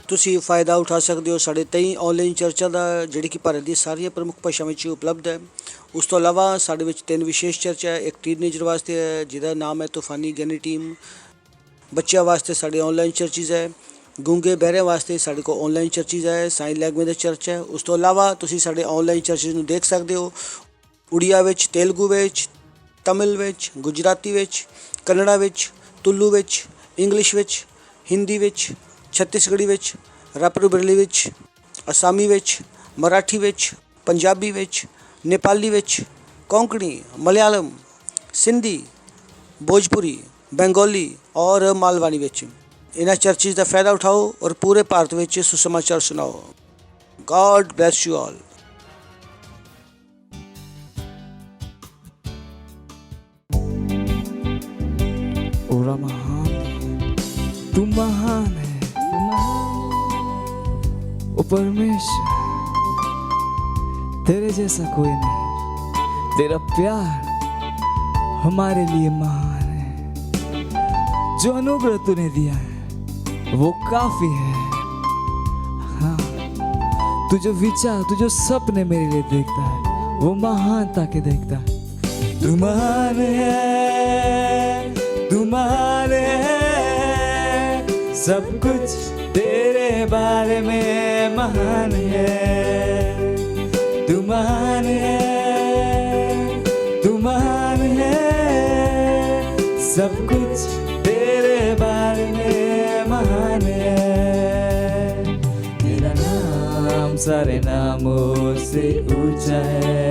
ਤੁਸੀਂ फ़ायदा उठा सकते हो साढ़े 23 ऑनलाइन चर्चा का जिहड़ी कि भारत दी सारियां प्रमुख भाषावां ਵਿੱਚ उपलब्ध है। उस तो इलावा साढ़े विच 3 विशेष चर्चा है। एक टीनेजर वास्ते है जिहदा नाम है तूफानी ज्ञानी टीम। बच्चों वास्ते साढ़े ऑनलाइन चर्चिज़ है। गूंगे बहरे वास्ते साढ़े को ऑनलाइन चर्चिज़ है। साइन लैंग्वेज चर्च है। उस तो इलावा तुसीं साढ़े ऑनलाइन चर्चिज़ नूं देख सकते हो उड़िया विच, तेलुगु विच, तमिल विच, गुजराती विच, कन्नड़ा विच, तुलू विच, इंग्लिश विच, हिंदी विच, छत्तीसगढ़ी विच, रापरबरेली विच, असामी विच, मराठी विच, पंजाबी विच, नेपाली विच, कोंकणी, मलयालम, सिंधी, भोजपुरी, बंगाली और मालवानी विच। इन्हां चर्चिज़ का फ़ायदा उठाओ और पूरे भारत विच सुसमाचार सुनाओ। God bless you all. ओरा महान है, तू महान है, ओ परमेश्वर, तेरे जैसा कोई नहीं। तेरा प्यार हमारे लिए महान है। जो अनुग्रह तूने दिया है वो काफी है। हाँ, तू जो विचार, तू जो सपने मेरे लिए देखता है वो महानता के देखता है। तू महान है, तू महान है, सब कुछ तेरे बारे में महान है। तू महान है, तू महान है, सब कुछ तेरे बारे में महान है। तेरा नाम सारे नामों से ऊंचा है।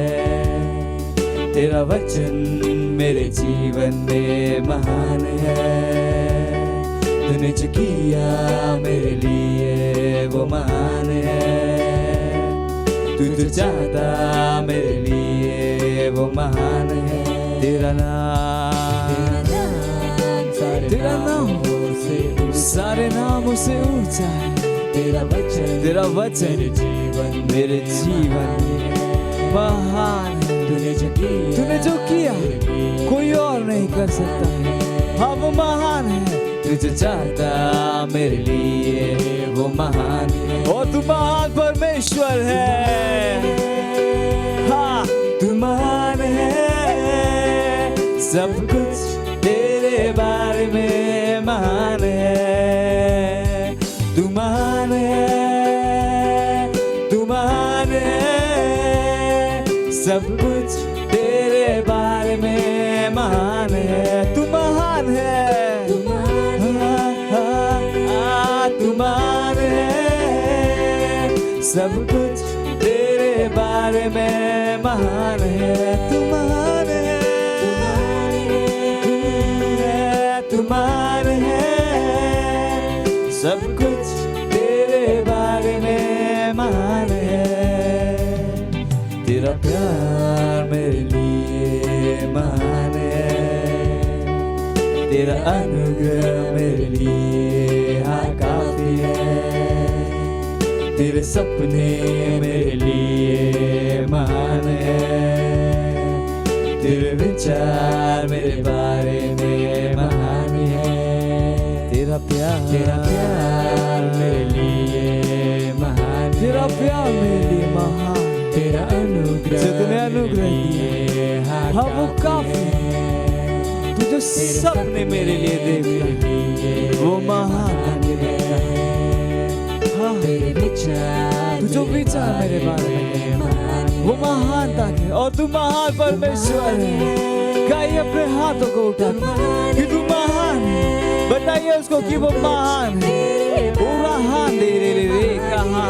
तेरा वचन मेरे जीवन में महान है। तूने जो किया मेरे लिए वो महान है। तू जो चाहता मेरे लिए वो महान है। तेरा नाम सारे नामों से ऊंचा है। तेरा वचन मेरे जीवन महान है। तूने जो किया कोई और नहीं कर सकता है। हाँ, वो महान है। तू जो चाहता मेरे लिए वो महान है। ओ तू महान परमेश्वर है। हाँ, तू महान है, सब कुछ तेरे बारे में महान है। तू महान है, तू महान है, सब कुछ तेरे बारे में महान है। तू महान है, तू महान है, सब कुछ तेरे बारे में महान है। तू महान है, तू महान है, सब कुछ तेरे बारे में महान है। तेरा प्यार मेरे लिए महान है। तेरा अनुग्रह मेरे लिए हाँ काफी है। तेरे सपने मेरे लिए महान है। तेरे विचार मेरे बारे में महान है। तेरा प्यार मेरे लिए महान। तेरा प्यार मेरे लिए महान। तेरा अनुग्रह जितने अनुग्रह दिए हाँ वो काफी है। तू जो सपने मेरे लिए देखता है वो महान है। हाँ, तू जो विचार मेरे बारे में वो महानता है। और तू महान परमेश्वर है। गाइए अपने हाथों को उठा कि तू महान है। बताइए उसको कि वो महान है। वो महान दे रे कहा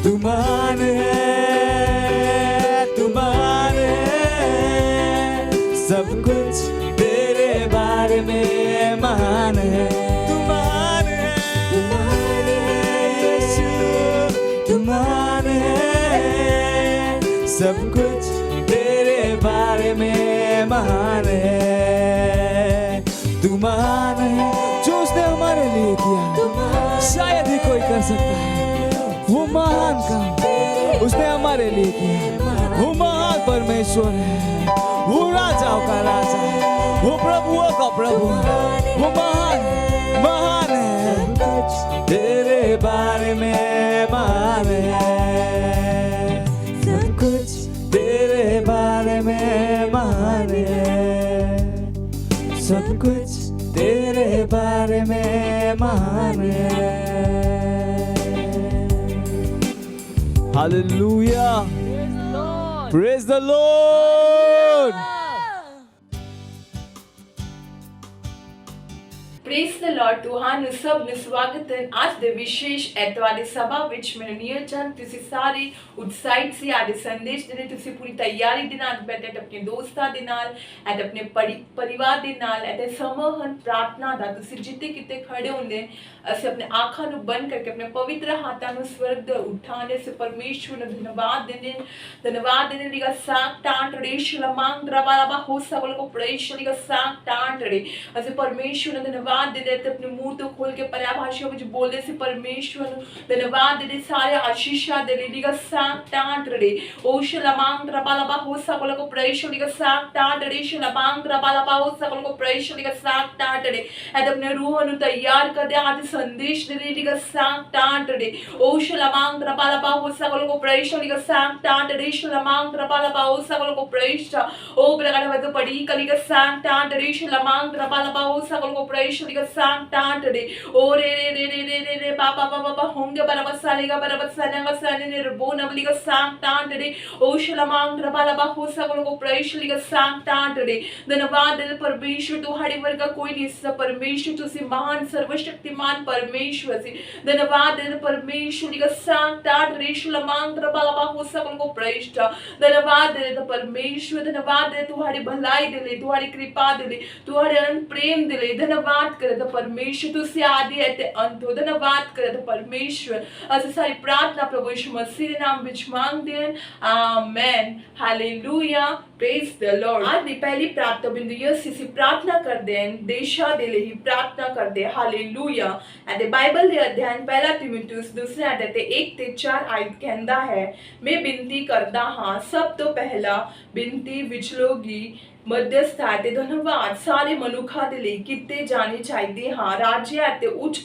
तू महान है, तू महान है, सब कुछ तेरे बारे में महान है। तू महान है, तू महान है यीशु, तू महान है, सब कुछ तेरे बारे में महान है। तू महान है, जो उसने हमारे लिए किया शायद ही कोई कर सकता है। वो महान काम उसने हमारे लिए किया। वो महान परमेश्वर है। वो राजाओं का राजा है। वो प्रभुओं का प्रभु है। वो महान है, महान है। महान है, सब कुछ तेरे बारे में महान है, सब कुछ तेरे बारे में महान है। Hallelujah, praise the Lord. Praise the Lord. ਤੁਹਾਨੂੰ ਸਭ ਨੂੰ ਸਵਾਗਤ ਹੈ ਅੱਜ ਦੇ ਵਿਸ਼ੇਸ਼ ਐਤਵਾਰ ਸਭਾ ਵਿੱਚ। ਮੈਨੂੰ ਨਿਯੋਜਨ ਤੁਸੀਂ ਸਾਰੇ ਉਤਸ਼ਾਹਿਤ ਸੀ ਅੱਜ ਸੰਦੇਸ਼ ਦੇ ਲਈ ਤੁਸੀਂ ਪੂਰੀ ਤਿਆਰੀ ਦੇ ਨਾਲ ਬੈਠੇ ਆਪਣੇ ਦੋਸਤਾਂ ਦੇ ਨਾਲ ਅਤੇ ਆਪਣੇ ਪਰਿਵਾਰ ਦੇ ਨਾਲ ਅਤੇ ਸਮੂਹਨ ਪ੍ਰਾਰਥਨਾ ਦਾ ਤੁਸੀਂ ਜਿੱਥੇ ਕਿਤੇ ਖੜੇ ਹੁੰਦੇ ਅਸੀਂ ਆਪਣੇ ਅੱਖਾਂ ਨੂੰ ਬੰਦ ਕਰਕੇ ਆਪਣੇ ਪਵਿੱਤਰ ਹੱਥਾਂ ਨੂੰ ਸਵਰਗ ਦੇ ਉਠਾਣੇ ਸੇ ਪਰਮੇਸ਼ਵਰ ਨੂੰ ਧੰਨਵਾਦ ਦੇने लिगा सांग टांटड़े शलमांग द्रबालाबा हो सबल को प्रेष लिगा सांग टांटड़े ਅਸੀਂ ਪਰਮੇਸ਼ਵਰ ਨੂੰ ਧੰਨਵਾਦ ਦੇ ਤੇ ਆਪਣੇ ਮੂੰਹ ਤੋਂ ਖੋਲ ਕੇ ਪਰਿਆ ਭਾਸ਼ਾ ਵਿੱਚ ਬੋਲਦੇ ਸੀ ਪਰਮੇਸ਼ਵਰ ਨੂੰ ਧੰਨਵਾਦ ਦੇ ਸਾਰੇ ਆਸ਼ੀਸ਼ਾਂ ਦੇ ਲਈ ਲਿਗਾ सांग टांटड़े ओ शलमांग द्रबालाबा हो सबल को प्रेष लिगा सांग टांटड़े शलमांग द्रबालाबा हो सबल को प्रेष लिगा सांग टांटड़े ਅਤੇ ਆਪਣੇ ਰੂਹ ਨੂੰ ਤਿਆਰ ਕਰਦੇ ਅੱਜ ਸੰਦੇਸ਼ ਦੇ ਲਈ ਲਿਗਾ सांग टांटड़े ओ शलमांग द्रबालाबा हो सबल को प्रेष लिगा सांग टांटड़े शलमांग द्रबालाबा हो सबल को प्रेष ओ प्रकार वजह पड़ी कलिगा सांग टांटड़े शलमांग द्रबालाबा हो सबल को प्रेष लिगा सांग टांटड़े ओ रे रे रे रे रे रे रे बाबा बाबा होंगे बराबर सालेगा बराबर सालेगा साले ने रबो नवलिगा सांग टांटड़े ओ शलमांग द्रबालाबा हो सबल को प्रेष लिगा सांग टांटड़े धन्यवाद दे परमेश्वर तुम्हारे वर्गा कोई नहीं सा परमेश्वर तुसी महान सर्वशक्तिमान परमेश्वर से धन्यवाद दे परमेश्वर लिगा सांग टांटड़े शलमांग द्रबालाबा हो सबल को प्रेष धन्यवाद दे परमेश्वर धन्यवाद दे तुम्हारी भलाई दे ले तुम्हारी कृपा दे ले तुम्हारे अनंत प्रेम दे ले धन्यवाद करे तो परमेश्वर तुसी आदि है ते अंत हो धन्यवाद करे तो परमेश्वर ਅਸੀਂ ਸਾਰੀ ਪ੍ਰਾਰਥਨਾ ਪ੍ਰਭੂ ਯਿਸੂ ਮਸੀਹ ਦੇ ਨਾਮ ਵਿੱਚ ਮੰਗਦੇ ਹਾਂ amen hallelujah praise the Lord. आज ਦੀ ਪਹਿਲੀ ਪ੍ਰਾਰਥਨਾ ਬਿੰਦੂ ਇਹ ਅਸੀਂ ਪ੍ਰਾਰਥਨਾ ਕਰਦੇ ਹਾਂ ਦੇਸ਼ਾਂ ਦੇ ਲਈ ਪ੍ਰਾਰਥਨਾ ਕਰਦੇ ਹਾਂ ਹਾਲੇਲੂਇਆ ਅਤੇ ਬਾਈਬਲ ਦੇ ਅਧਿਐਨ ਪਹਿਲਾ ਤਿਮੋਥਿਉਸ ਦੂਸਰੇ ਅਧਿਆਇ ਤੇ 1 ਤੇ 4 ਆਇਤ ਕਹਿੰਦਾ ਹੈ ਮੈਂ ਬੇਨਤੀ ਕਰਦਾ ਹਾਂ ਸਭ ਤੋਂ ਪਹਿਲਾ ਬੇਨਤੀ ਵਿਚਲੋਗੀ ਮੱਧਸਥਤਾ ਤੇ ਧੰਨਵਾਦ ਸਾਰੇ ਮਨੁੱਖਾਂ ਦੇ ਲਈ ਕੀਤੇ ਜਾਣੇ ਚਾਹੀਦੇ ਹਾਂ ਰਾਜਿਆਂ ਅਤੇ ਉੱਚ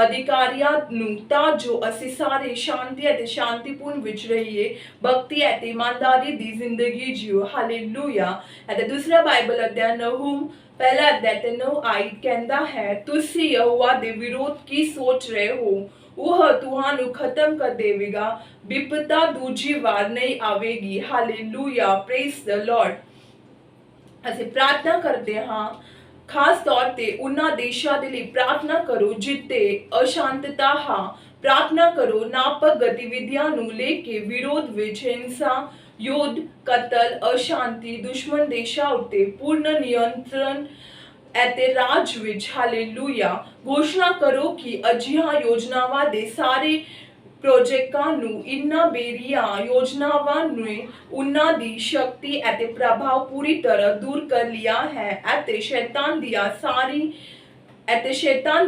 ਅਧਿਕਾਰੀਆਂ ਨੂੰ ਤਾਂ ਜੋ ਅਸੀਂ ਸਾਰੇ ਸ਼ਾਂਤੀ ਅਤੇ ਸ਼ਾਂਤੀਪੂਰਨ ਵਿੱਚ ਰਹੀਏ ਭਗਤੀ ਅਤੇ ਇਮਾਨਦਾਰੀ ਦੀ ਜ਼ਿੰਦਗੀ ਜੀਓ ਹਾਲੇਲੂਇਆ ਅਤੇ ਦੂਸਰਾ ਬਾਈਬਲ ਅਧਿਐਨ ਨਹੂਮ ਪਹਿਲਾ ਅਧਿਆਇ ਤੇ 9 ਆਇਤ ਕਹਿੰਦਾ ਹੈ ਤੁਸੀਂ ਯਹੋਵਾ ਦੇ ਵਿਰੋਧ ਕੀ ਸੋਚ ਰਹੇ ਹੋ ਉਹ ਤੁਹਾਨੂੰ ਖਤਮ ਕਰ ਦੇਵੇਗਾ ਵਿਪਤਾ ਦੂਜੀ ਵਾਰ ਨਹੀਂ ਆਵੇਗੀ ਹਾਲੇਲੂਇਆ ਪ੍ਰੇਜ਼ ਦ ਲਾਰਡ। ਅਸੀਂ ਪ੍ਰਾਰਥਨਾ ਕਰਦੇ ਹਾਂ ਖਾਸ ਤੌਰ ਤੇ ਉਹਨਾਂ ਦੇਸ਼ਾਂ ਦੇ ਲਈ ਪ੍ਰਾਰਥਨਾ ਕਰੋ ਜਿੱਥੇ ਅਸ਼ਾਂਤਤਾ ਹੈ ਪ੍ਰਾਰਥਨਾ ਕਰੋ ਨਾਪਕ ਗਤੀਵਿਧੀਆਂ ਨੂੰ ਲੈ ਕੇ ਵਿਰੋਧ ਵਿੱਚ ਹਿੰਸਾ ਯੁੱਧ ਕਤਲ ਅਸ਼ਾਂਤੀ ਦੁਸ਼ਮਣ ਦੇਸ਼ਾਂ ਉੱਤੇ ਪੂਰਨ ਨਿਯੰਤਰਣ ਅਤੇ ਰਾਜ ਵਿੱਚ ਹਾਲੇਲੂਇਆ ਘੋਸ਼ਣਾ ਕਰੋ ਕਿ ਅਜਿਹੀਆਂ ਯੋਜਨਾਵਾਂ ਦੇ ਸਾਰੇ ਪ੍ਰੋਜੈਕਟਾਂ ਨੂੰ ਇਨ੍ਹਾਂ ਬੇਰੀਆਂ ਯੋਜਨਾਵਾਂ ਨੇ ਉਹਨਾਂ ਦੀ ਸ਼ਕਤੀ ਅਤੇ ਪ੍ਰਭਾਵ ਪੂਰੀ ਤਰ੍ਹਾਂ ਦੂਰ ਕਰ ਲਿਆ ਹੈ ਅਤੇ ਸ਼ੈਤਾਨ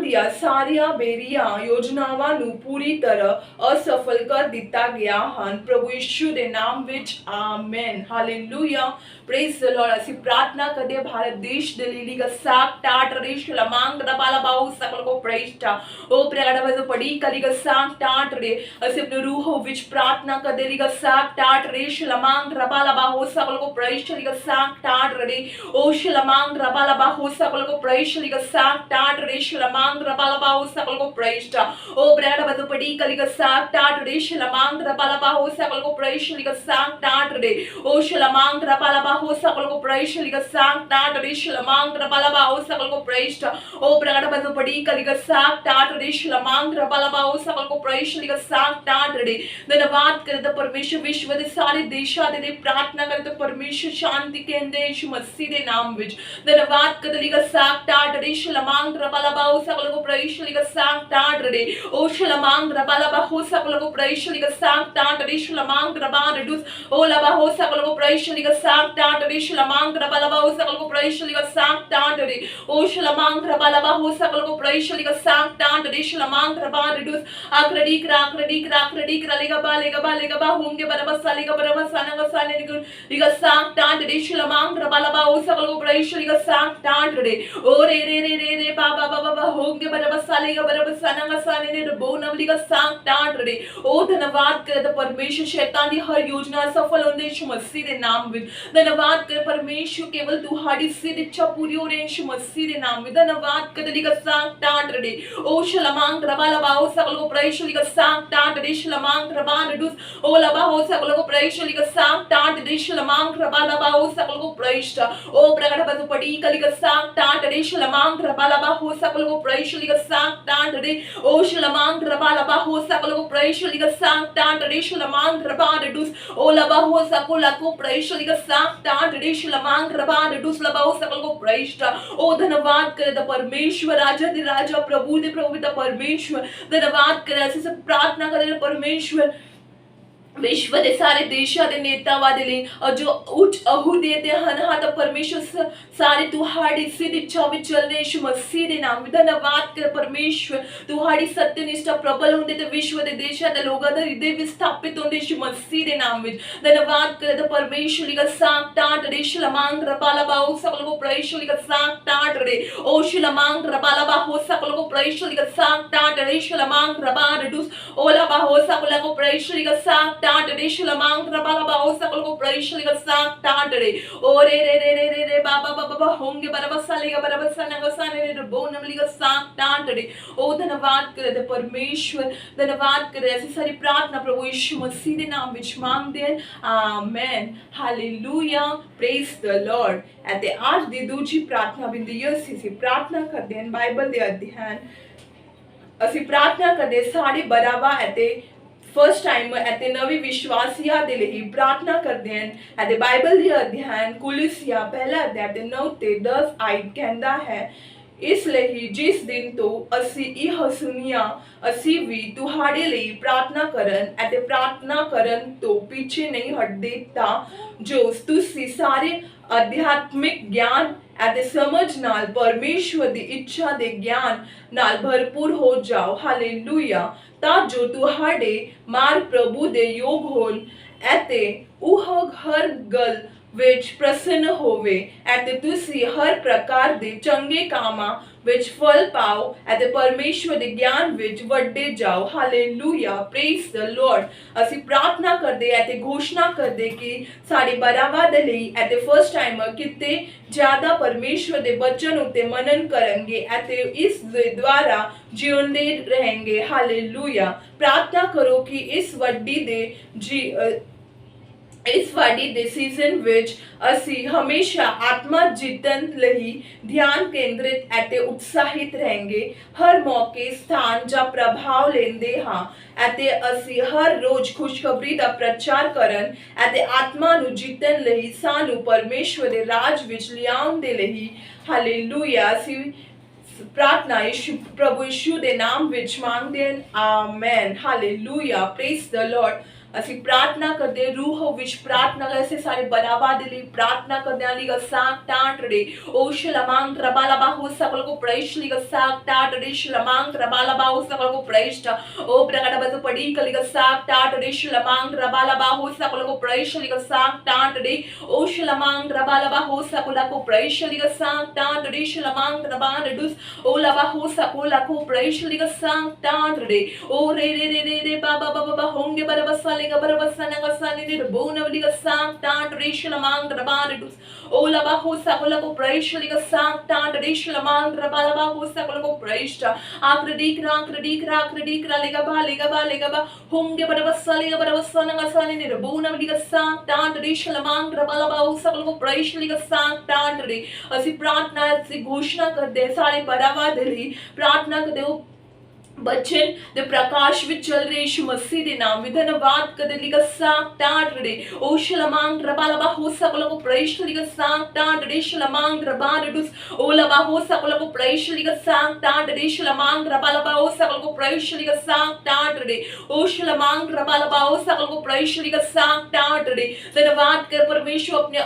ਦੀਆਂ ਸਾਰੀਆਂ ਬੇਰੀਆਂ ਯੋਜਨਾਵਾਂ ਨੂੰ ਪੂਰੀ ਤਰ੍ਹਾਂ ਅਸਫਲ ਕਰ ਦਿੱਤਾ ਗਿਆ ਹਨ ਪ੍ਰਭੂ ਯਿਸੂ ਦੇ ਨਾਮ ਵਿੱਚ amen hallelujah praise the Lord. ਅਸੀਂ ਪ੍ਰਾਰਥਨਾ ਕਰਦੇ ਹਾਂ ਭਾਰਤ ਦੇਸ਼ ਦੇ ਲਈ ਲਿਗਾ ਸਾਕ ਟਾਟ ਰਿਸ਼ ਲਮਾਂਗ ਰਬਾਲਾ ਬਾਉ ਸਕਲ ਕੋ ਪ੍ਰੇਸ਼ਟਾ ਉਹ ਪ੍ਰਗਟ ਵਜੋਂ ਪੜੀ ਕਲੀਗਾ ਸਾਕ ਟਾਟ ਰੇ ਅਸੀਂ ਆਪਣੇ ਰੂਹ ਵਿੱਚ ਪ੍ਰਾਰਥਨਾ ਕਰਦੇ ਲਿਗਾ ਸਾਕ ਟਾਟ ਰਿਸ਼ ਲਮਾਂਗ ਰਬਾਲਾ ਬਾਉ ਸਕਲ ਕੋ ਪ੍ਰੇਸ਼ਟ ਲਿਗਾ ਸਾਕ ਟਾਟ ਰੇ ਉਹ ਸ਼ਲਮਾਂਗ ਰਬਾਲਾ ਬਾਉ ਸਕਲ ਕੋ ਪ੍ਰੇਸ਼ਟ ਲਿਗਾ ਸਾਕ टाट रेश लमांग रबाला हो सकल को प्रेष्टा ओ ब्रेड बदो पड़ी कलिगा साक टाट रेश लमांग रबाला हो सकल को प्रेष लिगा साक टाट रे ओ शलमांग रबाला हो सकल को प्रेष लिगा साक टाट रेश लमांग रबाला हो सकल को प्रेष्टा ओ ब्रेड बदो पड़ी कलिगा साक टाट रेश लमांग रबाला हो सकल को प्रेष लिगा साक टाट रे धन्यवाद करे तो परमेश्वर विश्व ਦੇ ਸਾਰੇ ਦੇਸ਼ਾਂ ਦੇ ਲਈ ਪ੍ਰਾਰਥਨਾ करे तो परमेश्वर शांति ਕਹਿੰਦੇ ਯਿਸੂ ਮਸੀਹ ਦੇ ਨਾਮ ਵਿੱਚ ਧੰਨਵਾਦ करे लिगा साक टाट रेश लमांग रबाला हो सकल को प्रेष लिगा साक टाट रे ओ शलमांग रबाला हो सकल को प्रेष लिगा साक टाट रे शलमांग रबान रेडुस ओ लबा हो सकल को प्रेष लिगा साक टांटरे शलमांग रबालबा हो सकल को प्रैशली का सांग टांटरे ओ शलमांग रबालबा हो सकल को प्रैशली का सांग टांटरे शलमांग रबान रिडूस आक्रडीक राक लेगा बा होंगे बरबस सालेगा बरबस सानगा साने लिगा सांग टांटरे शलमांग रबालबा हो सकल को प्रैशली का सांग टांटरे ओ रे बाबा होंगे बरबस सालेगा बरबस सानगा साने ने बोनवली का सांग टांटरे ओ धन्यवाद करे परमेश्वर शैतान दी हर योजना सफल होने यीशु मसीह दे नाम विच धन्यवाद करे परमेश्वर केवल तुहाड़ी सिद्ध इच्छा पूरी हो रही यीशु मसीह दे नाम में धन्यवाद करे लिगा सांग टांटरे ओ शलमांग रबालबा हो सकल को प्रैशली का सांग टांटरे शलमांग रबान रिडूस ओ लबा हो सकल को प्रैशली का सांग टांटरे शलमांग रबालबा हो सकल को प्रैष्ट ओ प्रकट बतु पड़ी कली का सांग टांटरे शलमांग रबालबा हो सकल को प्रैशली का सांग टांटरे ओ शलमांग रबालबा हो सकल को प्रैशली का सांग टांटरे शलमांग रबान रिडूस ओ लबा हो सकल को प्रैशली का सांग टांटरे शलमांग रबान रिडूस लबा हो सकल को प्रैष्ट ओ धन्यवाद करे द परमेश्वर राजा दे राजा प्रभु दे प्रभु द परमेश्वर धन्यवाद करे ऐसे सब प्रार्थना करे परमेश्वर विश्व दे सारे देशा दे नेता वादे ले और जो उच्च अहुदे दे हन हाथ परमेश्वर सारे तुहाड़ी सिद्ध इच्छा में चल रहे यीशु मसीह दे नाम में धन्यवाद कर परमेश्वर तुहाड़ी सत्य निष्ठा प्रबल होंदे ते विश्व दे देशा दे लोगा दे हृदय विस्थापित होंदे यीशु मसीह दे नाम में धन्यवाद कर द परमेश्वर का सांग टांट रे शलमांग रबालबा हो सकल को प्रैशली का सांग टांट रे ओ शलमांग रबालबा हो सकल को प्रैशली का सांग टांट रे शलमांग रबा रिडूस ओ लबा हो सकल को प्रैशली का सांग टांटरे शलमांग रबालबा हो सकल को प्रैशली का सांग टांटरे ओ रे बाबा होंगे बरबस सालेगा बरबस सानगा साने रे बोनवली का सांग टांटरे ओ धन्यवाद करे दे परमेश्वर धन्यवाद करे ऐसी सारी प्रार्थना प्रभु यीशु मसीह दे नाम विच मांगदे हैं आमेन हालेलुया प्रेज द लॉर्ड एते आज दी दूजी प्रार्थना बिंदी यसी प्रार्थना करदे हैं बाइबल दे अध्ययन ਅਸੀਂ प्रार्थना करदे सारे बराबर एते फर्स्ट टाइम एते नवी विश्वासिया दे ਲਈ प्रार्थना करदे हैं एते बाइबल दी अध्ययन कुलिसिया पहला अध्याय ते 9 ते 10 आयत कहंदा है ਇਸ ਲਈ ਜਿਸ ਦਿਨ ਤੋਂ ਅਸੀਂ ਇਹ ਸੁਣਿਆ ਅਸੀਂ ਵੀ ਤੁਹਾਡੇ ਲਈ ਪ੍ਰਾਰਥਨਾ ਕਰਨ ਅਤੇ ਪ੍ਰਾਰਥਨਾ ਕਰਨ ਤੋਂ ਪਿੱਛੇ ਨਹੀਂ ਹਟਦੇ ਤਾਂ ਜੋ ਤੁਸੀਂ ਸਾਰੇ ਅਧਿਆਤਮਿਕ ਗਿਆਨ ਅਤੇ ਸਮਝ ਨਾਲ ਪਰਮੇਸ਼ਵਰ ਦੀ ਇੱਛਾ ਦੇ ਗਿਆਨ ਨਾਲ ਭਰਪੂਰ ਹੋ ਜਾਓ ਹਾਲੇਲੂਇਆ ਤਾਂ ਜੋ ਤੁਹਾਡੇ ਮਾਰ ਪ੍ਰਭੂ ਦੇ ਯੋਗ ਹੋਣ ਅਤੇ ਉਹ ਹਰ ਗੱਲ ਵਿੱਚ ਪ੍ਰਸੰਨ ਹੋਵੇ ਅਤੇ ਤੁਸੀਂ ਹਰ ਪ੍ਰਕਾਰ ਦੇ ਚੰਗੇ ਕਾਮਾਂ ਵਿੱਚ ਫਲ ਪਾਓ ਅਤੇ ਪਰਮੇਸ਼ਵਰ ਦੇ ਗਿਆਨ ਵਿੱਚ ਵੱਡੇ ਜਾਓ ਹਾਲੇਲੂਇਆ ਪ੍ਰੇਜ਼ ਦ ਲਾਰਡ ਅਸੀਂ ਪ੍ਰਾਰਥਨਾ ਕਰਦੇ ਅਤੇ ਘੋਸ਼ਣਾ ਕਰਦੇ ਕਿ ਸਾਡੇ ਬਰਾਬਰ ਦੇ ਲਈ ਅਤੇ ਫਸਟ ਟਾਈਮਰ ਕਿਤੇ ਜ਼ਿਆਦਾ ਪਰਮੇਸ਼ਵਰ ਦੇ ਬਚਨ ਉਤੇ ਮਨਨ ਕਰਨਗੇ ਅਤੇ ਇਸ ਦੇ ਦੁਆਰਾ ਜਿਉਂਦੇ ਰਹਿਣਗੇ ਹਾਲੇਲੂਇਆ ਪ੍ਰਾਰਥਨਾ ਕਰੋ ਕਿ ਇਸ ਵੱਡੀ ਦੇ इस वाडी दे सीजन विच असी हमेशा आत्मा जीतन लही ध्यान केंद्रित एते उत्साहित रहेंगे हर मौके स्थान जा प्रभाव लेंदे हां एते असी हर रोज खुशखबरी दा प्रचार करन एते आत्मा नु जीतन लही सानू परमेश्वर दे राज विच लियाउन दे लही हालेलुया असी प्रार्थना यीशु प्रभु यीशु दे नाम विच मांगदे हैं आमेन हालेलुया प्रेज द लॉर्ड ਅਸੀਂ ਪ੍ਰਾਰਥਨਾ ਕਰਦੇ ਰੂਹ ਵਿੱਚ ਪ੍ਰਾਰਥਨਾ ਕਰਦੇ ਸਾਰੇ ਬਰਾਬਰ ਦੇ ਲਈ ਪ੍ਰਾਰਥਨਾ ਕਰਦੇ ਆਂ ਲਿਗਾ ਸਾਕ ਟਾਂਟੜੇ ਓ ਸ਼ਲਮਾਂਗ ਰਬਾਲਬਾ ਹੋ ਸਕਲ ਕੋ ਪ੍ਰੈਸ਼ ਲਿਗਾ ਸਾਕ ਟਾਂਟੜੇ ਸ਼ਲਮਾਂਗ ਰਬਾਲਬਾ ਹੋ ਸਕਲ ਕੋ ਪ੍ਰੈਸ਼ ਓ ਪ੍ਰਗਟ ਬਤ ਪੜੀ ਕਲਿਗਾ ਸਾਕ ਟਾਂਟੜੇ ਸ਼ਲਮਾਂਗ ਰਬਾਲਬਾ ਹੋ ਸਕਲ ਕੋ ਪ੍ਰੈਸ਼ ਲਿਗਾ ਸਾਕ ਟਾਂਟੜੇ ਓ ਸ਼ਲਮਾਂਗ ਰਬਾਲਬਾ ਹੋ ਸਕਲ ਕੋ ਪ੍ਰੈਸ਼ ਲਿਗਾ ਸਾਕ ਟਾਂਟੜੇ ਸ਼ਲਮਾਂਗ ਰਬਾਨ ਰਡੂਸ ਓ ਲਬਾ ਹੋ ਸਕਲ ਕੋ ਪ੍ਰੈਸ਼ ਲਿਗਾ ਸਾਕ ਟਾਂਟੜੇ ਓ ਰੇ ਬਾਬਾ ਹੋਂਗੇ ਬਰਬਸ लेगा बरबसा नगा साने ने बोनवली का सांग टांट रेशल मांग रबान रिडूस ओला बा हो सकल को प्रैशल का सांग टांट रेशल मांग रबाला बा हो सकल को प्रैष्टा आक्रडीक रा लेगा बा होंगे बरबसा नगा साने ने बोनवली का सांग टांट रेशल मांग रबाला बा हो सकल को प्रैशल का सांग टांट रे ਅਸੀਂ प्रार्थना से घोषणा करते हैं सारे बराबर दे ਲਈ प्रार्थना करते हो बचन दे प्रकाश विच चल रहे यीशु मसीह दे नाम में धन्यवाद कर लिगा सांग टाट रे ओ शलमांग रबालबा हो सकलो को प्रेष लिगा सांग टाट रे शलमांग रबान दुस ओ लबा हो सकलो को प्रेष लिगा सांग टाट रे शलमांग रबालबा हो सकलो को प्रेष लिगा सांग टाट रे ओ शलमांग रबालबा हो सकलो को प्रेष लिगा सांग टाट रे धन्यवाद कर परमेश्वर अपने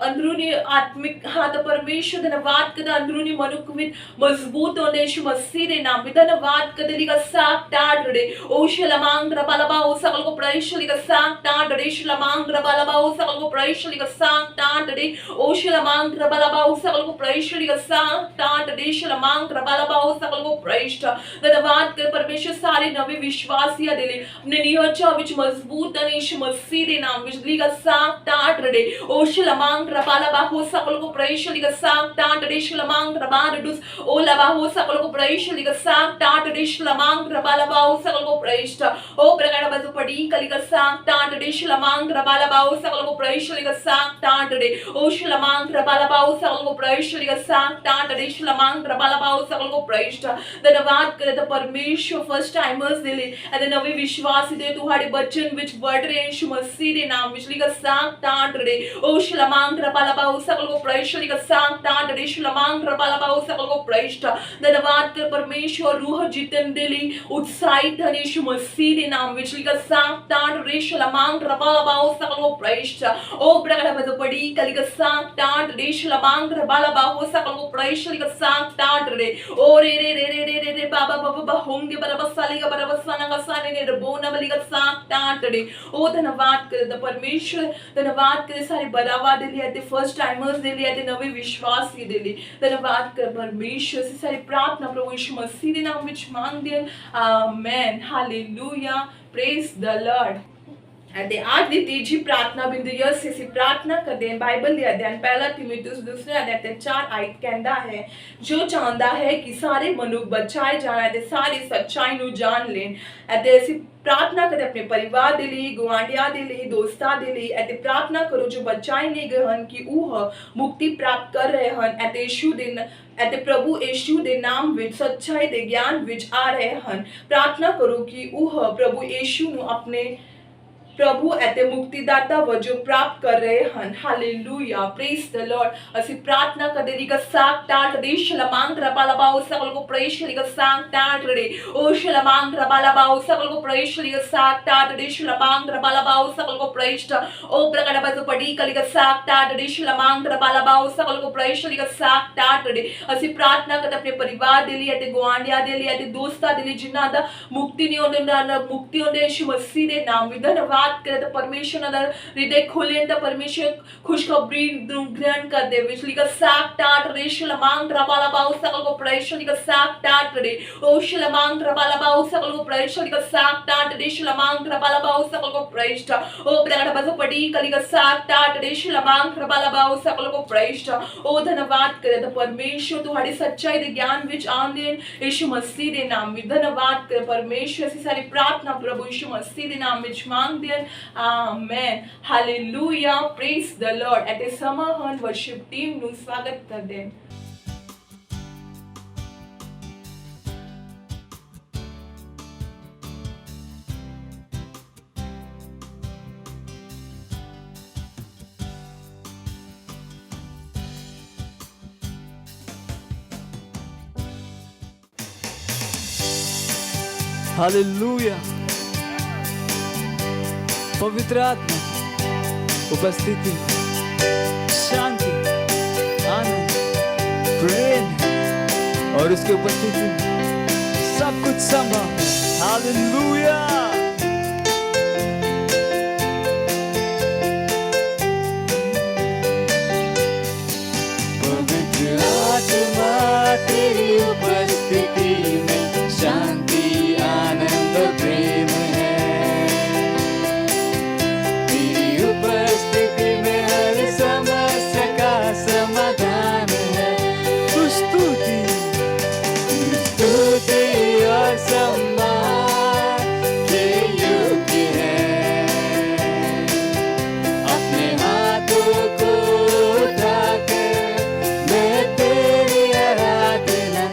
अंदरूनी आत्मिक हाथ परमेश्वर धन्यवाद कर अंदरूनी मनुष्य में मजबूत होने यीशु मसीह दे नाम धन्यवाद कदली का साग टाट रे ओ शलमांग रबालबा ओ सकल को प्रैशली का साग टाट रे शलमांग रबालबा ओ सकल को प्रैशली का साग टाट रे ओ शलमांग रबालबा ओ सकल को प्रैशली का साग टाट रे शलमांग रबालबा ओ सकल को प्रैष्ठ धन्यवाद कर परमेश्वर सारे नवे विश्वासिया दिले अपने निहचा विच मजबूत अने यीशु मसीह दे नाम विच ली का साग टाट रे ओ शलमांग रबालबा हो सकल को प्रैशली का साग टाट रे शलमांग रबान दुस ओ लबा हो सकल को प्रैशली का साग टाट डिश लमांग रबालबाओ सकल को प्रैष्ठ ओ प्रकार बजु पड़ी कलिका सांग टाट डिश लमांग रबालबाओ सकल को प्रैष्ठ लिका सांग टाट डे ओ शलमांग रबालबाओ सकल को प्रैष्ठ लिका सांग टाट डिश लमांग रबालबाओ सकल को प्रैष्ठ धन्यवाद करे तो परमेश्वर फर्स्ट टाइमर्स दिले अदे नवे विश्वासी दे तुम्हारे बच्चन विच बढ़ रहे यीशु मसीह दे नाम विच लिका सांग टाट डे ओ शलमांग रबालबाओ सकल को प्रैष्ठ लिका सांग टाट डिश लमांग रबालबाओ सकल को प्रैष्ठ धन्यवाद कर परमेश्वर रूह जितन दिली उत्साहित है यीशु मसीह दे नाम विच लिखा सांग टाट रेश लमांग रबालबाओ सकल को प्रैष्ठ ओ प्रकार बजो पड़ी कलिका सांग टाट रेश लमांग रबालबाओ सकल को प्रैष्ठ लिखा सांग टाट रे ओ रे रे रे रे रे रे रे बाबा बाबा बा होंगे बराबर सालेगा बराबर साना का साने ने बोना बलिका सांग टाट रे ओ धन्यवाद करे द परमेश्वर धन्यवाद करे सारे बरावा दिली आते फर्स्ट टाइमर्स दिली आते नवे विश्वासी दिली धन्यवाद कर परमेश्वर से सारी प्रार्थना प्रभु यीशु मसीह दे नाम विच मांग दे amen hallelujah praise the lord अदे आज दी तीजी प्रार्थना बिंदु यस से प्रार्थना कर दे बाइबल दे अध्ययन पहला तीमुथियुस दूसरे अध्याय ते 4 आयत कहंदा है जो चाहता है कि सारे मनुष्य बचाए जाए ते सारी सच्चाई नु जान लेन अदे ऐसी प्रार्थना करे अपने परिवार दे लिए गुआंढिया दे लिए दोस्ता दे लिए ऐते प्रार्थना करो जो बचाए नहीं गए हन कि ऊह मुक्ति प्राप्त कर रहे हन ऐते यीशु दिन ऐते प्रभु यीशु दे नाम विच सच्चाई दे ज्ञान विच आ रहे हन प्रार्थना करो कि ऊह प्रभु यीशु नु अपने प्रभु ऐते मुक्तिदाता वजो प्राप्त कर रहे हन हालेलुया प्रेज द लॉर्ड असि प्रार्थना कर देरी का साग टाट रे शलमांग रबालबाओ सकल को प्रेष लिगा साग टाट रे ओ शलमांग रबालबाओ सकल को प्रेष लिगा साग टाट रे शलमांग रबालबाओ सकल को प्रेष ओ प्रकार बजो पड़ी कलिगा साग टाट रे शलमांग रबालबाओ सकल को प्रेष लिगा साग टाट रे असि प्रार्थना कर अपने परिवार दे लिए ऐते गुआंढिया दे लिए ऐते दोस्ता दे लिए जिन्ना दा मुक्ति नहीं होने मुक्ति होने यीशु मसीह दे नाम में धन्यवाद करे तो परमेश्वर अगर हृदय खोले तो परमेश्वर खुशखबरी ग्रहण कर दे बिजली का साग टाट रे शलमांग रबालबाओ सकल को प्रैशली का साग टाट रे ओ शलमांग रबालबाओ सकल को प्रैशली का साग टाट रे शलमांग रबालबाओ सकल को प्रैष्ठ ओ प्रकार बजो पड़ी कली का साग टाट रे शलमांग रबालबाओ सकल को प्रैष्ठ ओ धन्यवाद करे तो परमेश्वर तुम्हारी सच्चाई दे ज्ञान विच आंदे यीशु मसीह दे नाम में धन्यवाद करे परमेश्वर से सारी प्रार्थना प्रभु यीशु मसीह दे नाम विच मांग दे amen hallelujah praise the lord एट ए समाहन वर्शिप टीम नु स्वागत कर दे हालेलुया पवित्र आत्मा उपस्थिति शांति आनंद प्रेम और उसके उपस्थिति सब कुछ संभव हालेलुया पवित्र आत्मा तेरी उपस्थिति में शांति आनंद प्रेम है तेरी उपस्थिति में हर समस्या का समाधान है तू स्तुति और सम्मान के योग्य है अपने हाथों को उठाकर मैं तेरी आराधना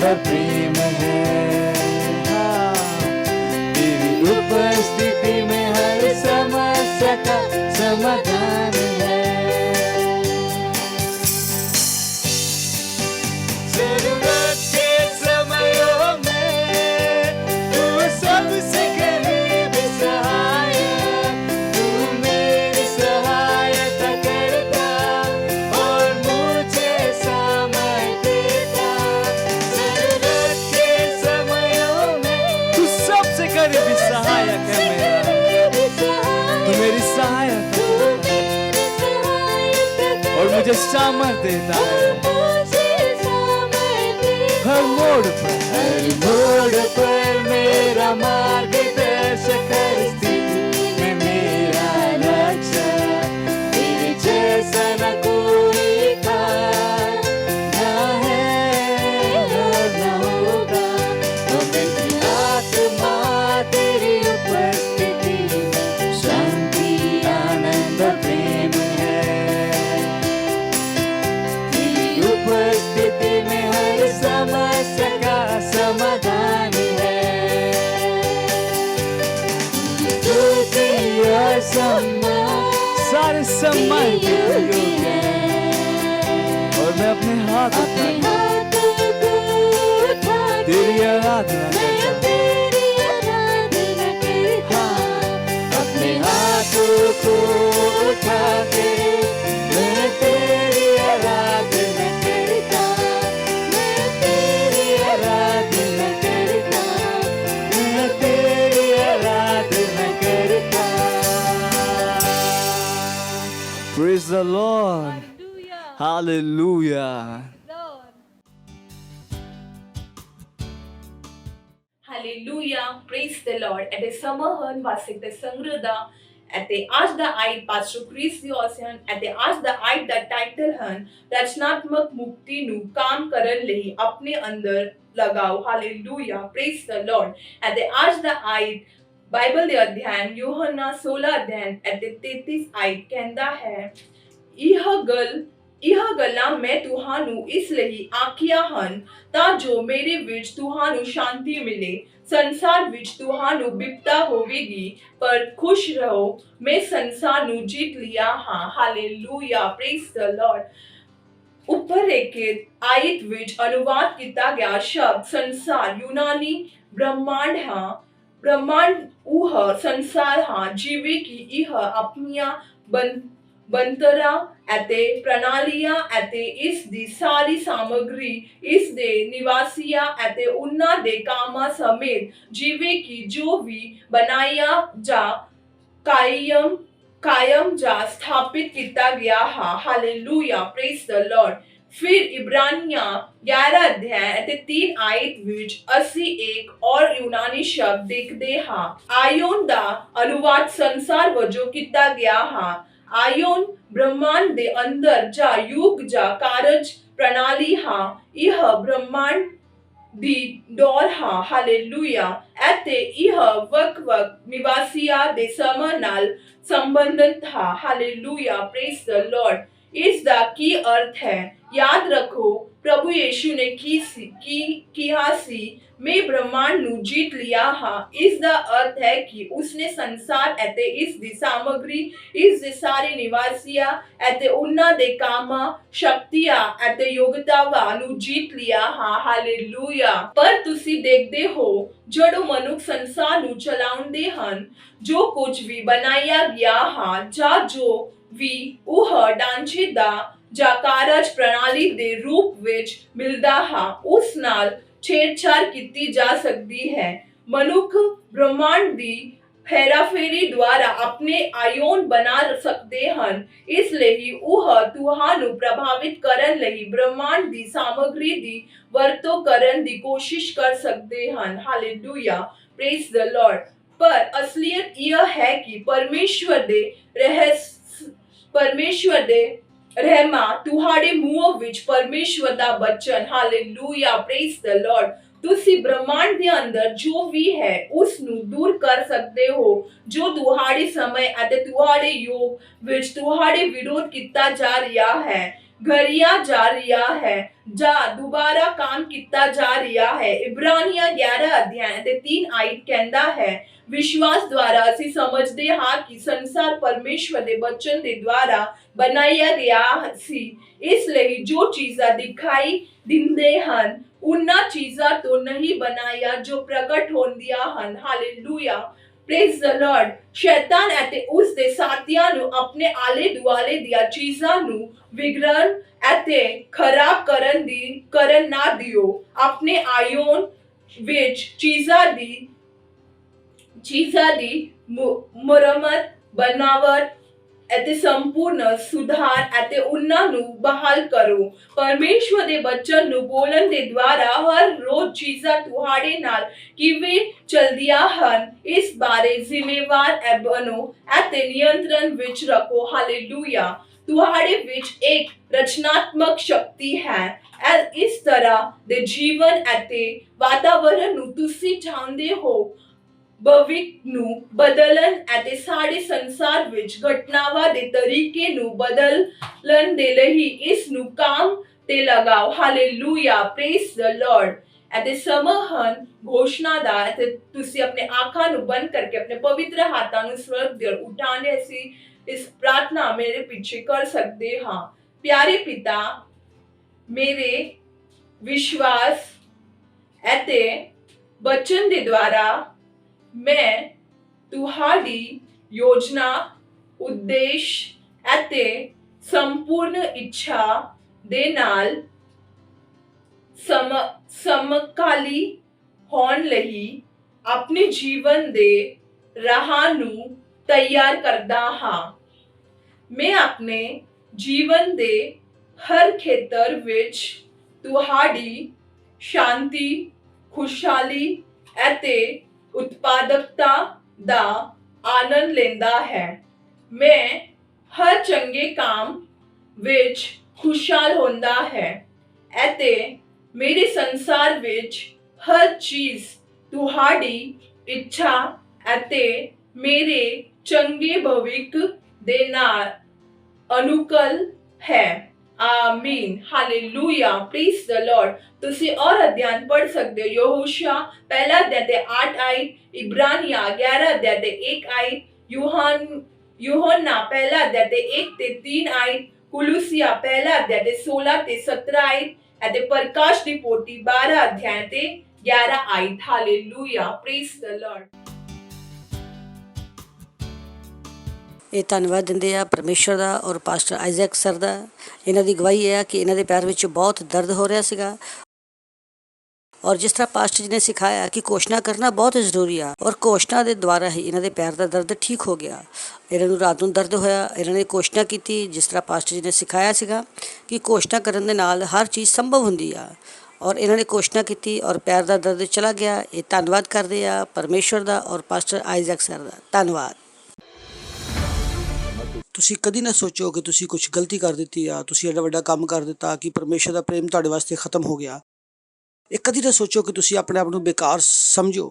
प्रेम है। हाँ, तेरी उपस्थिति में हर समस्या का समाधान है। जरूरत के समयों में तू सबसे करीब सहायक, तू मेरी सहायता करता और मुझे सामर्थ्य देता। जरूरत के समयों में तू सबसे करीबी सहायक है मेरा, तू मेरी सहायता और मुझे सामर्थ्य देता है। हर मोड़ पर मेरा मार्गदर्शक, हर स्थिति में मेरा लक्ष्य। तेरे जैसा न कोई था, ना है और न होगा। तो मेरी आत्मा तेरी उपस्थिति में शांति, आनंद, प्रेम है। तेरी उपस्थिति में हर समस्या का समाधान है। स्तुति और सम्मान, सारे सम्मान के योग्य है। और मैं अपने हाथ उठा तेरी आराधना करता हूँ। अपने हाथों को उठा के मैं तेरी आराधना करता, मैं तेरी आराधना करता, मैं तेरी आराधना करता। Praise the Lord. Hallelujah. Hallelujah, praise the Lord. Het is samahan vasik de sangrada. Het is आज दा आइट पास्टर क्रिस दियोसन. Het is आज दा आइट दा टाइटल हन रचनात्मक मुक्ति नु काम करन ਲਈ अपने अंदर लगाओ. Hallelujah, praise the Lord. Het is आज दा आइट बाइबल ਦੇ ਅਧਿਐਨ ਯੋਹਨਾ 16 ਅਧਿਐਨ ਅਤੇ 33 ਆਇਤ ਕਹਿੰਦਾ ਹੈ, ਇਹ ਗੱਲਾਂ ਮੈਂ ਤੁਹਾਨੂੰ ਇਸ ਲਈ ਆਖੀਆਂ ਹਨ ਤਾਂ ਜੋ ਮੇਰੇ ਵਿੱਚ ਤੁਹਾਨੂੰ ਸ਼ਾਂਤੀ ਮਿਲੇ। ਸੰਸਾਰ ਵਿੱਚ ਤੁਹਾਨੂੰ ਬਿਪਤਾ ਹੋਵੇਗੀ ਪਰ ਖੁਸ਼ ਰਹੋ, ਮੈਂ ਸੰਸਾਰ ਨੂੰ ਜਿੱਤ ਲਿਆ ਹਾਂ। Hallelujah, praise the Lord. ਉੱਪਰ ਲਿਖਿਤ ਆਇਤ ਵਿੱਚ ਅਨੁਵਾਦ ਕੀਤਾ ਗਿਆ ਸ਼ਬਦ ਸੰਸਾਰ ਯੂਨਾਨੀ ਬ੍ਰਹਮਾਂਡ ਹਾਂ। ਬ੍ਰਹਮਾਂਡ ਉਹ ਸੰਸਾਰ ਹਾਂ ਜਿਵੇਂ ਕਿ ਇਹ ਆਪਣੀਆਂ ਬੰਤਰਾਂ ਅਤੇ ਪ੍ਰਣਾਲੀਆਂ ਅਤੇ ਇਸ ਦੀ ਸਾਰੀ ਸਾਮਗਰੀ, ਇਸ ਦੇ ਨਿਵਾਸੀਆਂ ਅਤੇ ਉਹਨਾਂ ਦੇ ਕਾਮਾਂ ਸਮੇਤ ਜਿਵੇਂ ਕਿ ਜੋ ਵੀ ਬਣਾਇਆ ਜਾਂ ਕਾਇਮ ਜਾਂ ਸਥਾਪਿਤ ਕੀਤਾ ਗਿਆ ਹੈ। Hallelujah, praise the Lord. ਫਿਰ ਇਬਰਾਨੀਆਂ 11 ਅਧਿਆਇ ਅਤੇ 3 ਆਇਤ ਵਿੱਚ ਅਸੀਂ ਇੱਕ ਔਰ ਯੂਨਾਨੀ ਸ਼ਬਦ ਦੇਖਦੇ ਹਾਂ। ਆਇਓਨ ਦਾ ਅਨੁਵਾਦ ਸੰਸਾਰ ਵਜੋਂ ਕੀਤਾ ਗਿਆ ਹੈ। ਆਇਓਨ ਬ੍ਰਹਮਾਂਡ ਦੇ ਅੰਦਰ ਜਾਂ ਯੁੱਗ ਜਾਂ ਕਾਰਜ ਪ੍ਰਣਾਲੀ ਹਾਂ। ਇਹ ਬ੍ਰਹਮਾਂਡ ਦੀ ਦੌਰ ਹਾਂ। ਹਾਲੇਲੂਇਆ, ਅਤੇ ਇਹ ਵੱਖ-ਵੱਖ ਨਿਵਾਸੀਆਂ ਦੇ ਸਮੂਹ ਨਾਲ ਸੰਬੰਧਿਤ ਹੈ। Hallelujah, praise the Lord. ਇਸ ਦਾ ਕੀ ਅਰਥ ਹੈ? ਯਾਦ ਰੱਖੋ, ਪ੍ਰਭੂ ਯੀਸ਼ੂ ਨੇ ਕਿਹਾ ਸੀ, ਮੈਂ ਬ੍ਰਹਮਾਂਡ ਨੂੰ ਜਿੱਤ ਲਿਆ ਹਾਂ। ਇਸ ਦਾ ਅਰਥ ਹੈ ਕਿ ਉਸਨੇ ਸੰਸਾਰ ਅਤੇ ਇਸ ਦੀ ਸਾਮਗਰੀ, ਇਸ ਦੇ ਸਾਰੇ ਨਿਵਾਸੀਆਂ ਅਤੇ ਉਹਨਾਂ ਦੇ ਕਾਮਾਂ, ਸ਼ਕਤੀਆਂ ਅਤੇ ਯੋਗਤਾਵਾਂ ਨੂੰ ਜਿੱਤ ਲਿਆ ਹਾਂ। ਹਾਲੇਲੂਇਆ। ਪਰ ਤੁਸੀਂ ਦੇਖਦੇ ਹੋ, ਜਦੋਂ ਮਨੁੱਖ ਸੰਸਾਰ ਨੂੰ ਚਲਾਉਂਦੇ ਹਨ, ਜੋ ਕੁਝ ਵੀ ਬਣਾਇਆ ਗਿਆ ਹੈ ਜਾਂ ਜੋ ਵੀ ਉਹ ਢਾਂਚੇ ਦਾ ਜਾਂ ਕਾਰਜ ਪ੍ਰਣਾਲੀ ਦੇ ਰੂਪ ਵਿੱਚ ਮਿਲਦਾ ਹੈ, ਉਸ ਨਾਲ ਛੇੜਛਾੜ ਕੀਤੀ ਜਾ ਸਕਦੀ ਹੈ। ਮਨੁੱਖ ਬ੍ਰਹਮਾਂਡ ਦੀ ਹੇਰਾਫੇਰੀ ਦੁਆਰਾ ਆਪਣੇ ਆਇਓਨ ਬਣਾ ਸਕਦੇ ਹਨ। ਇਸ ਲਈ ਉਹ ਤੁਹਾਨੂੰ ਪ੍ਰਭਾਵਿਤ ਕਰਨ ਲਈ ਬ੍ਰਹਮਾਂਡ ਦੀ ਸਾਮਗਰੀ ਦੀ ਵਰਤੋਂ ਕਰਨ ਦੀ ਕੋਸ਼ਿਸ਼ ਕਰ ਸਕਦੇ ਹਨ। Hallelujah, praise the Lord. ਪਰ ਅਸਲੀਅਤ ਇਹ ਹੈ ਕਿ ਪਰਮੇਸ਼ਵਰ ਦੇ ਰਹਿਮਾ ਤੁਹਾਡੇ ਮੂੰਹ ਵਿੱਚ ਪਰਮੇਸ਼ਵਰ ਦਾ ਬਚਨ। Hallelujah, praise the Lord. ਤੁਸੀਂ ਬ੍ਰਹਮਾਂਡ ਦੇ ਅੰਦਰ ਜੋ ਵੀ ਹੈ ਉਸ ਨੂੰ ਦੂਰ ਕਰ ਸਕਦੇ ਹੋ, ਜੋ ਤੁਹਾਡੇ ਸਮੇਂ ਅਤੇ ਤੁਹਾਡੇ ਯੋਗ ਵਿੱਚ ਤੁਹਾਡੇ ਵਿਰੋਧ ਕੀਤਾ ਜਾ ਰਿਹਾ ਹੈ। घड़िया जा रिया है जा दोबारा काम किया जा रिया है। इब्रानिया 11 अध्याय ते 3 आयत कहता है विश्वास द्वारा ਅਸੀਂ ਸਮਝਦੇ ਹਾਂ ਕਿ ਸੰਸਾਰ ਪਰਮੇਸ਼ਵਰ ਦੇ ਬਚਨ ਦੇ ਦੁਆਰਾ ਬਣਾਇਆ ਗਿਆ ਸੀ। ਇਸ ਲਈ ਜੋ ਚੀਜ਼ਾਂ ਦਿਖਾਈ ਦਿੰਦੇ ਹਨ ਉਹਨਾਂ ਚੀਜ਼ਾਂ ਤੋਂ ਨਹੀਂ ਬਣਾਇਆ ਜੋ ਪ੍ਰਗਟ ਹੁੰਦੀਆਂ ਹਨ। Hallelujah, praise the Lord. ਸ਼ੈਤਾਨ ਅਤੇ ਉਸ ਦੇ ਸਾਥੀਆਂ ਨੂੰ ਆਪਣੇ ਆਲੇ ਦੁਆਲੇ ਦੀਆਂ ਚੀਜ਼ਾਂ ਨੂੰ ਵਿਗੜਨ ਅਤੇ ਖਰਾਬ ਕਰਨ ਨਾ ਦਿਓ। ਆਪਣੇ ਆਯੋਨ ਵਿੱਚ ਚੀਜ਼ਾਂ ਦੀ ਮੁਰੰਮਤ ਬਣਾਵਟ ਅਤੇ ਸੰਪੂਰਨ ਸੁਧਾਰ ਅਤੇ ਉਹਨਾਂ ਨੂੰ ਬਹਾਲ ਕਰੋ। ਪਰਮੇਸ਼ਵਰ ਦੇ ਬਚਨ ਨੂੰ ਬੋਲਣ ਦੇ ਦੁਆਰਾ ਹਰ ਰੋਜ਼ ਚੀਜ਼ਾਂ ਤੁਹਾਡੇ ਨਾਲ ਕਿਵੇਂ ਚਲਦੀਆਂ ਹਨ ਇਸ ਬਾਰੇ ਜ਼ਿੰਮੇਵਾਰ ਬਣੋ ਅਤੇ ਨਿਯੰਤਰਣ ਵਿੱਚ ਰੱਖੋ। ਹਾਲੇਲੂਇਆ, ਤੁਹਾਡੇ ਵਿੱਚ ਇੱਕ ਰਚਨਾਤਮਕ ਸ਼ਕਤੀ ਹੈ। ਇਸ ਤਰ੍ਹਾਂ ਦੇ ਜੀਵਨ ਅਤੇ ਵਾਤਾਵਰਣ ਨੂੰ ਤੁਸੀਂ ਚਾਹੁੰਦੇ ਹੋ ਭਵਿੱਖ ਨੂੰ ਬਦਲਣ ਅਤੇ ਸਾਡੇ ਸੰਸਾਰ ਵਿੱਚ ਘਟਨਾਵਾਂ ਦੇ ਤਰੀਕੇ ਨੂੰ ਬਦਲਣ ਦੇ ਲਈ ਇਸ ਨੂੰ ਕੰਮ ਤੇ ਲਗਾਓ। Hallelujah, praise the Lord. ਅਤੇ ਸਮਹਨ ਘੋਸ਼ਣਾ ਦਾ ਅਤੇ ਤੁਸੀਂ ਆਪਣੇ ਅੱਖਾਂ ਨੂੰ ਬੰਦ ਕਰਕੇ ਆਪਣੇ ਪਵਿੱਤਰ ਹੱਥਾਂ ਨੂੰ ਸਵਰਗ ਦੇ ਉਠਾਣੇ ਅਸੀਂ ਇਸ ਪ੍ਰਾਰਥਨਾ ਮੇਰੇ ਪਿੱਛੇ ਕਰ ਸਕਦੇ ਹਾਂ। ਪਿਆਰੇ ਪਿਤਾ, ਮੇਰੇ ਵਿਸ਼ਵਾਸ ਅਤੇ ਬਚਨ ਦੇ ਦੁਆਰਾ ਮੈਂ ਤੁਹਾਡੀ ਯੋਜਨਾ, ਉਦੇਸ਼ ਅਤੇ ਸੰਪੂਰਨ ਇੱਛਾ ਦੇ ਨਾਲ ਸਮਕਾਲੀ ਹੋਣ ਲਈ ਆਪਣੇ ਜੀਵਨ ਦੇ ਰਾਹ ਨੂੰ ਤਿਆਰ ਕਰਦਾ ਹਾਂ। ਮੈਂ ਆਪਣੇ ਜੀਵਨ ਦੇ ਹਰ ਖੇਤਰ ਵਿੱਚ ਤੁਹਾਡੀ ਸ਼ਾਂਤੀ, ਖੁਸ਼ਹਾਲੀ ਅਤੇ ਉਤਪਾਦਕਤਾ ਦਾ ਆਨੰਦ ਲੈਂਦਾ ਹੈ। ਮੈਂ ਹਰ ਚੰਗੇ ਕੰਮ ਵਿੱਚ ਖੁਸ਼ਹਾਲ ਹੁੰਦਾ ਹੈ ਅਤੇ ਮੇਰੇ ਸੰਸਾਰ ਵਿੱਚ ਹਰ ਚੀਜ਼ ਤੁਹਾਡੀ ਇੱਛਾ ਅਤੇ ਮੇਰੇ ਚੰਗੇ ਭਵਿੱਖ ਦੇ ਨਾਲ ਅਨੁਕੂਲ ਹੈ। ਆਮੀਨ, ਹਾਲੇਲੂਇਆ, ਪ੍ਰੇਜ਼ ਦ ਲਾਰਡ। ਤੁਸੀਂ और अध्ययन पढ़ सकते हो। यहोशू पहला अध्याय ते 8 आयत, इब्रानिया 11 अध्याय ते 1 आयत, यूहन्ना पहला अध्याय ते 1 ते 3 आयत, कुलुसिया पहला अध्याय ते 16 ते 17 आयत ਅਤੇ ਪ੍ਰਕਾਸ਼ ਦੀ ਪੋਥੀ 12 ਅਧਿਆਇ ਤੇ 11 ਆਇਤ। Hallelujah, praise the Lord. ਇਹ ਧੰਨਵਾਦ ਦਿੰਦੇ ਆ ਪਰਮੇਸ਼ਰ ਦਾ ਔਰ ਪਾਸਟਰ ਆਈਜ਼ੈਕ ਸਰ ਦਾ। ਇਹਨਾਂ ਦੀ ਗਵਾਹੀ ਹੈ ਕਿ ਇਹਨਾਂ ਦੇ ਪੈਰ ਵਿੱਚ ਬਹੁਤ ਦਰਦ ਹੋ ਰਿਹਾ ਸੀਗਾ ਔਰ ਜਿਸ ਤਰ੍ਹਾਂ ਪਾਸਟਰ ਜੀ ਨੇ ਸਿਖਾਇਆ ਕਿ ਘੋਸ਼ਣਾ ਕਰਨਾ ਬਹੁਤ ਜ਼ਰੂਰੀ ਆ ਔਰ ਘੋਸ਼ਣਾ ਦੇ ਦੁਆਰਾ ਹੀ ਇਹਨਾਂ ਦੇ ਪੈਰ ਦਾ ਦਰਦ ਠੀਕ ਹੋ ਗਿਆ। ਇਹਨਾਂ ਨੂੰ ਰਾਤ ਨੂੰ ਦਰਦ ਹੋਇਆ, ਇਹਨਾਂ ਨੇ ਘੋਸ਼ਣਾ ਕੀਤੀ ਜਿਸ ਤਰ੍ਹਾਂ ਪਾਸਟਰ ਜੀ ਨੇ ਸਿਖਾਇਆ ਸੀਗਾ ਕਿ ਘੋਸ਼ਣਾ ਕਰਨ ਦੇ ਨਾਲ ਹਰ ਚੀਜ਼ ਸੰਭਵ ਹੁੰਦੀ ਆ ਔਰ ਇਹਨਾਂ ਨੇ ਘੋਸ਼ਣਾ ਕੀਤੀ ਔਰ ਪੈਰ ਦਾ ਦਰਦ ਚਲਾ ਗਿਆ। ਇਹ ਧੰਨਵਾਦ ਕਰਦੇ ਆ ਪਰਮੇਸ਼ਰ ਦਾ ਔਰ ਪਾਸਟਰ ਆਈਜ਼ੈਕ ਸਰ ਦਾ। ਧੰਨਵਾਦ। ਤੁਸੀਂ ਕਦੀ ਨਾ ਸੋਚੋ ਕਿ ਤੁਸੀਂ ਕੁਝ ਗਲਤੀ ਕਰ ਦਿੱਤੀ ਆ, ਤੁਸੀਂ ਐਡਾ ਵੱਡਾ ਕੰਮ ਕਰ ਦਿੱਤਾ ਕਿ ਪਰਮੇਸ਼ਰ ਦਾ ਪ੍ਰੇਮ ਤੁਹਾਡੇ ਵਾਸਤੇ ਖਤਮ ਹੋ ਗਿਆ। ਇਹ ਕਦੀ ਨਾ ਸੋਚੋ ਕਿ ਤੁਸੀਂ ਆਪਣੇ ਆਪ ਨੂੰ ਬੇਕਾਰ ਸਮਝੋ,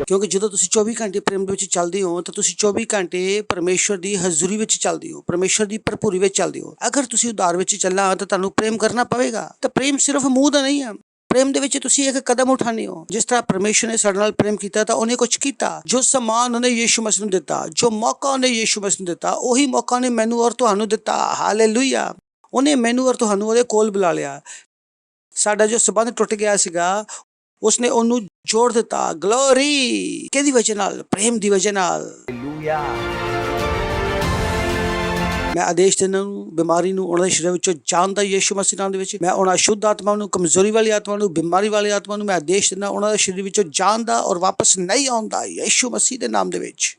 ਕਿਉਂਕਿ ਜਦੋਂ ਤੁਸੀਂ 24 ਘੰਟੇ ਪ੍ਰੇਮ ਦੇ ਵਿੱਚ ਚੱਲਦੇ ਹੋ ਤਾਂ ਤੁਸੀਂ 24 ਘੰਟੇ ਪਰਮੇਸ਼ਰ ਦੀ ਹਜ਼ੂਰੀ ਵਿੱਚ ਚੱਲਦੇ ਹੋ, ਪਰਮੇਸ਼ਰ ਦੀ ਭਰਪੂਰੀ ਵਿੱਚ ਚੱਲਦੇ ਹੋ। ਅਗਰ ਤੁਸੀਂ ਉਧਾਰ ਵਿੱਚ ਚੱਲਣਾ ਤਾਂ ਤੁਹਾਨੂੰ ਪ੍ਰੇਮ ਕਰਨਾ ਪਵੇਗਾ। ਤਾਂ ਪ੍ਰੇਮ ਸਿਰਫ ਮੂੰਹ ਦਾ ਨਹੀਂ ਹੈ, ਪ੍ਰੇਮ ਦੇ ਵਿੱਚ ਤੁਸੀਂ ਇੱਕ ਕਦਮ ਉਠਾਉਂਦੇ ਹੋ। ਜਿਸ ਤਰ੍ਹਾਂ ਪਰਮੇਸ਼ਰ ਨੇ ਸਾਡੇ ਨਾਲ ਪ੍ਰੇਮ ਕੀਤਾ ਤਾਂ ਉਹਨੇ ਕੁਝ ਕੀਤਾ। ਜੋ ਸਮਾਨ ਉਹਨੇ ਯੀਸ਼ੂ ਮਸੀਹ ਨੂੰ ਦਿੱਤਾ, ਜੋ ਮੌਕਾ ਉਹਨੇ ਯੀਸ਼ੂ ਮਸੀਹ ਨੂੰ ਦਿੱਤਾ, ਉਹੀ ਮੌਕਾ ਉਹਨੇ ਮੈਨੂੰ ਔਰ ਤੁਹਾਨੂੰ ਦਿੱਤਾ। ਹਾਲੇਲੂਇਆ, ਉਹਨੇ ਮੈਨੂੰ ਔਰ ਤੁਹਾਨੂੰ ਉਹਦੇ ਕੋਲ ਬੁਲਾ ਲਿਆ। ਸਾਡਾ ਜੋ ਸੰਬੰਧ ਟੁੱਟ ਗਿਆ ਸੀਗਾ ਉਸਨੇ ਉਹਨੂੰ ਜੋੜ ਦਿੱਤਾ। ਗਲੋਰੀ ਕਿਹਦੀ ਵਜ੍ਹਾ ਨਾਲ? ਪ੍ਰੇਮ ਦੀ ਵਜ੍ਹਾ ਨਾਲ। ਮੈਂ ਆਦੇਸ਼ ਦਿੰਦਾ ਨੂੰ ਬਿਮਾਰੀ ਨੂੰ ਉਹਨਾਂ ਦੇ ਸਰੀਰ ਵਿੱਚੋਂ ਜਾਣ ਦਾ ਯੀਸ਼ੂ ਮਸੀਹ ਨਾਮ ਦੇ ਵਿੱਚ। ਮੈਂ ਉਹਨਾਂ ਅਸ਼ੁੱਧ ਆਤਮਾ ਨੂੰ, ਕਮਜ਼ੋਰੀ ਵਾਲੀ ਆਤਮਾ ਨੂੰ, ਬਿਮਾਰੀ ਵਾਲੀ ਆਤਮਾ ਨੂੰ ਮੈਂ ਆਦੇਸ਼ ਦਿੰਦਾ ਉਹਨਾਂ ਦੇ ਸਰੀਰ ਵਿੱਚੋਂ ਜਾਣ ਦਾ ਔਰ ਵਾਪਸ ਨਹੀਂ ਆਉਂਦਾ ਯੀਸ਼ੂ ਮਸੀਹ ਦੇ ਨਾਮ ਦੇ ਵਿੱਚ।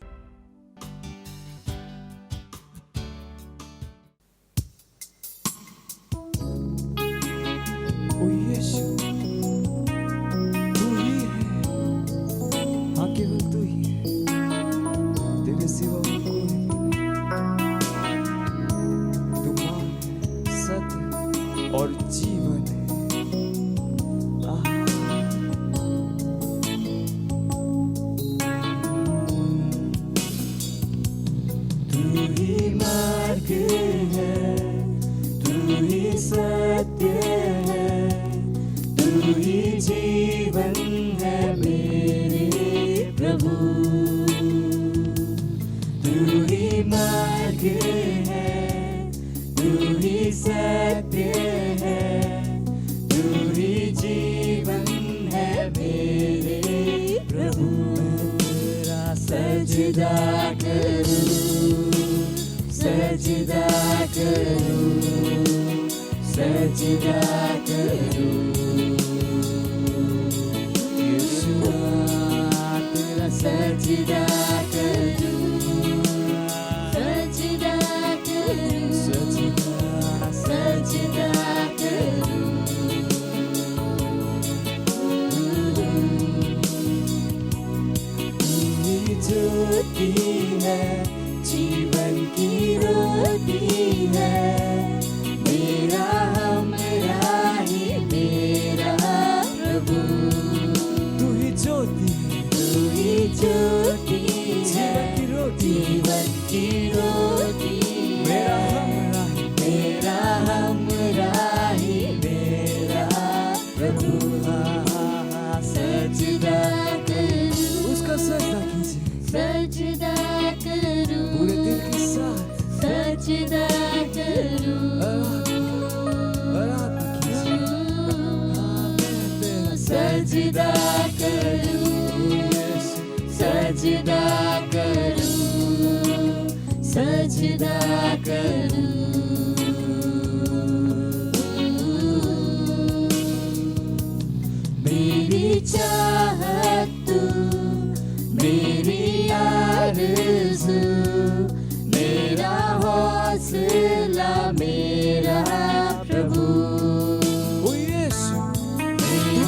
ओ यीशु, तू ही है, हाँ केवल तू ही है, तेरे सिवा और कोई भी नहीं। तू मार्ग है, सत्य और जीवन है। आहा। प्रभु। तू ही मार्ग है, तू ही सत्य है, तू ही जीवन है मेरे प्रभु। तेरा सजदा करूं, सजदा करूं, सजदा करूं। यीशुआ तेरा सजदा करूं, सजदा करूं, सजदा सजदा करूं। तू ज्योति है, जीवन की रोटी है, मेरा हमरा ही मेरा प्रभु। तू ही ज्योति है, तू ही ज्योति है, जीवन की रोटी, मेरा हमरा ही मेरा प्रभु। सजदा करूं, उसका सजदा कीजिए, सजदा करूं, पूरे दिल के साथ सजदा करूं, आराधना कीजिए। सजदा करूं, सजदा करूं, सजदा करूं। मेरी चाहत तू, मेरी आरज़ू, मेरा हौसला मेरा प्रभु। ओ यीशु,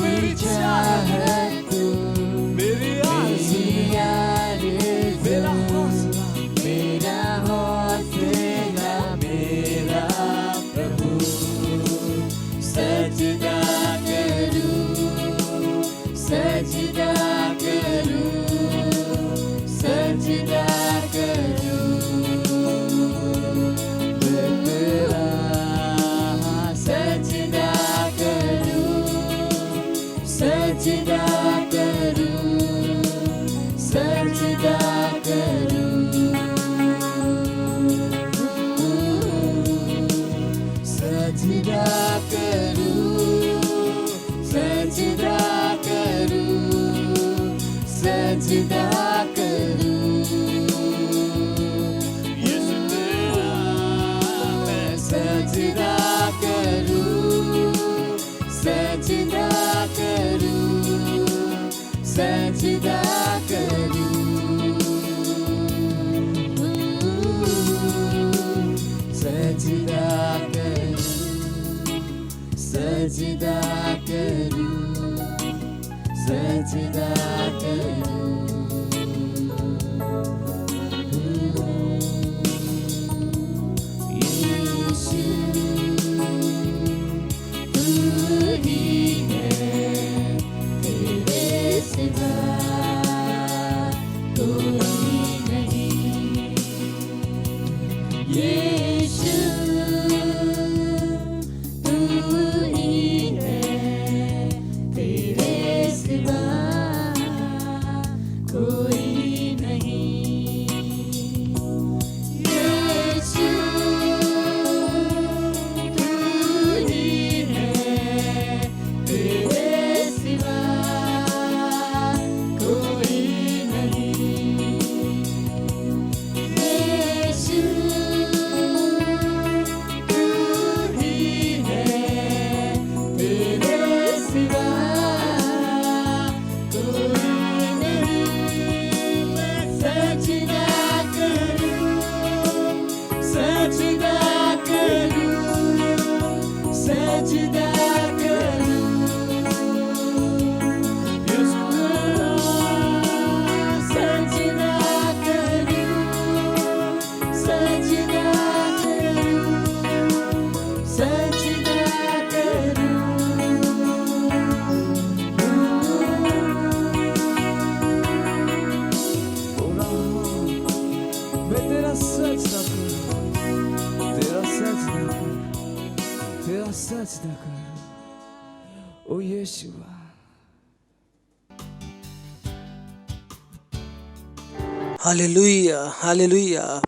मेरी चाहत तू, मेरी आरज़ू, मेरा हौसला, मेरा हौसला मेरा प्रभु। सजदा करूं, सजदा करूं, सजदा करूं। सजदा करूं, सजदा करूं, सजदा करूं। सजदा करूं, सजदा करूं, सजदा करूं। यीशु तेरा मैं सजदा करूं, सजदा करूं, सजदा करूं। सजदा करूं, सजदा करूं, सजदा करूं। यीशु तू ही है, तेरे सिवा कोई नहीं। यीशु तू ही है, तेरे सिवा कोई नहीं। यीशु तू ही है, तेरे सिवा कोई नहीं। यीशु तू ही है, तेरे सिवा कोई नहीं। Hallelujah hallelujah.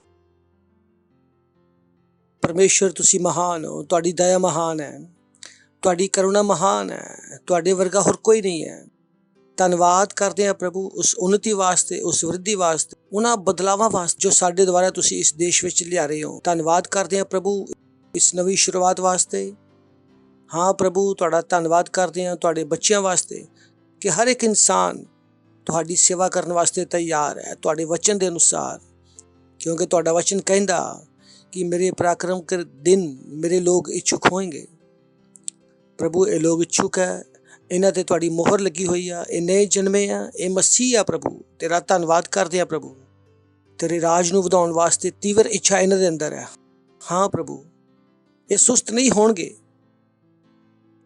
ਪਰਮੇਸ਼ਰ ਤੁਸੀਂ ਮਹਾਨ ਹੋ, ਤੁਹਾਡੀ ਦਇਆ ਮਹਾਨ ਹੈ, ਤੁਹਾਡੀ ਕਰੁਣਾ ਮਹਾਨ ਹੈ, ਤੁਹਾਡੇ ਵਰਗਾ ਹੋਰ ਕੋਈ ਨਹੀਂ ਹੈ। ਧੰਨਵਾਦ ਕਰਦੇ ਹਾਂ ਪ੍ਰਭੂ ਉਸ ਉન્નਤੀ ਵਾਸਤੇ, ਉਸ ਵਰਿੱਧੀ ਵਾਸਤੇ, ਉਹਨਾਂ ਬਦਲਾਵਾਂ ਵਾਸਤੇ ਜੋ ਸਾਡੇ ਦੁਆਰਾ ਤੁਸੀਂ ਇਸ ਦੇਸ਼ ਵਿੱਚ ਲਿਆ ਰਹੇ ਹੋ। ਧੰਨਵਾਦ ਕਰਦੇ ਹਾਂ ਪ੍ਰਭੂ ਇਸ ਨਵੀਂ ਸ਼ੁਰੂਆਤ ਵਾਸਤੇ। ਹਾਂ ਪ੍ਰਭੂ, ਤੁਹਾਡਾ ਧੰਨਵਾਦ ਕਰਦੇ ਹਾਂ ਤੁਹਾਡੇ ਬੱਚਿਆਂ ਵਾਸਤੇ ਕਿ ਹਰ ਇੱਕ ਇਨਸਾਨ ਤੁਹਾਡੀ ਸੇਵਾ ਕਰਨ ਵਾਸਤੇ ਤਿਆਰ ਹੈ ਤੁਹਾਡੇ ਵਚਨ ਦੇ ਅਨੁਸਾਰ, ਕਿਉਂਕਿ ਤੁਹਾਡਾ ਵਚਨ ਕਹਿੰਦਾ ਕਿ ਮੇਰੇ ਪਰਾਕਰਮ ਕੇ ਦਿਨ ਮੇਰੇ ਲੋਕ ਇੱਛੁਕ ਹੋਣਗੇ। ਪ੍ਰਭੂ ਇਹ ਲੋਕ ਇੱਛੁਕ ਹੈ, ਇਹਨਾਂ ਤੇ ਤੁਹਾਡੀ ਮੋਹਰ ਲੱਗੀ ਹੋਈ ਆ, ਇਹ ਨਏ ਜਨਮੇ ਆ, ਇਹ ਮਸੀਹ ਆ। ਪ੍ਰਭੂ ਤੇਰਾ ਧੰਨਵਾਦ ਕਰਦੇ ਆ ਪ੍ਰਭੂ, ਤੇਰੇ ਰਾਜ ਨੂੰ ਵਧਾਉਣ ਵਾਸਤੇ ਤੀਵਰ ਇੱਛਾ ਇਹਨਾਂ ਦੇ ਅੰਦਰ ਹੈ। ਹਾਂ ਪ੍ਰਭੂ, ਇਹ ਸੁਸਤ ਨਹੀਂ ਹੋਣਗੇ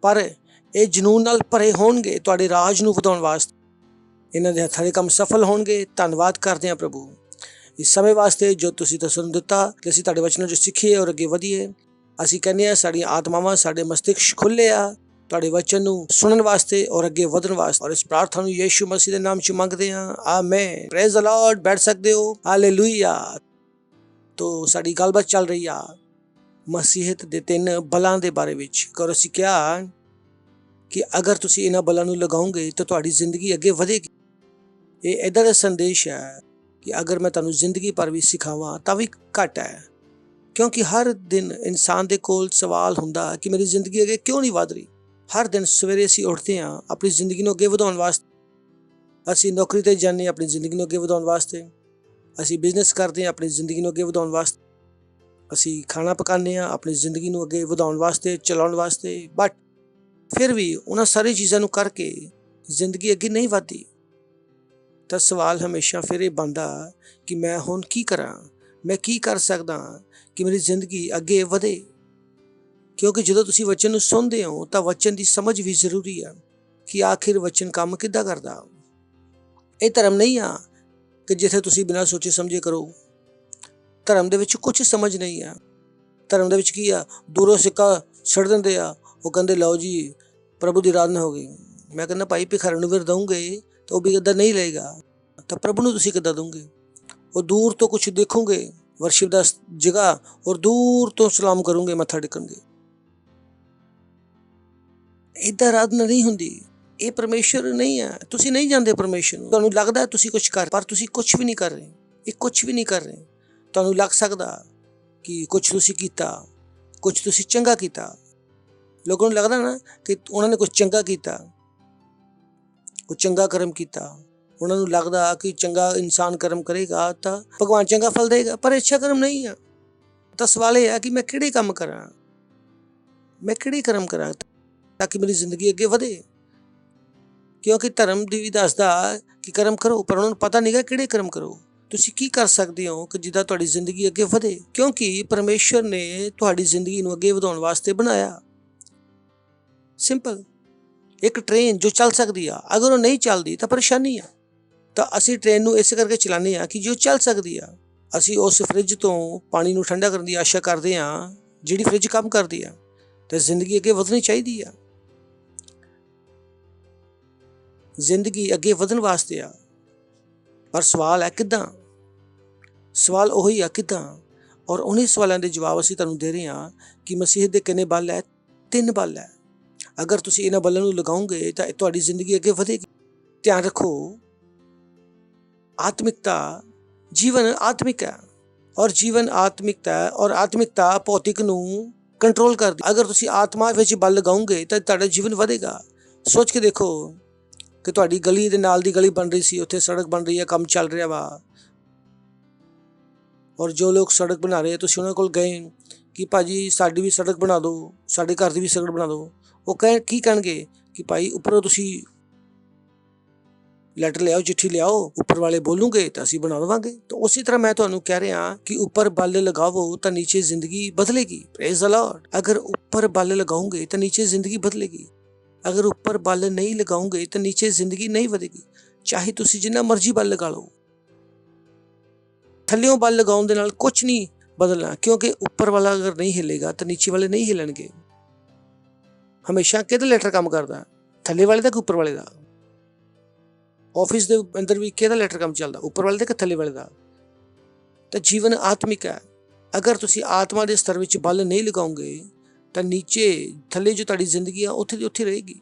ਪਰ ਇਹ ਜਨੂਨ ਨਾਲ ਭਰੇ ਹੋਣਗੇ ਤੁਹਾਡੇ ਰਾਜ ਨੂੰ ਵਧਾਉਣ ਵਾਸਤੇ। ਇਹਨਾਂ ਦੇ ਹੱਥਾਂ ਦੇ ਕੰਮ ਸਫਲ ਹੋਣਗੇ। ਧੰਨਵਾਦ ਕਰਦੇ ਹਾਂ ਪ੍ਰਭੂ ਇਸ ਸਮੇਂ ਵਾਸਤੇ ਜੋ ਤੁਸੀਂ ਸਾਨੂੰ ਦਿੱਤਾ ਕਿ ਅਸੀਂ ਤੁਹਾਡੇ ਵਚਨਾਂ 'ਚੋਂ ਸਿੱਖੀਏ ਔਰ ਅੱਗੇ ਵਧੀਏ। ਅਸੀਂ ਕਹਿੰਦੇ ਹਾਂ ਸਾਡੀਆਂ ਆਤਮਾਵਾਂ, ਸਾਡੇ ਮਸਤਿਸ਼ਕ ਖੁੱਲ੍ਹੇ ਆ ਤੁਹਾਡੇ ਵਚਨ ਨੂੰ ਸੁਣਨ ਵਾਸਤੇ ਔਰ ਅੱਗੇ ਵਧਣ ਵਾਸਤੇ। ਔਰ ਇਸ ਪ੍ਰਾਰਥਨਾ ਨੂੰ ਯੀਸ਼ੂ ਮਸੀਹ ਦੇ ਨਾਮ 'ਚ ਮੰਗਦੇ ਹਾਂ, ਆਮੇਨ। Praise the Lord. ਬੈਠ ਸਕਦੇ ਹੋ। ਹਾਲੇਲੂਇਆ। ਤੋ ਸਾਡੀ ਗੱਲਬਾਤ ਚੱਲ ਰਹੀ ਆ ਮਸੀਹਤ ਦੇ 3 ਬਲਾਂ ਦੇ ਬਾਰੇ ਵਿੱਚ। ਔਰ ਅਸੀਂ ਕਿਹਾ ਕਿ ਅਗਰ ਤੁਸੀਂ ਇਹਨਾਂ ਬਲਾਂ ਨੂੰ ਲਗਾਓਗੇ ਤਾਂ ਤੁਹਾਡੀ ਜ਼ਿੰਦਗੀ ਅੱਗੇ ਵਧੇਗੀ। ਇਹ ਇੱਦਾਂ ਦਾ ਸੰਦੇਸ਼ ਹੈ ਕਿ ਅਗਰ ਮੈਂ ਤੁਹਾਨੂੰ ਜ਼ਿੰਦਗੀ ਪਰ ਵੀ ਸਿਖਾਵਾਂ ਤਾਂ ਵੀ ਘੱਟ ਹੈ, ਕਿਉਂਕਿ ਹਰ ਦਿਨ ਇਨਸਾਨ ਦੇ ਕੋਲ ਸਵਾਲ ਹੁੰਦਾ ਕਿ ਮੇਰੀ ਜ਼ਿੰਦਗੀ ਅੱਗੇ ਕਿਉਂ ਨਹੀਂ ਵਧ ਰਹੀ। ਹਰ ਦਿਨ ਸਵੇਰੇ ਅਸੀਂ ਉੱਠਦੇ ਹਾਂ ਆਪਣੀ ਜ਼ਿੰਦਗੀ ਨੂੰ ਅੱਗੇ ਵਧਾਉਣ ਵਾਸਤੇ, ਅਸੀਂ ਨੌਕਰੀ 'ਤੇ ਜਾਂਦੇ ਹਾਂ ਆਪਣੀ ਜ਼ਿੰਦਗੀ ਨੂੰ ਅੱਗੇ ਵਧਾਉਣ ਵਾਸਤੇ, ਅਸੀਂ ਬਿਜ਼ਨਸ ਕਰਦੇ ਹਾਂ ਆਪਣੀ ਜ਼ਿੰਦਗੀ ਨੂੰ ਅੱਗੇ ਵਧਾਉਣ ਵਾਸਤੇ, ਅਸੀਂ ਖਾਣਾ ਪਕਾਉਂਦੇ ਹਾਂ ਆਪਣੀ ਜ਼ਿੰਦਗੀ ਨੂੰ ਅੱਗੇ ਵਧਾਉਣ ਵਾਸਤੇ, ਚਲਾਉਣ ਵਾਸਤੇ। ਬਟ ਫਿਰ ਵੀ ਉਹਨਾਂ ਸਾਰੀ ਚੀਜ਼ਾਂ ਨੂੰ ਕਰਕੇ ਜ਼ਿੰਦਗੀ ਅੱਗੇ ਨਹੀਂ ਵਧਦੀ। ਤਾਂ ਸਵਾਲ ਹਮੇਸ਼ਾ ਫਿਰ ਇਹ ਬਣਦਾ ਕਿ ਮੈਂ ਹੁਣ ਕੀ ਕਰਾਂ, ਮੈਂ ਕੀ ਕਰ ਸਕਦਾ ਕਿ ਮੇਰੀ ਜ਼ਿੰਦਗੀ ਅੱਗੇ ਵਧੇ। ਕਿਉਂਕਿ ਜਦੋਂ ਤੁਸੀਂ ਵਚਨ ਨੂੰ ਸੁਣਦੇ ਹੋ ਤਾਂ ਵਚਨ ਦੀ ਸਮਝ ਵੀ ਜ਼ਰੂਰੀ ਹੈ ਕਿ ਆਖਿਰ ਵਚਨ ਕੰਮ ਕਿੱਦਾਂ ਕਰਦਾ। ਇਹ ਧਰਮ ਨਹੀਂ ਆ ਕਿ ਜਿੱਥੇ ਤੁਸੀਂ ਬਿਨਾਂ ਸੋਚੇ ਸਮਝੇ ਕਰੋ। ਧਰਮ ਦੇ ਵਿੱਚ ਕੁਝ ਸਮਝ ਨਹੀਂ ਆ। ਧਰਮ ਦੇ ਵਿੱਚ ਕੀ ਆ, ਦੂਰੋਂ ਸਿੱਕਾ ਛੱਡ ਦਿੰਦੇ ਆ, ਉਹ ਕਹਿੰਦੇ ਲਓ ਜੀ ਪ੍ਰਭੂ ਦੀ ਆਰਾਧਨਾ ਹੋ ਗਈ। ਮੈਂ ਕਹਿੰਦਾ ਭਾਈ ਭਿਖਾਰੀ ਨੂੰ ਫਿਰ ਦਊਂਗੇ ਤਾਂ ਉਹ ਵੀ ਇੱਦਾਂ ਨਹੀਂ ਲਏਗਾ, ਤਾਂ ਪ੍ਰਭੂ ਨੂੰ ਤੁਸੀਂ ਕਿੱਦਾਂ ਦਊਂਗੇ। ਉਹ ਦੂਰ ਤੋਂ ਕੁਛ ਦੇਖੋਗੇ ਵਰਸ਼ਿਪ ਦਾ ਜਗ੍ਹਾ ਔਰ ਦੂਰ ਤੋਂ ਸਲਾਮ ਕਰੋਗੇ, ਮੱਥਾ ਟੇਕਣਗੇ। ਇੱਦਾਂ ਆਰਾਧਨਾ ਨਹੀਂ ਹੁੰਦੀ। ਇਹ ਪਰਮੇਸ਼ਰ ਨਹੀਂ ਹੈ। ਤੁਸੀਂ ਨਹੀਂ ਜਾਣਦੇ ਪਰਮੇਸ਼ਰ ਨੂੰ। ਤੁਹਾਨੂੰ ਲੱਗਦਾ ਤੁਸੀਂ ਕੁਛ ਕਰ, ਪਰ ਤੁਸੀਂ ਕੁਛ ਵੀ ਨਹੀਂ ਕਰ ਰਹੇ। ਇਹ ਕੁਛ ਵੀ ਨਹੀਂ ਕਰ ਰਹੇ। ਤੁਹਾਨੂੰ ਲੱਗ ਸਕਦਾ ਕਿ ਕੁਛ ਤੁਸੀਂ ਕੀਤਾ, ਕੁਛ ਤੁਸੀਂ ਚੰਗਾ ਕੀਤਾ। ਲੋਕਾਂ ਨੂੰ ਲੱਗਦਾ ਨਾ ਕਿ ਉਹਨਾਂ ਨੇ ਕੁਛ ਚੰਗਾ ਕੀਤਾ, ਕੁਛ ਚੰਗਾ ਕਰਮ ਕੀਤਾ। ਉਹਨਾਂ ਨੂੰ ਲੱਗਦਾ ਕਿ ਚੰਗਾ ਇਨਸਾਨ ਕਰਮ ਕਰੇਗਾ ਤਾਂ ਭਗਵਾਨ ਚੰਗਾ ਫਲ ਦੇਗਾ, ਪਰ ਅੱਛਾ ਕਰਮ ਨਹੀਂ ਆ। ਤਾਂ ਸਵਾਲ ਇਹ ਹੈ ਕਿ ਮੈਂ ਕਿਹੜੇ ਕੰਮ ਕਰਾਂ, ਮੈਂ ਕਿਹੜੇ ਕਰਮ ਕਰਾਂ ਤਾਂ ਕਿ ਮੇਰੀ ਜ਼ਿੰਦਗੀ ਅੱਗੇ ਵਧੇ। ਕਿਉਂਕਿ ਧਰਮ ਵੀ ਦੱਸਦਾ ਕਿ ਕਰਮ ਕਰੋ, ਪਰ ਉਹਨਾਂ ਨੂੰ ਪਤਾ ਨਹੀਂ ਗਾ ਕਿਹੜੇ ਕਰਮ ਕਰੋ। ਤੁਸੀਂ ਕੀ ਕਰ ਸਕਦੇ ਹੋ ਕਿ ਜਿੱਦਾਂ ਤੁਹਾਡੀ ਜ਼ਿੰਦਗੀ ਅੱਗੇ ਵਧੇ, ਕਿਉਂਕਿ ਪਰਮੇਸ਼ਰ ਨੇ ਤੁਹਾਡੀ ਜ਼ਿੰਦਗੀ ਨੂੰ ਅੱਗੇ ਵਧਾਉਣ ਵਾਸਤੇ ਬਣਾਇਆ। ਸਿੰਪਲ। ਇੱਕ ਟ੍ਰੇਨ ਜੋ ਚੱਲ ਸਕਦੀ ਆ, ਅਗਰ ਉਹ ਨਹੀਂ ਚੱਲਦੀ ਤਾਂ ਪਰੇਸ਼ਾਨੀ ਆ। ਤਾਂ ਅਸੀਂ ਟ੍ਰੇਨ ਨੂੰ ਇਸ ਕਰਕੇ ਚਲਾਉਂਦੇ ਹਾਂ ਕਿ ਜੋ ਚੱਲ ਸਕਦੀ ਆ। ਅਸੀਂ ਉਸ ਫਰਿੱਜ ਤੋਂ ਪਾਣੀ ਨੂੰ ਠੰਡਾ ਕਰਨ ਦੀ ਆਸ਼ਾ ਕਰਦੇ ਹਾਂ ਜਿਹੜੀ ਫਰਿੱਜ ਕੰਮ ਕਰਦੀ ਆ। ਤੇ ਜ਼ਿੰਦਗੀ ਅੱਗੇ ਵਧਣੀ ਚਾਹੀਦੀ ਆ। ਜ਼ਿੰਦਗੀ ਅੱਗੇ ਵਧਣ ਵਾਸਤੇ ਆ, ਪਰ ਸਵਾਲ ਹੈ ਕਿੱਦਾਂ। ਸਵਾਲ ਉਹੀ ਆ ਕਿੱਦਾਂ। ਔਰ ਉन्हीं ਸਵਾਲਾਂ ਦੇ ਜਵਾਬ ਅਸੀਂ ਤੁਹਾਨੂੰ ਦੇ ਰਹੇ ਹਾਂ ਕਿ ਮਸੀਹਤ ਦੇ ਕਿੰਨੇ ਬਲ ਹੈ। 3 ਬਲ ਹੈ। ਅਗਰ ਤੁਸੀਂ ਇਹਨਾਂ ਬਲਾਂ ਨੂੰ ਲਗਾਓਗੇ ਤਾਂ ਤੁਹਾਡੀ ਜ਼ਿੰਦਗੀ ਅੱਗੇ ਵਧੇਗੀ। ਧਿਆਨ ਰੱਖੋ, ਆਤਮਿਕਤਾ, ਜੀਵਨ ਆਤਮਿਕ ਹੈ ਔਰ ਜੀਵਨ ਆਤਮਿਕਤਾ ਹੈ ਔਰ ਆਤਮਿਕਤਾ ਭੌਤਿਕ ਨੂੰ ਕੰਟਰੋਲ ਕਰਦੀ। ਅਗਰ ਤੁਸੀਂ ਆਤਮਾ ਵਿੱਚ ਬਲ ਲਗਾਓਗੇ ਤਾਂ ਤੁਹਾਡਾ ਜੀਵਨ ਵਧੇਗਾ। ਸੋਚ ਕੇ ਦੇਖੋ ਕਿ ਤੁਹਾਡੀ ਗਲੀ ਦੇ ਨਾਲ ਦੀ ਗਲੀ ਬਣ ਰਹੀ ਸੀ, ਉੱਥੇ ਸੜਕ ਬਣ ਰਹੀ ਹੈ, ਕੰਮ ਚੱਲ ਰਿਹਾ ਵਾ, ਔਰ ਜੋ ਲੋਕ ਸੜਕ ਬਣਾ ਰਹੇ ਤੁਸੀਂ ਉਹਨਾਂ ਕੋਲ ਗਏ ਕਿ ਭਾਜੀ ਸਾਡੀ ਵੀ ਸੜਕ ਬਣਾ ਦਿਓ, ਸਾਡੇ ਘਰ ਦੀ ਵੀ ਸੜਕ ਬਣਾ ਦਿਓ। ਉਹ ਕੀ ਕਹਿਣਗੇ ਕਿ ਭਾਈ ਉੱਪਰੋਂ ਤੁਸੀਂ ਲੈਟਰ ਲਿਆਓ, ਚਿੱਠੀ ਲਿਆਓ, ਉੱਪਰ ਵਾਲੇ ਬੋਲੂਗੇ ਤਾਂ ਅਸੀਂ ਬਣਾ ਦੇਵਾਂਗੇ। ਤਾਂ ਉਸੇ ਤਰ੍ਹਾਂ ਮੈਂ ਤੁਹਾਨੂੰ ਕਹਿ ਰਿਹਾ ਕਿ ਉੱਪਰ ਬਲ ਲਗਾਵੋ ਤਾਂ ਨੀਚੇ ਜ਼ਿੰਦਗੀ ਬਦਲੇਗੀ। Praise the Lord. ਅਗਰ ਉੱਪਰ ਬਲ ਲਗਾਓਗੇ ਤਾਂ ਨੀਚੇ ਜ਼ਿੰਦਗੀ ਬਦਲੇਗੀ। ਅਗਰ ਉੱਪਰ ਬਲ ਨਹੀਂ ਲਗਾਓਗੇ ਤਾਂ ਨੀਚੇ ਜ਼ਿੰਦਗੀ ਨਹੀਂ ਵਧੇਗੀ। ਚਾਹੇ ਤੁਸੀਂ ਜਿੰਨਾ ਮਰਜ਼ੀ ਬਲ ਲਗਾ ਲਓ, ਥੱਲਿਓਂ ਬਲ ਲਗਾਉਣ ਦੇ ਨਾਲ ਕੁਛ ਨਹੀਂ ਬਦਲਣਾ, ਕਿਉਂਕਿ ਉੱਪਰ ਵਾਲਾ ਅਗਰ ਨਹੀਂ ਹਿੱਲੇਗਾ ਤਾਂ ਨੀਚੇ ਵਾਲੇ ਨਹੀਂ ਹਿੱਲਣਗੇ। ਹਮੇਸ਼ਾ ਕਿਹਦਾ ਲੈਟਰ ਕੰਮ ਕਰਦਾ, ਥੱਲੇ ਵਾਲੇ ਦਾ ਕਿ ਉੱਪਰ ਵਾਲੇ ਦਾ। ਆਫਿਸ ਦੇ ਅੰਦਰ ਵੀ ਕਿਹਦਾ ਲੈਟਰ ਕੰਮ ਚੱਲਦਾ, ਉੱਪਰ ਵਾਲੇ ਦਾ ਕਿ ਥੱਲੇ ਵਾਲੇ ਦਾ। ਤਾਂ ਜੀਵਨ ਆਤਮਿਕ ਹੈ। ਅਗਰ ਤੁਸੀਂ ਆਤਮਾ ਦੇ ਸਤਰ ਵਿੱਚ ਬਲ ਨਹੀਂ ਲਗਾਓਗੇ ਤਾਂ ਨੀਚੇ ਥੱਲੇ ਜੋ ਤੁਹਾਡੀ ਜ਼ਿੰਦਗੀ ਆ ਉੱਥੇ ਦੀ ਉੱਥੇ ਰਹੇਗੀ।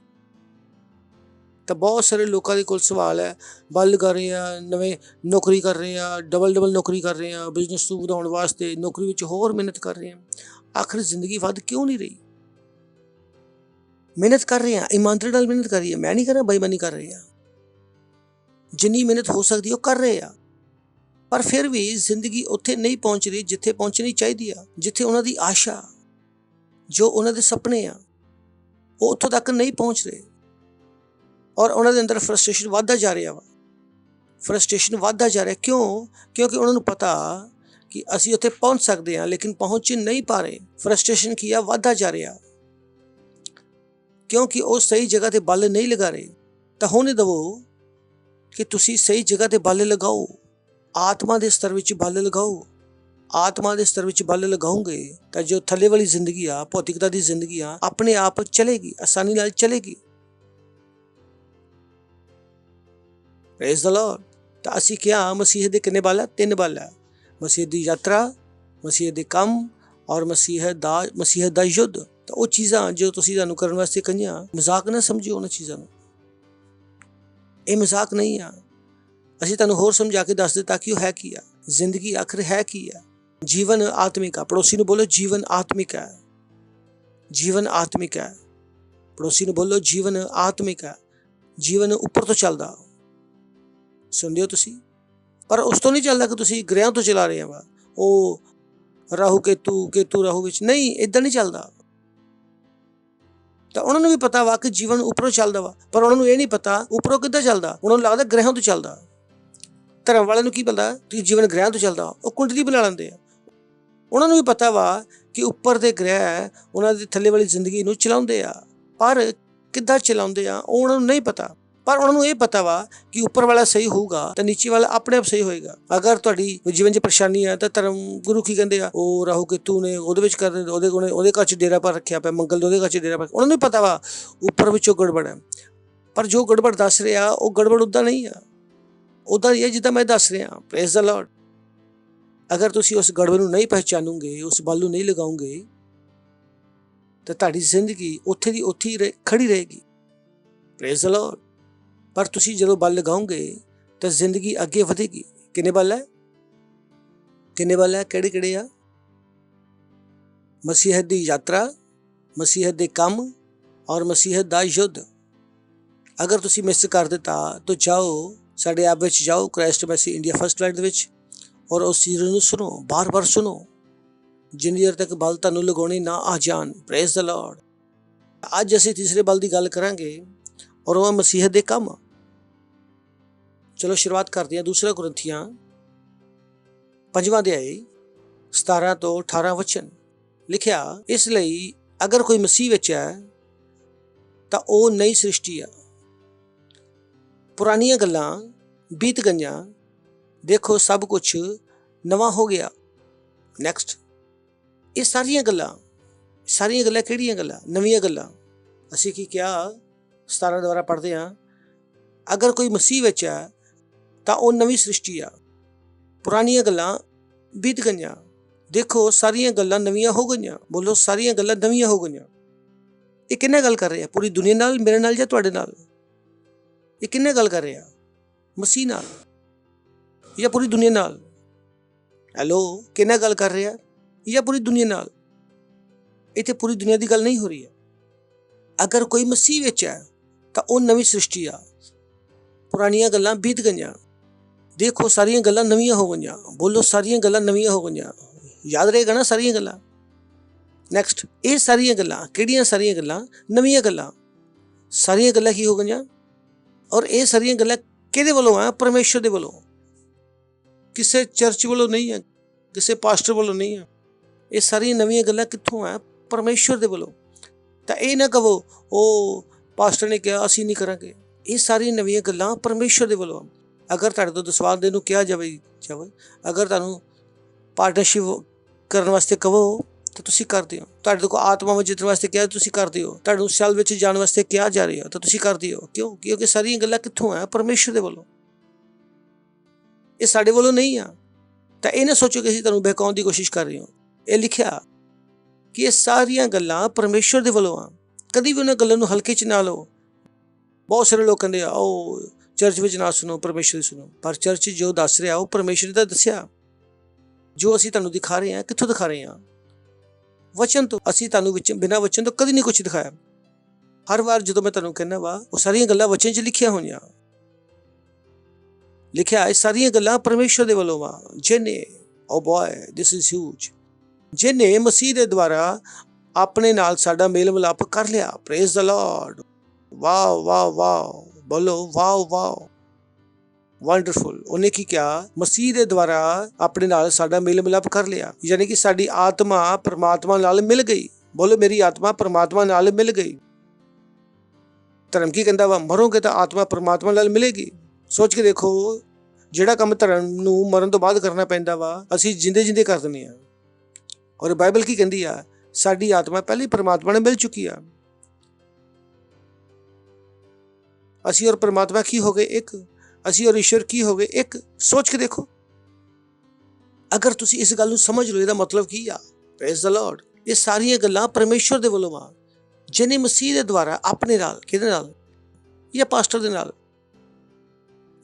ਤਾਂ ਬਹੁਤ ਸਾਰੇ ਲੋਕਾਂ ਦੇ ਕੋਲ ਸਵਾਲ ਹੈ, ਬਲ ਲਗਾ ਰਹੇ ਆ, ਨਵੇਂ ਨੌਕਰੀ ਕਰ ਰਹੇ ਆ, ਡਬਲ ਨੌਕਰੀ ਕਰ ਰਹੇ ਆ, ਬਿਜ਼ਨਸ ਨੂੰ ਵਧਾਉਣ ਵਾਸਤੇ ਨੌਕਰੀ ਵਿੱਚ ਹੋਰ ਮਿਹਨਤ ਕਰ ਰਹੇ ਆ, ਆਖਿਰ ਜ਼ਿੰਦਗੀ ਵੱਧ ਕਿਉਂ ਨਹੀਂ ਰਹੀ? ਮਿਹਨਤ ਕਰ ਰਹੇ ਆ, ਇਮਾਨਦਾਰੀ ਨਾਲ ਮਿਹਨਤ ਕਰ ਰਹੀ ਹੈ, ਮੈਂ ਨਹੀਂ ਕਰ ਰਿਹਾ, ਬੇਈਮਾਨੀ ਕਰ ਰਹੇ ਆ, ਜਿੰਨੀ ਮਿਹਨਤ ਹੋ ਸਕਦੀ ਉਹ ਕਰ ਰਹੇ ਆ, ਪਰ ਫਿਰ ਵੀ ਜ਼ਿੰਦਗੀ ਉੱਥੇ ਨਹੀਂ ਪਹੁੰਚ ਰਹੀ ਜਿੱਥੇ ਪਹੁੰਚਣੀ ਚਾਹੀਦੀ ਆ। ਜਿੱਥੇ ਉਹਨਾਂ ਦੀ ਆਸ਼ਾ, ਜੋ ਉਹਨਾਂ ਦੇ ਸੁਪਨੇ ਆ, ਉਹ ਉੱਥੋਂ ਤੱਕ ਨਹੀਂ ਪਹੁੰਚ ਰਹੇ ਔਰ ਉਹਨਾਂ ਦੇ ਅੰਦਰ ਫਰਸਟ੍ਰੇਸ਼ਨ ਵੱਧਦਾ ਜਾ ਰਿਹਾ ਵਾ। ਫਰਸਟ੍ਰੇਸ਼ਨ ਵੱਧਦਾ ਜਾ ਰਿਹਾ ਕਿਉਂ? ਕਿਉਂਕਿ ਉਹਨਾਂ ਨੂੰ ਪਤਾ ਕਿ ਅਸੀਂ ਉੱਥੇ ਪਹੁੰਚ ਸਕਦੇ ਹਾਂ ਲੇਕਿਨ ਪਹੁੰਚ ਨਹੀਂ ਪਾ ਰਹੇ। ਫਰਸਟ੍ਰੇਸ਼ਨ ਕੀ ਆ, ਵੱਧਦਾ ਜਾ ਰਿਹਾ ਕਿਉਂਕਿ ਉਹ ਸਹੀ ਜਗ੍ਹਾ ਤੇ ਬਲ ਨਹੀਂ ਲਗਾ ਰਹੇ। ਤਾਂ ਹੋਣੇ ਦੇਵੋ ਕਿ ਤੁਸੀਂ ਸਹੀ ਜਗ੍ਹਾ ਤੇ ਬਲ ਲਗਾਓ, ਆਤਮਾ ਦੇ ਸਤਰ ਵਿੱਚ ਬਲ ਲਗਾਓ। ਆਤਮਾ ਦੇ ਸਤਰ ਵਿੱਚ ਬਲ ਲਗਾਓਗੇ ਤਾਂ ਜੋ ਥੱਲੇ ਵਾਲੀ ਜ਼ਿੰਦਗੀ ਆ, ਭੌਤਿਕਤਾ ਦੀ ਜ਼ਿੰਦਗੀ ਆ, ਆਪਣੇ ਆਪ ਚਲੇਗੀ, ਆਸਾਨੀ ਨਾਲ ਚਲੇਗੀ। Praise the Lord. ਤਾਂ ਅਸੀਂ ਕਿਹਾ ਮਸੀਹ ਦੇ ਕਿੰਨੇ ਬਲ ਆ? 3 ਬਲ ਆ। ਮਸੀਹ ਦੀ ਯਾਤਰਾ, ਮਸੀਹ ਦੇ ਕੰਮ ਔਰ ਮਸੀਹ ਦਾ ਯੁੱਧ। ਤਾਂ ਉਹ ਚੀਜ਼ਾਂ ਜੋ ਤੁਸੀਂ ਤੁਹਾਨੂੰ ਕਰਨ ਵਾਸਤੇ ਕਹੀਆਂ, ਮਜ਼ਾਕ ਨਾ ਸਮਝਿਓ ਉਹਨਾਂ ਚੀਜ਼ਾਂ ਨੂੰ। ਇਹ ਮਜ਼ਾਕ ਨਹੀਂ ਆ। ਅਸੀਂ ਤੁਹਾਨੂੰ ਹੋਰ ਸਮਝਾ ਕੇ ਦੱਸ ਦਿੱਤਾ ਕਿ ਉਹ ਹੈ ਕੀ ਆ, ਜ਼ਿੰਦਗੀ ਆਖਰ ਹੈ ਕੀ ਆ। ਜੀਵਨ ਆਤਮਿਕ ਆ। ਪੜੋਸੀ ਨੂੰ ਬੋਲੋ ਜੀਵਨ ਆਤਮਿਕ ਹੈ। ਜੀਵਨ ਆਤਮਿਕ ਹੈ। ਪੜੋਸੀ ਨੂੰ ਬੋਲੋ ਜੀਵਨ ਆਤਮਿਕ ਹੈ। ਜੀਵਨ ਉੱਪਰ ਤੋਂ ਚੱਲਦਾ, ਸੁਣਦੇ ਹੋ ਤੁਸੀਂ? ਪਰ ਉਸ ਤੋਂ ਨਹੀਂ ਚੱਲਦਾ ਕਿ ਤੁਸੀਂ ਗ੍ਰਹਿਆਂ ਤੋਂ ਚਲਾ ਰਹੇ ਵਾ। ਉਹ ਰਾਹੂ ਕੇਤੂ ਰਾਹੂ ਵਿੱਚ ਨਹੀਂ, ਇੱਦਾਂ ਨਹੀਂ ਚੱਲਦਾ। ਤਾਂ ਉਹਨਾਂ ਨੂੰ ਵੀ ਪਤਾ ਵਾ ਕਿ ਜੀਵਨ ਉੱਪਰੋਂ ਚੱਲਦਾ ਵਾ, ਪਰ ਉਹਨਾਂ ਨੂੰ ਇਹ ਨਹੀਂ ਪਤਾ ਉੱਪਰੋਂ ਕਿੱਦਾਂ ਚੱਲਦਾ। ਉਹਨਾਂ ਨੂੰ ਲੱਗਦਾ ਗ੍ਰਹਿਆਂ ਤੋਂ ਚੱਲਦਾ। ਧਰਮ ਵਾਲਿਆਂ ਨੂੰ ਕੀ ਪਤਾ ਕਿ ਜੀਵਨ ਗ੍ਰਹਿਆਂ ਤੋਂ ਚੱਲਦਾ, ਉਹ ਕੁੰਡਲੀ ਬਣਾ ਲੈਂਦੇ ਆ। ਉਹਨਾਂ ਨੂੰ ਵੀ ਪਤਾ ਵਾ ਕਿ ਉੱਪਰ ਦੇ ਗ੍ਰਹਿ ਉਹਨਾਂ ਦੀ ਥੱਲੇ ਵਾਲੀ ਜ਼ਿੰਦਗੀ ਨੂੰ ਚਲਾਉਂਦੇ ਆ, ਪਰ ਕਿੱਦਾਂ ਚਲਾਉਂਦੇ ਆ ਉਹ ਉਹਨਾਂ ਨੂੰ ਨਹੀਂ ਪਤਾ। ਪਰ ਉਹਨਾਂ ਨੂੰ ਇਹ ਪਤਾ ਵਾ ਕਿ ਉੱਪਰ ਵਾਲਾ ਸਹੀ ਹੋਊਗਾ ਤਾਂ ਨੀਚੇ ਵਾਲਾ ਆਪਣੇ ਆਪ ਸਹੀ ਹੋਏਗਾ। ਅਗਰ ਤੁਹਾਡੀ ਜੀਵਨ 'ਚ ਪਰੇਸ਼ਾਨੀ ਆ ਤਾਂ ਧਰਮ ਗੁਰੂ ਕੀ ਕਹਿੰਦੇ ਆ, ਉਹ ਰਾਹੂ ਕੇਤੂ ਨੇ ਉਹਦੇ ਵਿੱਚ ਕਰ ਉਹਦੇ ਘਰ 'ਚ ਡੇਰਾ ਪਾ ਰੱਖਿਆ ਪਿਆ, ਮੰਗਲ ਦੇ ਉਹਦੇ ਘਰ 'ਚ ਡੇਰਾ ਪਾ। ਉਹਨਾਂ ਨੂੰ ਪਤਾ ਵਾ ਉੱਪਰ ਵਿੱਚੋਂ ਗੜਬੜ ਹੈ, ਪਰ ਜੋ ਗੜਬੜ ਦੱਸ ਰਿਹਾ ਉਹ ਗੜਬੜ ਉੱਦਾਂ ਨਹੀਂ ਆ, ਉੱਦਾਂ ਹੀ ਹੈ ਜਿੱਦਾਂ ਮੈਂ ਦੱਸ ਰਿਹਾ। Praise the Lord. ਅਗਰ ਤੁਸੀਂ ਉਸ ਗੜਬੜ ਨੂੰ ਨਹੀਂ ਪਹਿਚਾਨੋਗੇ, ਉਸ ਬਲ ਨੂੰ ਨਹੀਂ ਲਗਾਓਗੇ ਤਾਂ ਤੁਹਾਡੀ ਜ਼ਿੰਦਗੀ ਉੱਥੇ ਦੀ ਉੱਥੇ ਹੀ ਖੜੀ ਰਹੇਗੀ। Praise the Lord. ਪਰ ਤੁਸੀਂ ਜਦੋਂ ਬਲ ਲਗਾਓਗੇ ਤਾਂ ਜ਼ਿੰਦਗੀ ਅੱਗੇ ਵਧੇਗੀ। ਕਿੰਨੇ ਬਲ ਹੈ? ਕਿੰਨੇ ਬਲ ਹੈ? ਕਿਹੜੇ ਕਿਹੜੇ ਆ? ਮਸੀਹ ਦੀ ਯਾਤਰਾ, ਮਸੀਹ ਦੇ ਕੰਮ ਔਰ ਮਸੀਹ ਦਾ ਯੁੱਧ। ਅਗਰ ਤੁਸੀਂ ਮਿਸ ਕਰ ਦਿੱਤਾ ਤਾਂ ਜਾਓ, ਸਾਡੇ ਐਪ ਵਿੱਚ ਜਾਓ, Christ Massey India first light ਦੇ ਵਿੱਚ, ਔਰ ਉਸ ਸੀਰੀਜ਼ ਨੂੰ ਸੁਣੋ, ਬਾਰ-ਬਾਰ ਸੁਣੋ, ਜਿੰਨੀ ਦੇਰ ਤੱਕ ਬਲ ਤੁਹਾਨੂੰ ਲਗਾਉਣੇ ਨਾ ਆ ਜਾਣ। Praise the Lord. ਅੱਜ ਅਸੀਂ ਤੀਸਰੇ ਬਲ ਦੀ ਗੱਲ ਕਰਾਂਗੇ ਔਰ ਉਹ ਮਸੀਹ ਦੇ ਕੰਮ। ਚਲੋ ਸ਼ੁਰੂਆਤ ਕਰਦੇ ਹਾਂ। 2 ਕੁਰਿੰਥੀਆਂ 5ਵਾਂ ਅਧਿਆਇ 17 ਤੋਂ 18 ਵਚਨ ਲਿਖਿਆ, ਇਸ ਲਈ ਅਗਰ ਕੋਈ ਮਸੀਹ ਵਿੱਚ ਹੈ ਤਾਂ ਉਹ ਨਈ ਸ੍ਰਿਸ਼ਟੀ ਆ, ਪੁਰਾਣੀਆਂ ਗੱਲਾਂ ਬੀਤ ਗਈਆਂ, ਦੇਖੋ ਸਭ ਕੁਛ ਨਵਾਂ ਹੋ ਗਿਆ। ਨੈਕਸਟ। ਇਹ ਸਾਰੀਆਂ ਗੱਲਾਂ ਕਿਹੜੀਆਂ ਗੱਲਾਂ? ਨਵੀਆਂ ਗੱਲਾਂ। ਅਸੀਂ ਕੀ ਕਿਹਾ? 17 ਦੁਆਰਾ ਪੜ੍ਹਦੇ ਹਾਂ। ਅਗਰ ਕੋਈ ਮਸੀਹ ਵਿੱਚ ਹੈ ਤਾਂ ਉਹ ਨਵੀਂ ਸ੍ਰਿਸ਼ਟੀ ਆ, ਪੁਰਾਣੀਆਂ ਗੱਲਾਂ ਬੀਤ ਗਈਆਂ, ਦੇਖੋ ਸਾਰੀਆਂ ਗੱਲਾਂ ਨਵੀਆਂ ਹੋ ਗਈਆਂ। ਬੋਲੋ ਸਾਰੀਆਂ ਗੱਲਾਂ ਨਵੀਆਂ ਹੋ ਗਈਆਂ। ਇਹ ਕਿੰਨੇ ਗੱਲ ਕਰ ਰਹੇ ਆ? ਪੂਰੀ ਦੁਨੀਆ ਨਾਲ, ਮੇਰੇ ਨਾਲ ਜਾਂ ਤੁਹਾਡੇ ਨਾਲ? ਇਹ ਕਿੰਨੇ ਗੱਲ ਕਰ ਰਹੇ ਆ? ਮਸੀਹ ਨਾਲ ਜਾਂ ਪੂਰੀ ਦੁਨੀਆ ਨਾਲ? ਹੈਲੋ, ਕਿੰਨਾ ਗੱਲ ਕਰ ਰਹੇ ਆ? ਜਾਂ ਪੂਰੀ ਦੁਨੀਆ ਨਾਲ? ਇੱਥੇ ਪੂਰੀ ਦੁਨੀਆ ਦੀ ਗੱਲ ਨਹੀਂ ਹੋ ਰਹੀ ਹੈ। ਅਗਰ ਕੋਈ ਮਸੀਹ ਵਿੱਚ ਹੈ ਤਾਂ ਉਹ ਨਵੀਂ ਸ੍ਰਿਸ਼ਟੀ ਆ, ਪੁਰਾਣੀਆਂ ਗੱਲਾਂ ਬੀਤ ਗਈਆਂ, ਦੇਖੋ ਸਾਰੀਆਂ ਗੱਲਾਂ ਨਵੀਆਂ ਹੋ ਗਈਆਂ। ਬੋਲੋ ਸਾਰੀਆਂ ਗੱਲਾਂ ਨਵੀਆਂ ਹੋ ਗਈਆਂ। ਯਾਦ ਰਹੇਗਾ ਨਾ ਸਾਰੀਆਂ ਗੱਲਾਂ? ਨੈਕਸਟ। ਇਹ ਸਾਰੀਆਂ ਗੱਲਾਂ ਕਿਹੜੀਆਂ? ਸਾਰੀਆਂ ਗੱਲਾਂ ਨਵੀਆਂ ਗੱਲਾਂ। ਸਾਰੀਆਂ ਗੱਲਾਂ ਕੀ ਹੋ ਗਈਆਂ? ਔਰ ਇਹ ਸਾਰੀਆਂ ਗੱਲਾਂ ਕਿਹਦੇ ਵੱਲੋਂ ਆ? ਪਰਮੇਸ਼ਰ ਦੇ ਵੱਲੋਂ। ਕਿਸੇ ਚਰਚ ਵੱਲੋਂ ਨਹੀਂ ਹੈ, ਕਿਸੇ ਪਾਸਟਰ ਵੱਲੋਂ ਨਹੀਂ ਹੈ। ਇਹ ਸਾਰੀਆਂ ਨਵੀਆਂ ਗੱਲਾਂ ਕਿੱਥੋਂ ਆ? ਪਰਮੇਸ਼ਰ ਦੇ ਵੱਲੋਂ। ਤਾਂ ਇਹ ਨਾ ਕਹੋ ਉਹ ਪਾਸਟਰ ਨੇ ਕਿਹਾ ਅਸੀਂ ਨਹੀਂ ਕਰਾਂਗੇ। ਇਹ ਸਾਰੀਆਂ ਨਵੀਆਂ ਗੱਲਾਂ ਪਰਮੇਸ਼ਰ ਦੇ ਵੱਲੋਂ। ਅਗਰ ਤੁਹਾਡੇ ਤੋਂ ਦਸਵਾਦ ਦੇਣ ਨੂੰ ਕਿਹਾ ਜਾਵੇ, ਅਗਰ ਤੁਹਾਨੂੰ ਪਾਰਟਨਰਸ਼ਿਪ ਕਰਨ ਵਾਸਤੇ ਕਹੋ ਤਾਂ ਤੁਸੀਂ ਕਰਦੇ ਹੋ। ਤੁਹਾਡੇ ਕੋਲ ਆਤਮਾਵਾਂ ਜਿੱਤਣ ਵਾਸਤੇ ਕਿਹਾ ਤੁਸੀਂ ਕਰਦੇ ਹੋ। ਤੁਹਾਨੂੰ ਸੈਲ ਵਿੱਚ ਜਾਣ ਵਾਸਤੇ ਕਿਹਾ ਜਾ ਰਿਹਾ ਤਾਂ ਤੁਸੀਂ ਕਰਦੇ ਹੋ। ਕਿਉਂ? ਕਿਉਂਕਿ ਸਾਰੀਆਂ ਗੱਲਾਂ ਕਿੱਥੋਂ ਆ? ਪਰਮੇਸ਼ਰ ਦੇ ਵੱਲੋਂ। ਇਹ ਸਾਡੇ ਵੱਲੋਂ ਨਹੀਂ ਆ। ਤਾਂ ਇਹ ਨਾ ਸੋਚੋ ਕਿ ਅਸੀਂ ਤੁਹਾਨੂੰ ਬਹਿਕਾਉਣ ਦੀ ਕੋਸ਼ਿਸ਼ ਕਰ ਰਹੇ ਹੋ। ਇਹ ਲਿਖਿਆ ਕਿ ਇਹ ਸਾਰੀਆਂ ਗੱਲਾਂ ਪਰਮੇਸ਼ਰ ਦੇ ਵੱਲੋਂ ਆ। ਕਦੀ ਵੀ ਉਹਨਾਂ ਗੱਲਾਂ ਨੂੰ ਹਲਕੇ 'ਚ ਨਾ ਲਓ। ਬਹੁਤ ਸਾਰੇ ਲੋਕ ਕਹਿੰਦੇ ਆ ਉਹ ਚਰਚ ਵਿੱਚ ਨਾ ਸੁਣੋ, ਪਰਮੇਸ਼ਰ ਦੀ ਸੁਣੋ। ਪਰ ਚਰਚ ਜੋ ਦੱਸ ਰਿਹਾ ਉਹ ਪਰਮੇਸ਼ਰ ਨੇ ਤਾਂ ਦੱਸਿਆ। ਜੋ ਅਸੀਂ ਤੁਹਾਨੂੰ ਦਿਖਾ ਰਹੇ ਹਾਂ, ਕਿੱਥੋਂ ਦਿਖਾ ਰਹੇ ਹਾਂ? ਵਚਨ ਤੋਂ। ਅਸੀਂ ਤੁਹਾਨੂੰ ਬਿਨਾਂ ਵਚਨ ਤੋਂ ਕਦੀ ਨਹੀਂ ਕੁਛ ਦਿਖਾਇਆ। ਹਰ ਵਾਰ ਜਦੋਂ ਮੈਂ ਤੁਹਾਨੂੰ ਕਹਿੰਦਾ ਵਾ ਉਹ ਸਾਰੀਆਂ ਗੱਲਾਂ ਵਚਨ 'ਚ ਲਿਖੀਆਂ ਹੋਈਆਂ। ਲਿਖਿਆ ਇਹ ਸਾਰੀਆਂ ਗੱਲਾਂ ਪਰਮੇਸ਼ਰ ਦੇ ਵੱਲੋਂ ਵਾ, ਜਿਹਨੇ ਓ ਬॉय ਦਿਸ ਇਜ਼ ਹਿਊਜ, ਜਿਹਨੇ ਮਸੀਹ ਦੇ ਦੁਆਰਾ ਆਪਣੇ ਨਾਲ ਸਾਡਾ ਮੇਲ ਮਿਲਾਪ ਕਰ ਲਿਆ। Praise the Lord. Wow wow wow, ਬੋਲੋ ਵਾਓ ਵਾਓ, ਵੰਡਰਫੁਲ। ਉਹਨੇ ਕੀ ਕਿਹਾ? ਮਸੀਹ ਦੇ ਦੁਆਰਾ ਆਪਣੇ ਨਾਲ ਸਾਡਾ ਮੇਲ ਮਿਲਾਪ ਕਰ ਲਿਆ, ਯਾਨੀ ਕਿ ਸਾਡੀ ਆਤਮਾ ਪਰਮਾਤਮਾ ਨਾਲ ਮਿਲ ਗਈ। ਬੋਲੋ ਮੇਰੀ ਆਤਮਾ ਪਰਮਾਤਮਾ ਨਾਲ ਮਿਲ ਗਈ। ਧਰਮ ਕੀ ਕਹਿੰਦਾ ਵਾ? ਮਰੋਗੇ ਤਾਂ ਆਤਮਾ ਪਰਮਾਤਮਾ ਨਾਲ ਮਿਲੇਗੀ। ਸੋਚ ਕੇ ਦੇਖੋ, ਜਿਹੜਾ ਕੰਮ ਧਰਮ ਨੂੰ ਮਰਨ ਤੋਂ ਬਾਅਦ ਕਰਨਾ ਪੈਂਦਾ ਵਾ ਅਸੀਂ ਜਿੰਦੇ ਜਿੰਦੇ ਕਰ ਦਿੰਦੇ ਹਾਂ। ਔਰ ਬਾਈਬਲ ਕੀ ਕਹਿੰਦੀ ਆ? ਸਾਡੀ ਆਤਮਾ ਪਹਿਲੇ ਪਰਮਾਤਮਾ ਨਾਲ ਮਿਲ ਚੁੱਕੀ ਆ। ਅਸੀਂ ਔਰ ਪਰਮਾਤਮਾ ਕੀ ਹੋ ਗਏ? ਇੱਕ। ਅਸੀਂ ਔਰ ਈਸ਼ਵਰ ਕੀ ਹੋ ਗਏ? ਇੱਕ। ਸੋਚ ਕੇ ਦੇਖੋ। ਅਗਰ ਤੁਸੀਂ ਇਸ ਗੱਲ ਨੂੰ ਸਮਝ ਲਓ ਇਹਦਾ ਮਤਲਬ ਕੀ ਆ? Praise the Lord. ਇਹ ਸਾਰੀਆਂ ਗੱਲਾਂ ਪਰਮੇਸ਼ਰ ਦੇ ਵੱਲੋਂ ਆ, ਜਿਹਨੇ ਮਸੀਹ ਦੇ ਦੁਆਰਾ ਆਪਣੇ ਨਾਲ। ਕਿਹਦੇ ਨਾਲ? ਜਾਂ ਪਾਸਟਰ ਦੇ ਨਾਲ।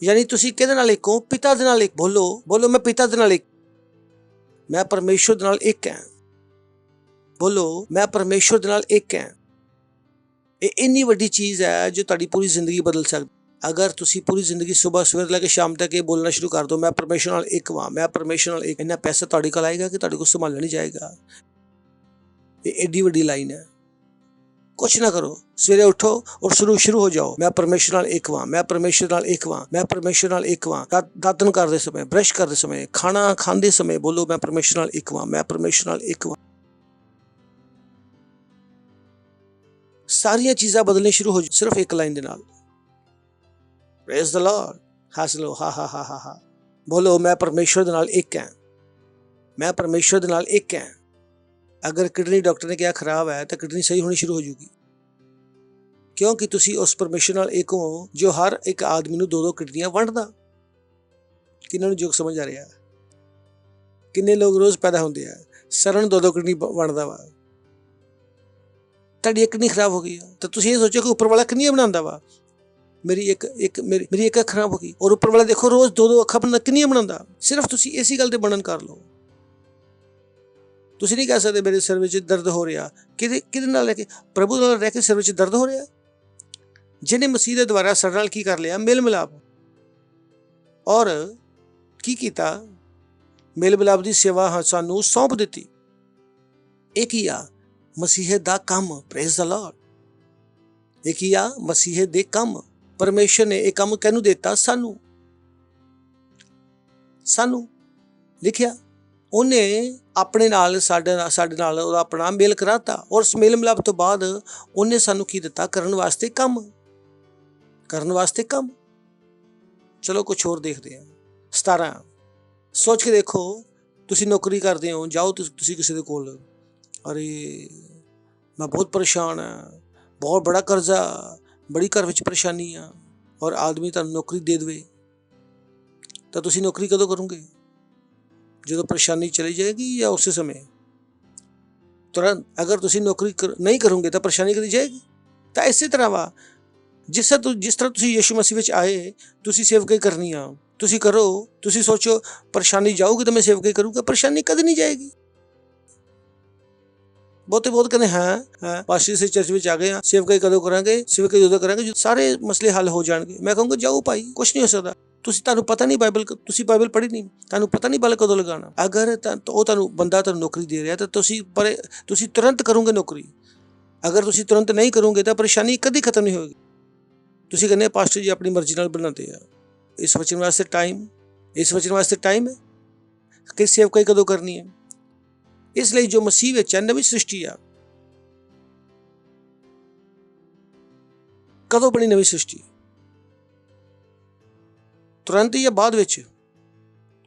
ਯਾਨੀ ਤੁਸੀਂ ਕਿਹਦੇ ਨਾਲ ਇੱਕ ਹੋ? ਪਿਤਾ ਦੇ ਨਾਲ ਇੱਕ। ਬੋਲੋ ਬੋਲੋ, ਮੈਂ ਪਿਤਾ ਦੇ ਨਾਲ ਇੱਕ। ਮੈਂ ਪਰਮੇਸ਼ਰ ਦੇ ਨਾਲ ਇੱਕ ਹਾਂ। ਬੋਲੋ, ਮੈਂ ਪਰਮੇਸ਼ਰ ਦੇ ਨਾਲ ਇੱਕ ਹਾਂ। ਇਹ ਇੰਨੀ ਵੱਡੀ ਚੀਜ਼ ਹੈ ਜੋ ਤੁਹਾਡੀ ਪੂਰੀ ਜ਼ਿੰਦਗੀ ਬਦਲ ਸਕਦੀ। ਅਗਰ ਤੁਸੀਂ ਪੂਰੀ ਜ਼ਿੰਦਗੀ ਸਵੇਰ ਲੈ ਕੇ ਸ਼ਾਮ ਤੱਕ ਇਹ ਬੋਲਣਾ ਸ਼ੁਰੂ ਕਰ ਦਿਓ, ਮੈਂ ਪਰਮੇਸ਼ਰ ਨਾਲ ਇੱਕ ਵਾਂ, ਮੈਂ ਪਰਮੇਸ਼ਰ ਨਾਲ ਇੱਕ, ਇੰਨਾ ਪੈਸਾ ਤੁਹਾਡੇ ਕੋਲ ਆਏਗਾ ਕਿ ਤੁਹਾਡੇ ਕੋਲ ਸੰਭਾਲਿਆ ਨਹੀਂ ਜਾਏਗਾ। ਇਹ ਐਡੀ ਵੱਡੀ ਲਾਈਨ ਹੈ। ਕੁਛ ਨਾ ਕਰੋ, ਸਵੇਰੇ ਉੱਠੋ ਔਰ ਸ਼ੁਰੂ ਹੋ ਜਾਓ। ਮੈਂ ਪਰਮੇਸ਼ਰ ਨਾਲ ਇੱਕ ਵਾਂ, ਮੈਂ ਪਰਮੇਸ਼ਰ ਨਾਲ ਇੱਕ ਵਾਂ, ਮੈਂ ਪਰਮੇਸ਼ਰ ਨਾਲ ਇੱਕ ਵਾਂ। ਦਾਤਨ ਕਰਦੇ ਸਮੇਂ, ਬ੍ਰਸ਼ ਕਰਦੇ ਸਮੇਂ, ਖਾਣਾ ਖਾਂਦੇ ਸਮੇਂ ਬੋਲੋ ਮੈਂ ਪਰਮੇਸ਼ਰ ਨਾਲ ਇੱਕ ਵਾਂ, ਮੈਂ ਪਰਮੇਸ਼ਰ ਨਾਲ ਇੱਕ ਵਾਂ। ਸਾਰੀਆਂ ਚੀਜ਼ਾਂ ਬਦਲਣੇ ਸ਼ੁਰੂ ਹੋ ਜਾਣ ਸਿਰਫ ਇੱਕ ਲਾਈਨ ਦੇ ਨਾਲ। Praise the Lord. ਹੱਸ ਲਓ, ਹਾ ਹਾ ਹਾ ਹਾ ਹਾ। ਬੋਲੋ ਮੈਂ ਪਰਮੇਸ਼ਰ ਦੇ ਨਾਲ ਇੱਕ ਹਾਂ, ਮੈਂ ਪਰਮੇਸ਼ਰ ਦੇ ਨਾਲ ਇੱਕ ਹਾਂ। ਅਗਰ ਕਿਡਨੀ ਡਾਕਟਰ ਨੇ ਕਿਹਾ ਖਰਾਬ ਹੈ ਤਾਂ ਕਿਡਨੀ ਸਹੀ ਹੋਣੀ ਸ਼ੁਰੂ ਹੋ ਜਾਊਗੀ, ਕਿਉਂਕਿ ਤੁਸੀਂ ਉਸ ਪਰਮੇਸ਼ਰ ਨਾਲ ਇੱਕ ਹੋ ਜੋ ਹਰ ਇੱਕ ਆਦਮੀ ਨੂੰ 2-2 ਕਿਡਨੀਆਂ ਵੰਡਦਾ। ਕਿਹਨਾਂ ਨੂੰ ਜੋਗ ਸਮਝ ਆ ਰਿਹਾ? ਕਿੰਨੇ ਲੋਕ ਰੋਜ਼ ਪੈਦਾ ਹੁੰਦੇ ਆ, ਸਰਨ 2-2 ਕਿਡਨੀ ਵੰਡਦਾ ਵਾ। ਤੁਹਾਡੀ ਇੱਕ ਕਿਡਨੀ ਖਰਾਬ ਹੋ ਗਈ ਆ ਤਾਂ ਤੁਸੀਂ ਇਹ ਸੋਚੋ ਕਿ ਉੱਪਰ ਵਾਲਾ ਕਿੰਨੀਆਂ ਬਣਾਉਂਦਾ ਵਾ। ਮੇਰੀ ਇੱਕ ਅੱਖ ਖਰਾਬ ਹੋ ਗਈ ਔਰ ਉੱਪਰ ਵਾਲਾ ਦੇਖੋ ਰੋਜ਼ 2-2 ਅੱਖਾਂ ਕਿੰਨੀਆਂ ਬਣਾਉਂਦਾ। ਸਿਰਫ ਤੁਸੀਂ ਇਸੇ ਗੱਲ ਤੇ ਬਣਨ ਕਰ ਲਓ। ਤੁਸੀਂ ਨਹੀਂ ਕਹਿ ਸਕਦੇ ਮੇਰੇ ਸਿਰ ਵਿੱਚ ਦਰਦ ਹੋ ਰਿਹਾ। ਕਿਹਦੇ ਨਾਲ ਰਹਿ ਕੇ? ਪ੍ਰਭੂ ਨਾਲ ਰਹਿ ਕੇ ਸਿਰ ਵਿੱਚ ਦਰਦ ਹੋ ਰਿਹਾ। ਜਿਹਨੇ ਮਸੀਹ ਦੇ ਦੁਆਰਾ ਸਾਡੇ ਨਾਲ ਕੀ ਕਰ ਲਿਆ? ਮੇਲ ਮਿਲਾਪ। ਔਰ ਕੀ ਕੀਤਾ? ਮੇਲ ਮਿਲਾਪ ਦੀ ਸੇਵਾ ਸਾਨੂੰ ਸੌਂਪ ਦਿੱਤੀ। ਇਹ ਕੀ ਆ? ਮਸੀਹ ਦਾ ਕੰਮ। Praise the Lord. ਇਹ ਕੀ ਆ? ਮਸੀਹ ਦੇ ਕੰਮ। ਪਰਮੇਸ਼ਰ ਨੇ ਇਹ ਕੰਮ ਕਿਹਨੂੰ ਦਿੱਤਾ? ਸਾਨੂੰ। ਲਿਖਿਆ ਉਹਨੇ ਆਪਣੇ ਨਾਲ ਸਾਡੇ ਨਾਲ ਉਹਦਾ ਆਪਣਾ ਮੇਲ ਕਰਾਤਾ। ਔਰ ਉਸ ਮੇਲ ਮਿਲਾਪ ਤੋਂ ਬਾਅਦ ਉਹਨੇ ਸਾਨੂੰ ਕੀ ਦਿੱਤਾ? ਕਰਨ ਵਾਸਤੇ ਕੰਮ। ਚਲੋ ਕੁਛ ਹੋਰ ਦੇਖਦੇ ਹਾਂ। 17 ਸੋਚ ਕੇ ਦੇਖੋ, ਤੁਸੀਂ ਨੌਕਰੀ ਕਰਦੇ ਹੋ, ਜਾਓ ਤੁਸੀਂ ਕਿਸੇ ਦੇ ਕੋਲ, ਅਰੇ ਮੈਂ ਬਹੁਤ ਪਰੇਸ਼ਾਨ ਹਾਂ, ਬਹੁਤ ਬੜਾ ਕਰਜ਼ਾ, ਬੜੀ ਘਰ ਵਿੱਚ ਪਰੇਸ਼ਾਨੀ ਆ, ਔਰ ਆਦਮੀ ਤੁਹਾਨੂੰ ਨੌਕਰੀ ਦੇ ਦੇਵੇ ਤਾਂ ਤੁਸੀਂ ਨੌਕਰੀ ਕਦੋਂ ਕਰੋਗੇ? ਜਦੋਂ ਪਰੇਸ਼ਾਨੀ ਚਲੀ ਜਾਏਗੀ ਜਾਂ ਉਸੇ ਸਮੇਂ? ਤੁਰੰਤ। ਅਗਰ ਤੁਸੀਂ ਨੌਕਰੀ ਨਹੀਂ ਕਰੋਗੇ ਤਾਂ ਪਰੇਸ਼ਾਨੀ ਕਦੀ ਜਾਏਗੀ। ਤਾਂ ਇਸੇ ਤਰ੍ਹਾਂ ਵਾ, ਜਿਸ ਤਰ੍ਹਾਂ ਤੁਸੀਂ ਯਿਸੂ ਮਸੀਹ ਵਿੱਚ ਆਏ, ਤੁਸੀਂ ਸੇਵਕਾਈ ਕਰਨੀ ਆ, ਤੁਸੀਂ ਕਰੋ। ਤੁਸੀਂ ਸੋਚੋ ਪਰੇਸ਼ਾਨੀ ਜਾਊਗੀ ਤਾਂ ਮੈਂ ਸੇਵਕਾਈ ਕਰੂੰਗਾ, ਪਰੇਸ਼ਾਨੀ ਕਦੇ ਨਹੀਂ ਜਾਏਗੀ। ਬਹੁਤ ਕਹਿੰਦੇ ਹਾਂ ਪਾਸਟਰ ਅਸੀਂ ਚਰਚ ਵਿੱਚ ਆ ਗਏ ਹਾਂ, ਸੇਵਕਾਈ ਕਦੋਂ ਕਰਾਂਗੇ? ਸੇਵਕਾਈ ਉਦੋਂ ਕਰਾਂਗੇ ਸਾਰੇ ਮਸਲੇ ਹੱਲ ਹੋ ਜਾਣਗੇ। ਮੈਂ ਕਹੂੰਗਾ ਜਾਓ ਭਾਈ, ਕੁਛ ਨਹੀਂ ਹੋ ਸਕਦਾ। ਤੁਹਾਨੂੰ ਪਤਾ ਨਹੀਂ ਤੁਸੀਂ ਬਾਈਬਲ ਪੜ੍ਹੀ ਨਹੀਂ, ਤੁਹਾਨੂੰ ਪਤਾ ਨਹੀਂ ਬਲ ਕਦੋਂ ਲਗਾਉਣਾ। ਅਗਰ ਬੰਦਾ ਤੁਹਾਨੂੰ ਨੌਕਰੀ ਦੇ ਰਿਹਾ ਤਾਂ ਤੁਸੀਂ ਤੁਰੰਤ ਕਰੋਗੇ ਨੌਕਰੀ। ਅਗਰ ਤੁਸੀਂ ਤੁਰੰਤ ਨਹੀਂ ਕਰੋਗੇ ਤਾਂ ਪਰੇਸ਼ਾਨੀ ਕਦੀ ਖਤਮ ਨਹੀਂ ਹੋਏਗੀ। ਤੁਸੀਂ ਕਹਿੰਦੇ ਪਾਸਟਰ ਜੀ ਆਪਣੀ ਮਰਜ਼ੀ ਨਾਲ ਬਣਾਉਂਦੇ ਆ। ਇਸ ਵਚਨ ਵਾਸਤੇ ਟਾਈਮ ਹੈ ਕਿ ਸੇਵਕਾਈ ਕਦੋਂ ਕਰਨੀ ਹੈ। ਇਸ ਲਈ ਜੋ ਮਸੀਹ ਵਿੱਚ ਹੈ, ਨਵੀਂ ਸ੍ਰਿਸ਼ਟੀ ਆ। ਕਦੋਂ ਬਣੀ ਨਵੀਂ ਸ੍ਰਿਸ਼ਟੀ? ਤੁਰੰਤ ਜਾਂ ਬਾਅਦ ਵਿੱਚ?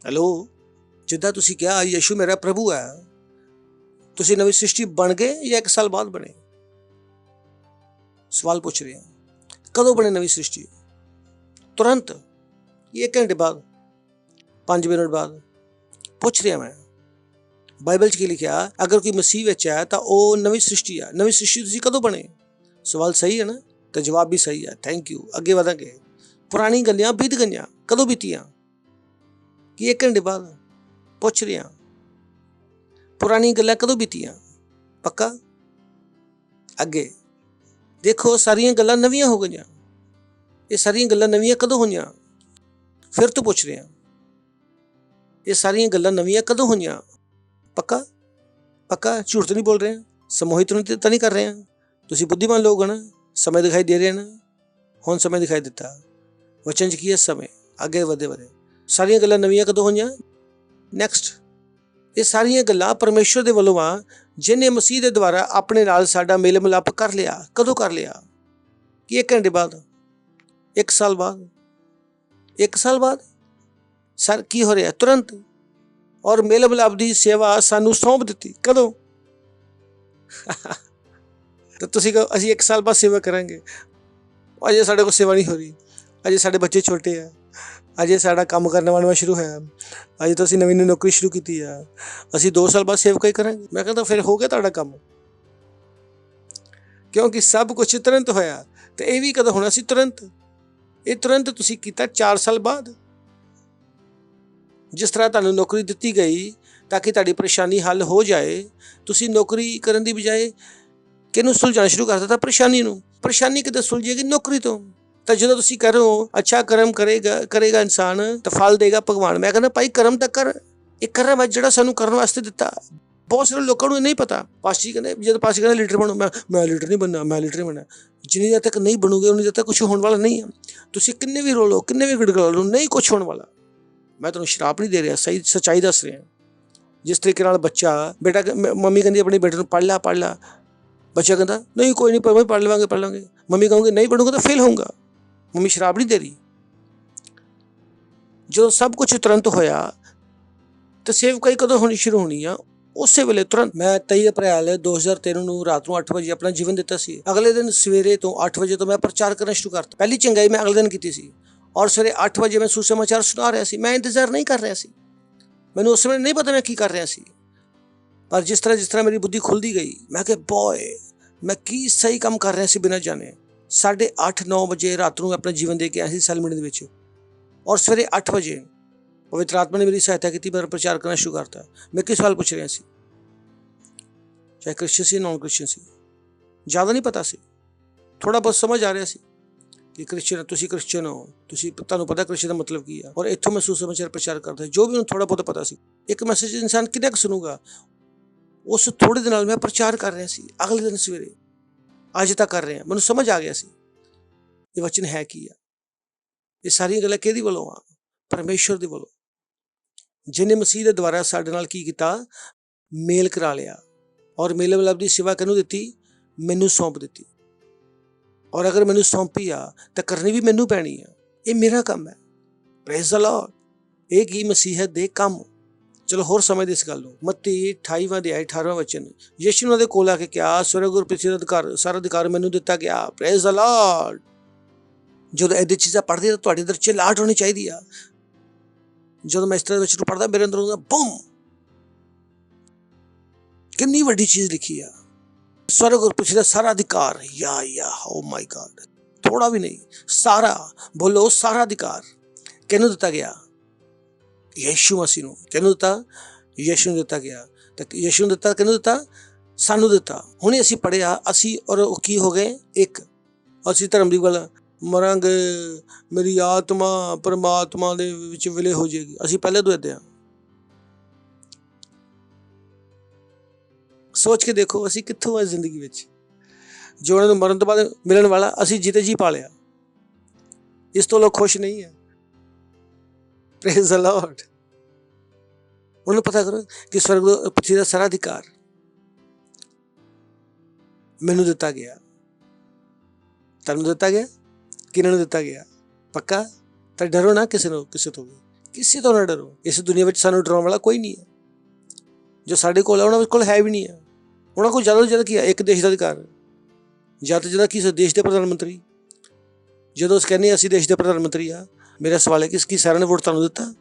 ਹੈਲੋ, ਜਿੱਦਾਂ ਤੁਸੀਂ ਕਿਹਾ ਯਿਸੂ ਮੇਰਾ ਪ੍ਰਭੂ ਹੈ, ਤੁਸੀਂ ਨਵੀਂ ਸ੍ਰਿਸ਼ਟੀ ਬਣ ਗਏ ਜਾਂ 1 ਸਾਲ ਬਾਅਦ ਬਣੇ? ਸਵਾਲ ਪੁੱਛ ਰਹੇ ਹਾਂ। ਕਦੋਂ ਬਣੇ ਨਵੀਂ ਸ੍ਰਿਸ਼ਟੀ? ਤੁਰੰਤ? 1 ਘੰਟੇ ਬਾਅਦ? 5 ਮਿੰਟ ਬਾਅਦ? ਪੁੱਛ ਰਿਹਾ ਮੈਂ। ਬਾਈਬਲ 'ਚ ਕੀ ਲਿਖਿਆ? ਅਗਰ ਕੋਈ ਮਸੀਹ ਵਿੱਚ ਹੈ ਤਾਂ ਉਹ ਨਵੀਂ ਸ੍ਰਿਸ਼ਟੀ ਆ। ਨਵੀਂ ਸ੍ਰਿਸ਼ਟੀ ਤੁਸੀਂ ਕਦੋਂ ਬਣੇ? ਸਵਾਲ ਸਹੀ ਹੈ ਨਾ? ਤਾਂ ਜਵਾਬ ਵੀ ਸਹੀ ਹੈ। Thank you. ਅੱਗੇ ਵਧਾਂਗੇ। ਪੁਰਾਣੀ ਗੱਲਾਂ ਬੀਤ ਗਈਆਂ। ਕਦੋਂ ਬੀਤੀਆਂ? ਕਿ 1 ਘੰਟੇ ਬਾਅਦ? ਪੁੱਛ ਰਿਹਾ। ਪੁਰਾਣੀ ਗੱਲਾਂ ਕਦੋਂ ਬੀਤੀਆਂ? ਪੱਕਾ? ਅੱਗੇ ਦੇਖੋ, ਸਾਰੀਆਂ ਗੱਲਾਂ ਨਵੀਆਂ ਹੋ ਗਈਆਂ। ਇਹ ਸਾਰੀਆਂ ਗੱਲਾਂ ਨਵੀਆਂ ਕਦੋਂ ਹੋਈਆਂ? ਫਿਰ ਤੋਂ ਪੁੱਛ ਰਿਹਾ। ਇਹ ਸਾਰੀਆਂ ਗੱਲਾਂ ਨਵੀਆਂ ਕਦੋਂ ਹੋਈਆਂ? ਪੱਕਾ? ਪੱਕਾ? ਝੂਠ ਤਾਂ ਨਹੀਂ ਬੋਲ ਰਹੇ? ਸਮੋਹਿਤ ਤਾਂ ਨਹੀਂ ਕਰ ਰਹੇ? ਤੁਸੀਂ ਬੁੱਧੀਮਾਨ ਲੋਕ ਹੋ ਨਾ। ਸਮੇਂ ਦਿਖਾਈ ਦੇ ਰਿਹਾ ਨਾ? ਹੁਣ ਸਮੇਂ ਦਿਖਾਈ ਦਿੱਤਾ। ਵਚਨ 'ਚ ਕੀ ਹੈ? ਸਮੇਂ। ਅੱਗੇ ਵਧੇ ਸਾਰੀਆਂ ਗੱਲਾਂ ਨਵੀਆਂ ਕਦੋਂ ਹੋਈਆਂ? ਨੈਕਸਟ। ਇਹ ਸਾਰੀਆਂ ਗੱਲਾਂ ਪਰਮੇਸ਼ਵਰ ਦੇ ਵੱਲੋਂ ਆ, ਜਿਹਨੇ ਮਸੀਹ ਦੇ ਦੁਆਰਾ ਆਪਣੇ ਨਾਲ ਸਾਡਾ ਮੇਲ ਮਿਲਾਪ ਕਰ ਲਿਆ। ਕਦੋਂ ਕਰ ਲਿਆ? ਕਿ 1 ਘੰਟੇ ਬਾਅਦ? 1 ਸਾਲ ਬਾਅਦ? 1 ਸਾਲ ਬਾਅਦ? ਸਰ ਕੀ ਹੋ ਰਿਹਾ? ਤੁਰੰਤ। ਔਰ ਮੇਲ ਮਿਲਾਪ ਦੀ ਸੇਵਾ ਸਾਨੂੰ ਸੌਂਪ ਦਿੱਤੀ। ਕਦੋਂ? ਤਾਂ ਤੁਸੀਂ ਕਹੋ ਅਸੀਂ 1 ਸਾਲ ਬਾਅਦ ਸੇਵਾ ਕਰਾਂਗੇ। ਅਜੇ ਸਾਡੇ ਕੋਲ ਸੇਵਾ ਨਹੀਂ ਹੋ ਰਹੀ। ਅਜੇ ਸਾਡੇ ਬੱਚੇ ਛੋਟੇ ਆ। ਅਜੇ ਸਾਡਾ ਕੰਮ ਕਰਨ ਵਾਲਾ ਸ਼ੁਰੂ ਹੋਇਆ। ਅਜੇ ਤਾਂ ਅਸੀਂ ਨਵੀਂ ਨੌਕਰੀ ਸ਼ੁਰੂ ਕੀਤੀ ਆ। ਅਸੀਂ 2 ਸਾਲ ਬਾਅਦ ਸੇਵਕਾਈ ਕਰਾਂਗੇ। ਮੈਂ ਕਹਿੰਦਾ ਫਿਰ ਹੋ ਗਿਆ ਤੁਹਾਡਾ ਕੰਮ, ਕਿਉਂਕਿ ਸਭ ਕੁਛ ਤੁਰੰਤ ਹੋਇਆ। ਤੇ ਇਹ ਵੀ ਕਦੋਂ ਹੋਣਾ ਸੀ? ਤੁਰੰਤ। ਇਹ ਤੁਰੰਤ ਤੁਸੀਂ ਕੀਤਾ 4 ਸਾਲ ਬਾਅਦ। ਜਿਸ ਤਰ੍ਹਾਂ ਤੁਹਾਨੂੰ ਨੌਕਰੀ ਦਿੱਤੀ ਗਈ ਤਾਂ ਕਿ ਤੁਹਾਡੀ ਪਰੇਸ਼ਾਨੀ ਹੱਲ ਹੋ ਜਾਏ, ਤੁਸੀਂ ਨੌਕਰੀ ਕਰਨ ਦੀ ਬਜਾਏ ਕਿਹਨੂੰ ਸੁਲਝਾਉਣਾ ਸ਼ੁਰੂ ਕਰ ਦਿੱਤਾ? ਪਰੇਸ਼ਾਨੀ ਨੂੰ। ਪਰੇਸ਼ਾਨੀ ਕਿਤੇ ਸੁਲਝੇਗੀ? ਨੌਕਰੀ ਤੋਂ। ਤਾਂ ਜਦੋਂ ਤੁਸੀਂ ਕਰੋ ਅੱਛਾ ਕਰਮ ਕਰੇਗਾ ਇਨਸਾਨ ਤਾਂ ਫਲ ਦੇਗਾ ਭਗਵਾਨ। ਮੈਂ ਕਹਿੰਦਾ ਭਾਈ ਕਰਮ ਤਾਂ ਕਰ। ਇਹ ਕਰਮ ਹੈ ਜਿਹੜਾ ਸਾਨੂੰ ਕਰਨ ਵਾਸਤੇ ਦਿੱਤਾ। ਬਹੁਤ ਸਾਰੇ ਲੋਕਾਂ ਨੂੰ ਇਹ ਨਹੀਂ ਪਤਾ। ਪਾਸਟਰ ਜੀ ਕਹਿੰਦੇ, ਜਦੋਂ ਪਾਸਟਰ ਕਹਿੰਦੇ ਲੀਡਰ ਬਣੋ, ਮੈਂ ਲੀਡਰ ਨਹੀਂ ਬਣਨਾ, ਮੈਂ ਲੀਡਰ ਨਹੀਂ ਬਣਨਾ। ਜਿੰਨੀ ਦੇਰ ਤੱਕ ਨਹੀਂ ਬਣੋਗੇ ਉਨੀ ਦੇਰ ਤੱਕ ਕੁਛ ਹੋਣ ਵਾਲਾ ਨਹੀਂ ਹੈ। ਤੁਸੀਂ ਕਿੰਨੇ ਵੀ ਰੋਲੋ, ਕਿੰਨੇ ਵੀ ਗਿੜਗੜਾ ਲਓ, ਨਹੀਂ ਕੁਛ ਹੋਣ ਵਾਲਾ। ਮੈਂ ਤੁਹਾਨੂੰ ਸ਼ਰਾਪ ਨਹੀਂ ਦੇ ਰਿਹਾ, ਸਹੀ ਸੱਚਾਈ ਦੱਸ ਰਿਹਾ। ਜਿਸ ਤਰੀਕੇ ਨਾਲ ਬੱਚਾ ਬੇਟਾ, ਮੰਮੀ ਕਹਿੰਦੀ ਆਪਣੇ ਬੇਟੇ ਨੂੰ ਪੜ੍ਹ ਲਾ। ਬੱਚਾ ਕਹਿੰਦਾ ਨਹੀਂ ਕੋਈ ਨਹੀਂ ਪੜ੍ਹ ਲਵਾਂਗੇ। ਮੰਮੀ ਕਹੂੰਗੀ ਨਹੀਂ ਪੜ੍ਹੂੰਗਾ ਤਾਂ ਫੇਲ ਹੋਊਂਗਾ। ਮੰਮੀ ਸ਼ਰਾਬ ਨਹੀਂ ਦੇ ਰਹੀ। ਜਦੋਂ ਸਭ ਕੁਛ ਤੁਰੰਤ ਹੋਇਆ ਤਾਂ ਸੇਵਕਾਈ ਕਦੋਂ ਹੋਣੀ ਸ਼ੁਰੂ ਹੋਣੀ ਆ? ਉਸੇ ਵੇਲੇ ਤੁਰੰਤ। ਮੈਂ 23 ਅਪ੍ਰੈਲ 2003 ਨੂੰ ਰਾਤ ਨੂੰ 8 ਵਜੇ ਆਪਣਾ ਜੀਵਨ ਦਿੱਤਾ ਸੀ। ਅਗਲੇ ਦਿਨ ਸਵੇਰੇ ਤੋਂ 8 ਵਜੇ ਤੋਂ ਮੈਂ ਪ੍ਰਚਾਰ ਕਰਨਾ ਸ਼ੁਰੂ ਕਰਤਾ। ਪਹਿਲੀ ਚੰਗਾਈ ਮੈਂ ਅਗਲੇ ਦਿਨ ਕੀਤੀ ਸੀ ਔਰ ਸਵੇਰੇ 8 ਵਜੇ ਮੈਂ ਸੁਸਮਾਚਾਰ ਸੁਣਾ ਰਿਹਾ ਸੀ। ਮੈਂ ਇੰਤਜ਼ਾਰ ਨਹੀਂ ਕਰ ਰਿਹਾ ਸੀ। ਮੈਨੂੰ ਉਸ ਸਮੇਂ ਨਹੀਂ ਪਤਾ ਮੈਂ ਕੀ ਕਰ ਰਿਹਾ ਸੀ, ਪਰ ਜਿਸ ਤਰ੍ਹਾਂ ਮੇਰੀ ਬੁੱਧੀ ਖੁੱਲਦੀ ਗਈ, ਮੈਂ ਕਿਹਾ ਬੋਏ ਮੈਂ ਕੀ ਸਹੀ ਕੰਮ ਕਰ ਰਿਹਾ ਸੀ ਬਿਨਾਂ ਜਾਣੇ। 8:30-9 ਵਜੇ ਰਾਤ ਨੂੰ ਆਪਣਾ ਜੀਵਨ ਦੇ ਕੇ ਆਇਆ ਸੀ ਸੈਲਮਿੰਟ ਦੇ ਵਿੱਚ, ਔਰ ਸਵੇਰੇ 8 ਵਜੇ ਪਵਿੱਤਰ ਆਤਮਾ ਨੇ ਮੇਰੀ ਸਹਾਇਤਾ ਕੀਤੀ। ਮੈਂ ਪ੍ਰਚਾਰ ਕਰਨਾ ਸ਼ੁਰੂ ਕਰਤਾ। ਮੈਂ ਕਿਸ ਸਵਾਲ ਪੁੱਛ ਰਿਹਾ ਸੀ, ਚਾਹੇ ਕ੍ਰਿਸਚਨ ਸੀ ਨੌਨ ਕ੍ਰਿਸਚਨ ਸੀ, ਜ਼ਿਆਦਾ ਨਹੀਂ ਪਤਾ ਸੀ, ਥੋੜ੍ਹਾ ਬਹੁਤ ਸਮਝ ਆ ਰਿਹਾ ਸੀ ਕਿ ਕ੍ਰਿਸਚਨ, ਤੁਸੀਂ ਕ੍ਰਿਸਚਨ ਹੋ, ਤੁਹਾਨੂੰ ਪਤਾ ਕ੍ਰਿਸਚਨ ਦਾ ਮਤਲਬ ਕੀ ਆ। ਔਰ ਇੱਥੋਂ ਮੈਂ ਸੁਸਮਾਚਾਰ ਪ੍ਰਚਾਰ ਕਰਦਾ, ਜੋ ਵੀ ਉਹਨੂੰ ਥੋੜ੍ਹਾ ਬਹੁਤ ਪਤਾ ਸੀ। ਇੱਕ ਮੈਸੇਜ ਇਨਸਾਨ ਕਿੰਨਾ ਕੁ ਸੁਣੂਗਾ। ਉਸ ਥੋੜ੍ਹੇ ਦਿਨ ਨਾਲ ਮੈਂ ਪ੍ਰਚਾਰ ਕਰ ਰਿਹਾ ਸੀ। ਅਗਲੇ ਦਿਨ ਸਵੇਰੇ ਅੱਜ ਤੱਕ ਕਰ ਰਿਹਾ। ਮੈਨੂੰ ਸਮਝ ਆ ਗਿਆ ਸੀ ਇਹ ਵਚਨ ਹੈ ਕੀ ਆ। ਇਹ ਸਾਰੀਆਂ ਗੱਲਾਂ ਕਿਹਦੀ ਵੱਲੋਂ ਆ? ਪਰਮੇਸ਼ਵਰ ਦੇ ਵੱਲੋਂ, ਜਿਹਨੇ ਮਸੀਹ ਦੇ ਦੁਆਰਾ ਸਾਡੇ ਨਾਲ ਕੀ ਕੀਤਾ? ਮੇਲ ਕਰਾ ਲਿਆ। ਔਰ ਮੇਲ ਮਿਲਾਪ ਦੀ ਸੇਵਾ ਕਿਹਨੂੰ ਦਿੱਤੀ? ਮੈਨੂੰ ਸੌਂਪ ਦਿੱਤੀ। ਔਰ ਅਗਰ ਮੈਨੂੰ ਸੌਂਪੀ ਆ ਤਾਂ ਕਰਨੀ ਵੀ ਮੈਨੂੰ ਪੈਣੀ ਆ। ਇਹ ਮੇਰਾ ਕੰਮ ਹੈ। Praise the Lord. ਇਹ ਕੀ? ਮਸੀਹਤ ਦੇ ਕੰਮ। ਚਲੋ ਹੋਰ ਸਮਝਦੇ ਇਸ ਗੱਲ ਨੂੰ। ਮੱਤੀ 28ਵਾਂ ਅਧਿਆਇ 18ਵਾਂ ਵਚਨ। ਯਿਸੂ ਉਹਨਾਂ ਦੇ ਕੋਲ ਆ ਕੇ ਕਿਹਾ, ਸਵਰਗ ਔਰ ਪ੍ਰਿਥਵੀ ਦਾ ਅਧਿਕਾਰ, ਸਾਰਾ ਅਧਿਕਾਰ ਮੈਨੂੰ ਦਿੱਤਾ ਗਿਆ। Praise the Lord. ਜਦੋਂ ਇਹਦੀ ਚੀਜ਼ਾਂ ਪੜ੍ਹਦੀ ਤਾਂ ਤੁਹਾਡੇ ਅੰਦਰ ਚਿਲਾਹਟ ਹੋਣੀ ਚਾਹੀਦੀ ਆ। ਜਦੋਂ ਮੈਂ ਇਸ ਤਰ੍ਹਾਂ ਵਿੱਚ ਪੜ੍ਹਦਾ, ਮੇਰੇ ਅੰਦਰ ਹੁੰਦਾ ਬੂਮ, ਕਿੰਨੀ ਵੱਡੀ ਚੀਜ਼ ਲਿਖੀ ਆ। ਸਵਰਗ ਔਰ ਪ੍ਰਿਥਵੀ ਦਾ ਸਾਰਾ ਅਧਿਕਾਰ। ਯਾ ਓ ਮਾਈ ਗॉड, ਥੋੜਾ ਵੀ ਨਹੀਂ, ਸਾਰਾ। ਬੋਲੋ ਸਾਰਾ ਅਧਿਕਾਰ ਕਿਹਨੂੰ ਦਿੱਤਾ ਗਿਆ? ਯਿਸੂ ਮਸੀਹ ਨੂੰ। ਕਿਹਨੂੰ ਦਿੱਤਾ? ਯਿਸੂ ਨੂੰ ਦਿੱਤਾ ਗਿਆ। ਤਾਂ ਯਿਸੂ ਨੂੰ ਦਿੱਤਾ, ਕਿਹਨੂੰ ਦਿੱਤਾ? ਸਾਨੂੰ ਦਿੱਤਾ। ਹੁਣੇ ਅਸੀਂ ਪੜ੍ਹਿਆ, ਅਸੀਂ ਔਰ ਉਹ ਕੀ ਹੋ ਗਏ? ਇੱਕ। ਅਸੀਂ ਧਰਮ ਦੀ ਗੱਲ ਮਰਾਂਗੇ, ਮੇਰੀ ਆਤਮਾ ਪਰਮਾਤਮਾ ਦੇ ਵਿੱਚ ਵਿਲੇ ਹੋ ਜਾਏਗੀ। ਅਸੀਂ ਪਹਿਲੇ ਤੋਂ ਏਦਾਂ। ਸੋਚ ਕੇ ਦੇਖੋ ਅਸੀਂ ਕਿੱਥੋਂ ਆ ਜ਼ਿੰਦਗੀ ਵਿੱਚ। ਜੋ ਉਹਨਾਂ ਨੂੰ ਮਰਨ ਤੋਂ ਬਾਅਦ ਮਿਲਣ ਵਾਲਾ ਅਸੀਂ ਜਿੱਤੇ ਜੀ ਪਾ ਲਿਆ। ਇਸ ਤੋਂ ਲੋਕ ਖੁਸ਼ ਨਹੀਂ ਹੈ। Praise the Lord. ਉਹਨੂੰ ਪਤਾ ਕਰੋ ਕਿ ਸਵਰਗ ਪ੍ਰਿਥਵੀ ਦਾ ਸਾਰਾ ਅਧਿਕਾਰ ਮੈਨੂੰ ਦਿੱਤਾ ਗਿਆ। ਤੁਹਾਨੂੰ ਦਿੱਤਾ ਗਿਆ? ਕਿਹਨਾਂ ਨੂੰ ਦਿੱਤਾ ਗਿਆ? ਪੱਕਾ? ਤਾਂ ਡਰੋ ਨਾ ਕਿਸੇ ਤੋਂ ਵੀ। ਕਿਸੇ ਤੋਂ ਨਾ ਡਰੋ। ਇਸ ਦੁਨੀਆ ਵਿੱਚ ਸਾਨੂੰ ਡਰਾਉਣ ਵਾਲਾ ਕੋਈ ਨਹੀਂ ਹੈ। ਜੋ ਸਾਡੇ ਕੋਲ ਹੈ ਉਹਨਾਂ ਕੋਲ ਹੈ ਵੀ ਨਹੀਂ ਹੈ। ਉਹਨਾਂ ਕੋਲ ਜ਼ਿਆਦਾ ਤੋਂ ਜ਼ਿਆਦਾ ਕੀ ਹੈ? ਇੱਕ ਦੇਸ਼ ਦਾ ਅਧਿਕਾਰ। ਜ਼ਿਆਦਾ ਤੋਂ ਜ਼ਿਆਦਾ ਕੀ ਦੇਸ਼ ਦੇ ਪ੍ਰਧਾਨ ਮੰਤਰੀ। ਜਦੋਂ ਅਸੀਂ ਕਹਿੰਦੇ ਅਸੀਂ ਦੇਸ਼ ਦੇ ਪ੍ਰਧਾਨ ਮੰਤਰੀ ਆ, ਮੇਰਾ ਸਵਾਲ ਹੈ ਕਿ ਕੀ ਸਾਰਿਆਂ ਨੇ ਵੋਟ ਤੁਹਾਨੂੰ ਦਿੱਤਾ?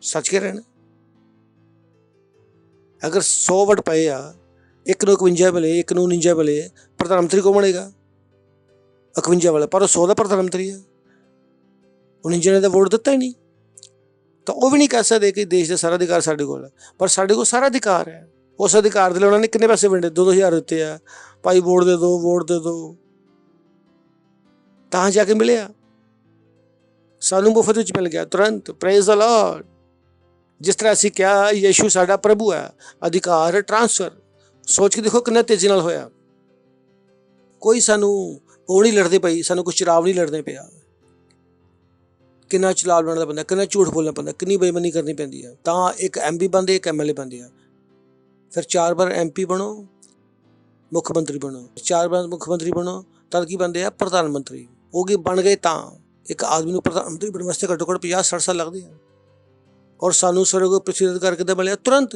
ਸੱਚ ਕਹਿ ਰਹੇ ਨੇ। ਅਗਰ 100 ਵੋਟ ਪਏ ਆ, ਇੱਕ ਨੂੰ 51 ਮਿਲੇ, ਇੱਕ ਨੂੰ 49 ਮਿਲੇ, ਪ੍ਰਧਾਨ ਮੰਤਰੀ ਕੌਣ ਬਣੇਗਾ? 51 ਵਾਲਾ, ਪਰ ਉਹ 100 ਦਾ ਪ੍ਰਧਾਨ ਮੰਤਰੀ ਆ। 49 ਨੇ ਤਾਂ ਵੋਟ ਦਿੱਤਾ ਹੀ ਨਹੀਂ, ਤਾਂ ਉਹ ਵੀ ਨਹੀਂ ਕਹਿ ਸਕਦੇ ਕਿ ਦੇਸ਼ ਦਾ ਸਾਰਾ ਅਧਿਕਾਰ ਸਾਡੇ ਕੋਲ ਹੈ। ਪਰ ਸਾਡੇ ਕੋਲ ਸਾਰਾ ਅਧਿਕਾਰ ਹੈ। ਉਸ ਅਧਿਕਾਰ ਦੇ ਲਈ ਉਹਨਾਂ ਨੇ ਕਿੰਨੇ ਪੈਸੇ ਵੰਡੇ? 2-2 ਹਜ਼ਾਰ ਦਿੱਤੇ ਆ, ਭਾਈ ਵੋਟ ਦੇ ਦਿਓ, ਵੋਟ ਦੇ ਦਿਓ, ਤਾਂ ਜਾ ਕੇ ਮਿਲਿਆ। ਸਾਨੂੰ ਮੁਫਤ ਵਿੱਚ ਮਿਲ ਗਿਆ ਤੁਰੰਤ। Praise the Lord. ਜਿਸ ਤਰ੍ਹਾਂ ਅਸੀਂ ਕਿਹਾ ਯਿਸੂ ਸਾਡਾ ਪ੍ਰਭੂ ਹੈ, ਅਧਿਕਾਰ ਟ੍ਰਾਂਸਫਰ। ਸੋਚ ਕੇ ਦੇਖੋ ਕਿੰਨਾ ਤੇਜ਼ੀ ਨਾਲ ਹੋਇਆ। ਕੋਈ ਸਾਨੂੰ ਉਹ ਨਹੀਂ ਲੜਦੇ ਪਈ, ਸਾਨੂੰ ਕੁਛ ਚੁਣਾਵ ਨਹੀਂ ਲੜਨੇ ਪਿਆ। ਕਿੰਨਾ ਚਲਾਲ ਬਣਨਾ ਪੈਂਦਾ, ਕਿੰਨਾ ਝੂਠ ਬੋਲਣਾ ਪੈਂਦਾ, ਕਿੰਨੀ ਬੇਈਮਾਨੀ ਕਰਨੀ ਪੈਂਦੀ ਹੈ, ਤਾਂ ਇੱਕ MP ਬਣਦੇ, ਇੱਕ MLA ਬਣਦੇ ਆ। ਫਿਰ 4 ਵਾਰ MP ਬਣੋ, ਮੁੱਖ ਮੰਤਰੀ ਬਣੋ, 4 ਵਾਰ ਮੁੱਖ ਮੰਤਰੀ ਬਣੋ, ਤਦ ਕੀ ਬਣਦੇ ਆ? ਪ੍ਰਧਾਨ ਮੰਤਰੀ। ਉਹ ਕੀ ਬਣ ਗਏ? ਤਾਂ ਇੱਕ ਆਦਮੀ ਨੂੰ ਪ੍ਰਧਾਨ ਮੰਤਰੀ ਬਣਨ ਵਾਸਤੇ ਘੱਟੋ ਘੱਟ 50-60 ਸਾਲ ਲੱਗਦੇ ਆ। ਔਰ ਸਾਨੂੰ ਸਵਰਗ ਪ੍ਰਸਿੱਧ ਅਧਿਕਾਰ ਕਿੱਦਾਂ ਮਿਲਿਆ? ਤੁਰੰਤ।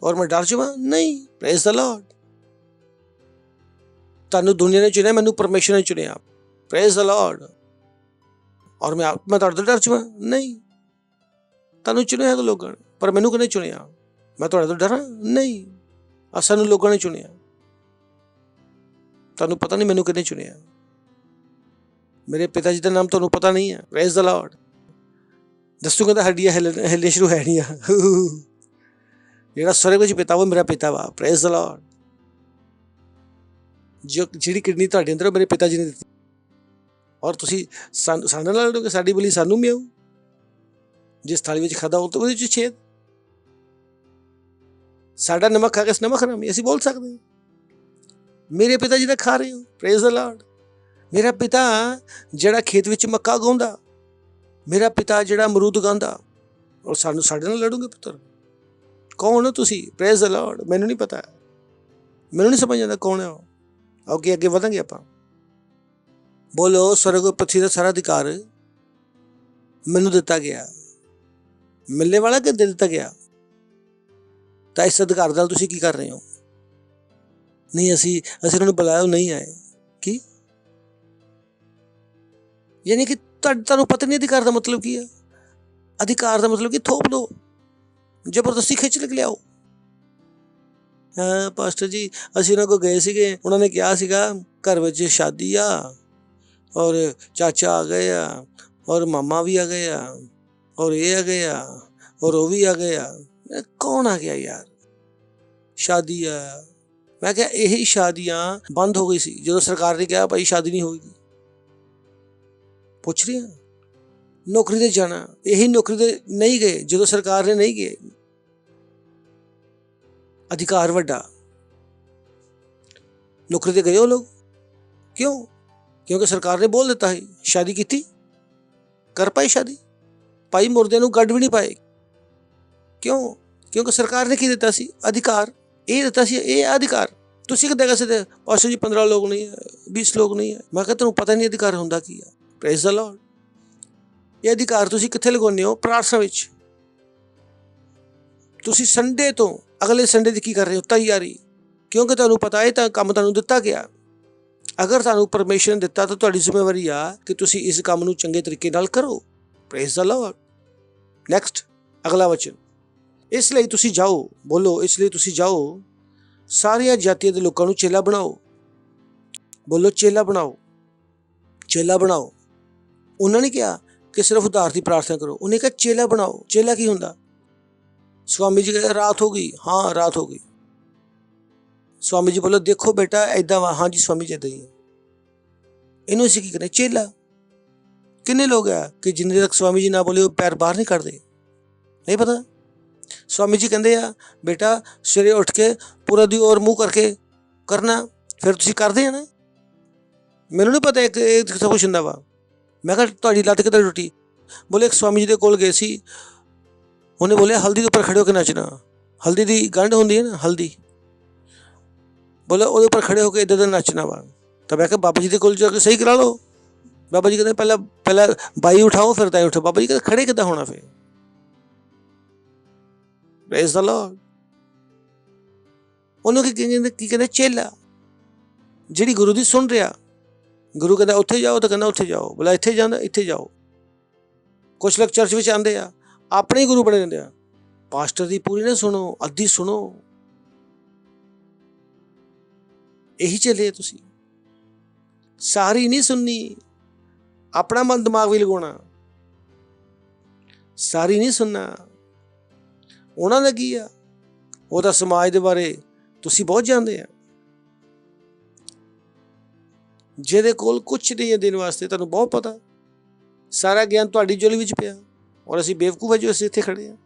ਔਰ ਮੈਂ ਡਰ ਜਾਵਾਂ? ਨਹੀਂ। Praise the Lord. ਤੁਹਾਨੂੰ ਦੁਨੀਆ ਨੇ ਚੁਣਿਆ, ਮੈਨੂੰ ਪਰਮੇਸ਼ਰ ਨੇ ਚੁਣਿਆ। Praise the Lord. ਔਰ ਮੈਂ ਤੁਹਾਡੇ ਤੋਂ ਡਰ ਜਾਵਾਂ? ਨਹੀਂ। ਤੁਹਾਨੂੰ ਚੁਣਿਆ ਹੈਗਾ ਲੋਕਾਂ ਨੇ, ਪਰ ਮੈਨੂੰ ਕਿਹਨੇ ਚੁਣਿਆ? ਮੈਂ ਤੁਹਾਡੇ ਤੋਂ ਡਰਾਂ? ਨਹੀਂ। ਸਾਨੂੰ ਲੋਕਾਂ ਨੇ ਚੁਣਿਆ। ਤੁਹਾਨੂੰ ਪਤਾ ਨਹੀਂ ਮੈਨੂੰ ਕਿਹਨੇ ਚੁਣਿਆ। ਮੇਰੇ ਪਿਤਾ ਜੀ ਦਾ ਨਾਮ ਤੁਹਾਨੂੰ ਪਤਾ ਨਹੀਂ ਹੈ। Praise the Lord. ਦੱਸੂ ਕਹਿੰਦਾ ਹੱਡੀਆਂ ਹਿੱਲਣੇ ਸ਼ੁਰੂ ਹੈ ਨਹੀਂ ਆ। ਜਿਹੜਾ ਸਵਰਗ ਵਿੱਚ ਪਿਤਾ ਉਹ ਮੇਰਾ ਪਿਤਾ ਵਾ। Praise the Lord. ਜਿਹੜੀ ਕਿਡਨੀ ਤੁਹਾਡੇ ਅੰਦਰ ਮੇਰੇ ਪਿਤਾ ਜੀ ਨੇ ਦਿੱਤੀ। ਔਰ ਤੁਸੀਂ ਸਾਡੇ ਨਾਲ ਲੜੋਗੇ? ਸਾਡੀ ਬਲੀ ਸਾਨੂੰ ਮਿਆਊ। ਜਿਸ ਥਾਲੀ ਵਿੱਚ ਖਾਧਾ ਉਹਦੇ ਵਿੱਚ ਛੇਦ। ਸਾਡਾ ਨਮਕ ਖਾ ਕੇ ਨਮਕ ਹਰਾਮੀ, ਅਸੀਂ ਬੋਲ ਸਕਦੇ ਹਾਂ। ਮੇਰੇ ਪਿਤਾ ਜੀ ਦਾ ਖਾ ਰਹੇ ਹੋ। Praise the Lord. ਮੇਰਾ ਪਿਤਾ ਜਿਹੜਾ ਖੇਤ ਵਿੱਚ ਮੱਕਾ ਉਗਾਉਂਦਾ, ਮੇਰਾ ਪਿਤਾ ਜਿਹੜਾ ਅਮਰੂਦ ਉਗਾਉਂਦਾ, ਔਰ ਸਾਡੇ ਨਾਲ ਲੜੋਗੇ ਪੁੱਤਰ? ਕੌਣ ਹੋ ਤੁਸੀਂ? Praise the Lord. ਮੈਨੂੰ ਨਹੀਂ ਪਤਾ, ਮੈਨੂੰ ਨਹੀਂ ਸਮਝ ਆਉਂਦਾ ਕੌਣ ਹੈ ਉਹ। ਅੱਗੇ ਵਧਾਂਗੇ ਆਪਾਂ। ਬੋਲੋ, ਸਵਰਗ ਪ੍ਰਿਥਵੀ ਦਾ ਸਾਰਾ ਅਧਿਕਾਰ ਮੈਨੂੰ ਦਿੱਤਾ ਗਿਆ। ਮਿਲਣੇ ਵਾਲਾ ਕਿ ਦੇ ਦਿੱਤਾ ਗਿਆ? ਤਾਂ ਇਸ ਅਧਿਕਾਰ ਨਾਲ ਤੁਸੀਂ ਕੀ ਕਰ ਰਹੇ ਹੋ? ਨਹੀਂ, ਅਸੀਂ ਉਹਨਾਂ ਨੂੰ ਬੁਲਾਇਆ, ਨਹੀਂ ਆਏ। ਕੀ ਯਾਨੀ ਕਿ ਤੁਹਾਨੂੰ ਪਤਾ ਨਹੀਂ ਅਧਿਕਾਰ ਦਾ ਮਤਲਬ ਕੀ ਹੈ? ਅਧਿਕਾਰ ਦਾ ਮਤਲਬ ਕਿ ਥੋਪ ਲਓ, ਜ਼ਬਰਦਸਤੀ ਖਿੱਚ ਕੇ ਲਿਆਓ। ਹਾਂ ਪਾਸਟਰ ਜੀ, ਅਸੀਂ ਉਹਨਾਂ ਕੋਲ ਗਏ ਸੀਗੇ, ਉਹਨਾਂ ਨੇ ਕਿਹਾ ਸੀਗਾ ਘਰ ਵਿੱਚ ਸ਼ਾਦੀ ਆ, ਔਰ ਚਾਚਾ ਆ ਗਏ ਆ, ਔਰ ਮਾਮਾ ਵੀ ਆ ਗਏ ਆ, ਔਰ ਇਹ ਆ ਗਏ ਆ, ਔਰ ਉਹ ਵੀ ਆ ਗਏ ਆ। ਕੌਣ ਆ ਗਿਆ ਯਾਰ? ਸ਼ਾਦੀ ਆ। ਮੈਂ ਕਿਹਾ ਇਹੀ ਸ਼ਾਦੀਆਂ ਬੰਦ ਹੋ ਗਈ ਸੀ ਜਦੋਂ ਸਰਕਾਰ ਨੇ ਕਿਹਾ ਭਾਈ ਸ਼ਾਦੀ ਨਹੀਂ ਹੋਏਗੀ। ਪੁੱਛ ਰਿਹਾ ਨੌਕਰੀ ਤੇ ਜਾਣਾ, ਇਹੀ ਨੌਕਰੀ ਤੇ ਨਹੀਂ ਗਏ ਜਦੋਂ ਸਰਕਾਰ ਨੇ ਨਹੀਂ ਗਏ। ਅਧਿਕਾਰ ਵੱਡਾ, ਨੌਕਰੀ ਤੇ ਗਏ ਉਹ ਲੋਕ ਕਿਉਂ? ਕਿਉਂਕਿ ਸਰਕਾਰ ਨੇ ਬੋਲ ਦਿੱਤਾ ਹੈ। ਸ਼ਾਦੀ ਕੀਤੀ, ਕਰ ਪਾਈ ਸ਼ਾਦੀ? ਭਾਈ ਮੁਰਦਿਆਂ ਨੂੰ ਗੱਡ ਵੀ ਨਹੀਂ ਪਾਏ। ਕਿਉਂ? ਕਿਉਂਕਿ ਸਰਕਾਰ ਨੇ ਕੀ ਦਿੱਤਾ ਸੀ? ਅਧਿਕਾਰ। ਇਹ ਦਿੱਤਾ ਸੀ, ਇਹ ਅਧਿਕਾਰ। ਤੁਸੀਂ ਕਿੱਦਾਂ ਕਹਿ ਸਕਦੇ ਪਾਸਟਰ ਜੀ 15 ਲੋਕ ਨਹੀਂ ਹੈ, 20 ਲੋਕ ਨਹੀਂ ਹੈ? ਮੈਂ ਕਿਹਾ ਤੁਹਾਨੂੰ ਪਤਾ ਨਹੀਂ ਅਧਿਕਾਰ ਹੁੰਦਾ ਕੀ ਆ। Praise the Lord. ਇਹ ਅਧਿਕਾਰ ਤੁਸੀਂ ਕਿੱਥੇ ਲਗਾਉਂਦੇ ਹੋ? ਪ੍ਰਾਰਥਨਾ ਵਿੱਚ। ਤੁਸੀਂ ਸੰਡੇ ਤੋਂ ਅਗਲੇ ਸੰਡੇ ਦੀ ਕੀ ਕਰ ਰਹੇ ਹੋ? ਤਿਆਰੀ। ਕਿਉਂਕਿ ਤੁਹਾਨੂੰ ਪਤਾ ਹੈ ਤਾਂ ਕੰਮ ਤੁਹਾਨੂੰ ਦਿੱਤਾ ਗਿਆ। ਅਗਰ ਤੁਹਾਨੂੰ ਪਰਮਿਸ਼ਨ ਦਿੱਤਾ ਤਾਂ ਤੁਹਾਡੀ ਜ਼ਿੰਮੇਵਾਰੀ ਆ ਕਿ ਤੁਸੀਂ ਇਸ ਕੰਮ ਨੂੰ ਚੰਗੇ ਤਰੀਕੇ ਨਾਲ ਕਰੋ। Praise the Lord. ਨੈਕਸਟ ਅਗਲਾ ਵਚਨ। ਇਸ ਲਈ ਤੁਸੀਂ ਜਾਓ, ਬੋਲੋ ਇਸ ਲਈ ਤੁਸੀਂ ਜਾਓ, ਸਾਰੀਆਂ ਜਾਤੀਆਂ ਦੇ ਲੋਕਾਂ ਨੂੰ ਚੇਲਾ ਬਣਾਓ। ਬੋਲੋ ਚੇਲਾ ਬਣਾਓ, ਚੇਲਾ ਬਣਾਓ। ਉਹਨਾਂ ਨੇ ਕਿਹਾ ਕਿ ਸਿਰਫ ਉਧਾਰ ਦੀ ਪ੍ਰਾਰਥਨਾ ਕਰੋ, ਉਹਨੇ ਕਿਹਾ ਚੇਲਾ ਬਣਾਓ। ਚੇਲਾ ਕੀ ਹੁੰਦਾ? ਸਵਾਮੀ ਜੀ ਕਹਿੰਦੇ ਰਾਤ ਹੋ ਗਈ। ਹਾਂ ਰਾਤ ਹੋ ਗਈ। ਸਵਾਮੀ ਜੀ ਬੋਲੋ ਦੇਖੋ ਬੇਟਾ ਏਦਾਂ ਵਾ। ਹਾਂਜੀ ਸਵਾਮੀ ਜੀ ਏਦਾਂ ਹੀ ਹੈ। ਇਹਨੂੰ ਅਸੀਂ ਕੀ ਕरें? ਚੇਲਾ। ਕਿੰਨੇ ਲੋਕ ਆ ਕਿ ਜਿੰਨੇ ਤੱਕ ਸਵਾਮੀ ਜੀ ਨਾ ਬੋਲੇ ਉਹ ਪੈਰ ਬਾਹਰ ਨਹੀਂ ਕੱਢਦੇ? ਨਹੀਂ ਪਤਾ। ਸਵਾਮੀ ਜੀ ਕਹਿੰਦੇ ਆ ਬੇਟਾ ਸਵੇਰੇ ਉੱਠ ਕੇ ਪੂਰਾ ਦੀ ਔਰ ਮੂੰਹ ਕਰਕੇ ਕਰਨਾ। ਫਿਰ ਤੁਸੀਂ ਕਰਦੇ ਆ ਨਾ? ਮੈਨੂੰ ਨਹੀਂ ਪਤਾ ਇਹ ਸਭ ਕੁਛ ਹੁੰਦਾ ਵਾ। ਮੈਂ ਕਿਹਾ ਤੁਹਾਡੀ ਲੱਤ ਕਿੱਦਾਂ ਟੁੱਟੀ? ਬੋਲੇ ਇੱਕ ਸਵਾਮੀ ਜੀ ਦੇ ਕੋਲ ਗਏ ਸੀ, ਉਹਨੇ ਬੋਲਿਆ ਹਲਦੀ ਦੇ ਉੱਪਰ ਖੜੇ ਹੋ ਕੇ ਨੱਚਣਾ। ਹਲਦੀ ਦੀ ਗੰਢ ਹੁੰਦੀ ਹੈ ਨਾ, ਹਲਦੀ। ਬੋਲੇ ਉਹਦੇ ਉੱਪਰ ਖੜੇ ਹੋ ਕੇ ਇੱਦਾਂ ਦਾ ਨੱਚਣਾ ਵਾ। ਤਾਂ ਮੈਂ ਕਿਹਾ ਬਾਬਾ ਜੀ ਦੇ ਕੋਲ ਜਾ ਕੇ ਸਹੀ ਕਰਾ ਲਓ। ਬਾਬਾ ਜੀ ਕਹਿੰਦੇ ਪਹਿਲਾਂ ਬਾਈ ਉਠਾਓ ਫਿਰ ਤਾਂ ਉਠੋ। ਬਾਬਾ ਜੀ ਕਹਿੰਦੇ ਖੜੇ ਕਿੱਦਾਂ ਹੋਣਾ? ਫਿਰ। Praise the Lord. ਉਹਨੂੰ ਕੀ ਕਹਿੰਦੇ ਚੇਲਾ, ਜਿਹੜੀ ਗੁਰੂ ਦੀ ਸੁਣ ਰਿਹਾ। ਗੁਰੂ ਕਹਿੰਦਾ ਉੱਥੇ ਜਾਓ ਤਾਂ ਕਹਿੰਦਾ ਉੱਥੇ ਜਾਓ, ਬੋਲਾ ਇੱਥੇ ਜਾਂਦਾ ਇੱਥੇ ਜਾਓ। ਕੁਛ ਲੋਕ ਚਰਚ ਵਿੱਚ ਆਉਂਦੇ ਆ, ਆਪਣੇ ਹੀ ਗੁਰੂ ਬਣੇ ਰਹਿੰਦੇ ਆ। ਪਾਸਟਰ ਦੀ ਪੂਰੀ ਨਾ ਸੁਣੋ, ਅੱਧੀ ਸੁਣੋ। ਇਹੀ ਚੱਲੇ ਤੁਸੀਂ, ਸਾਰੀ ਨਹੀਂ ਸੁਣਨੀ, ਆਪਣਾ ਮਨ ਦਿਮਾਗ ਵੀ ਲਗਾਉਣਾ, ਸਾਰੀ ਨਹੀਂ ਸੁਣਨਾ। ਉਹਨਾਂ ਦਾ ਕੀ ਆ, ਉਹ ਤਾਂ ਸਮਾਜ ਦੇ ਬਾਰੇ ਤੁਸੀਂ ਬਹੁਤ ਜਾਣਦੇ ਆ। ਜਿਹਦੇ ਕੋਲ ਕੁਛ ਨਹੀਂ ਹੈ ਦੇਣ ਵਾਸਤੇ, ਤੁਹਾਨੂੰ ਬਹੁਤ ਪਤਾ, ਸਾਰਾ ਗਿਆਨ ਤੁਹਾਡੀ ਝੋਲੀ ਵਿੱਚ ਪਿਆ, ਔਰ ਅਸੀਂ ਬੇਵਕੂਫ ਵਜੋਂ ਅਸੀਂ ਇੱਥੇ ਖੜੇ ਹਾਂ।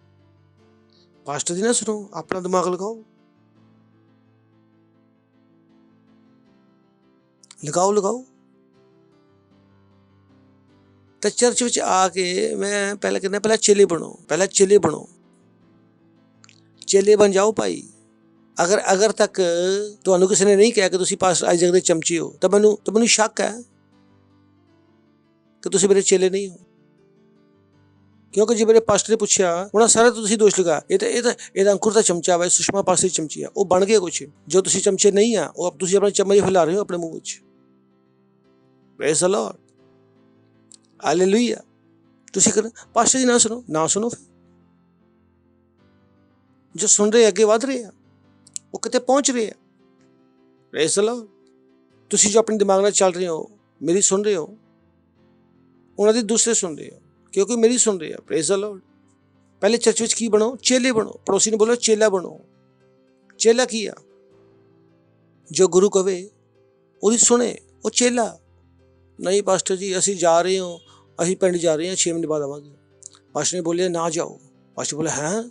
ਪਾਸਟਰ ਦੀ ਨਾ ਸੁਣੋ, ਆਪਣਾ ਦਿਮਾਗ ਲਗਾਓ, ਲਗਾਓ। ਤਾਂ ਚਰਚ ਵਿੱਚ ਆ ਕੇ ਮੈਂ ਪਹਿਲਾਂ ਕਹਿੰਦਾ, ਪਹਿਲਾਂ ਚੇਲੇ ਬਣੋ, ਚੇਲੇ ਬਣ ਜਾਓ ਭਾਈ। ਅਗਰ ਤੱਕ ਤੁਹਾਨੂੰ ਕਿਸੇ ਨੇ ਨਹੀਂ ਕਿਹਾ ਕਿ ਤੁਸੀਂ ਪਾਸਟਰ ਆਈਜ਼ੈਕ ਦੇ ਚਮਚੇ ਹੋ, ਤਾਂ ਮੈਨੂੰ ਸ਼ੱਕ ਹੈ ਕਿ ਤੁਸੀਂ ਮੇਰੇ ਚੇਲੇ ਨਹੀਂ ਹੋ। ਕਿਉਂਕਿ ਜੇ ਮੇਰੇ ਪਾਸਟਰ ਨੇ ਪੁੱਛਿਆ, ਉਹਨਾਂ ਸਾਰਾ ਤੁਸੀਂ ਦੋਸ਼ ਲਗਾ, ਇਹਦਾ ਅੰਕੁਰ ਦਾ ਚਮਚਾ ਵਾ, ਸੁਸ਼ਮਾ ਪਾਸਟਰ ਦੀ ਚਮਚੀ ਆ, ਉਹ ਬਣ ਗਿਆ ਕੁਛ ਜੋ ਤੁਸੀਂ ਚਮਚੇ ਨਹੀਂ ਆ, ਉਹ ਤੁਸੀਂ ਆਪਣਾ ਚਮਚ ਹਿਲਾ ਰਹੇ ਹੋ ਆਪਣੇ ਮੂੰਹ ਵਿੱਚ। Praise the Lord, hallelujah. ਤੁਸੀਂ ਪਾਸਟਰ ਦੀ ਨਾ ਸੁਣੋ। ਫਿਰ ਜੋ ਸੁਣ ਰਹੇ ਅੱਗੇ ਵੱਧ ਰਹੇ ਆ, ਉਹ ਕਿਤੇ ਪਹੁੰਚ ਰਹੇ ਆ। Praise the Lord. ਤੁਸੀਂ ਜੋ ਆਪਣੇ ਦਿਮਾਗ ਨਾਲ ਚੱਲ ਰਹੇ ਹੋ, ਮੇਰੀ ਸੁਣ ਰਹੇ ਹੋ, ਉਹਨਾਂ ਦੀ ਦੂਸਰੇ ਸੁਣ ਰਹੇ ਹੋ, ਕਿਉਂਕਿ ਮੇਰੀ ਸੁਣ ਰਹੇ ਆ। Praise the Lord. ਪਹਿਲੇ ਚਰਚ ਵਿੱਚ ਕੀ ਬਣੋ, ਚੇਲੇ ਬਣੋ। ਪੜੋਸੀ ਨੂੰ ਬੋਲੋ ਚੇਲਾ ਬਣੋ। ਚੇਲਾ ਕੀ ਆ, ਜੋ ਗੁਰੂ ਕਵੇ ਉਹਦੀ ਸੁਣੇ, ਉਹ ਚੇਲਾ। ਨਹੀਂ ਪਾਸਟਰ ਜੀ ਅਸੀਂ ਜਾ ਰਹੇ ਹਾਂ, ਅਸੀਂ ਪਿੰਡ ਜਾ ਰਹੇ ਹਾਂ, 6 ਮਹੀਨੇ ਬਾਅਦ ਆਵਾਂਗੇ। ਪਾਸਟਰ ਨੇ ਬੋਲਿਆ ਨਾ ਜਾਓ। ਪਾਸਟਰ ਬੋਲਿਆ ਹੈਂ,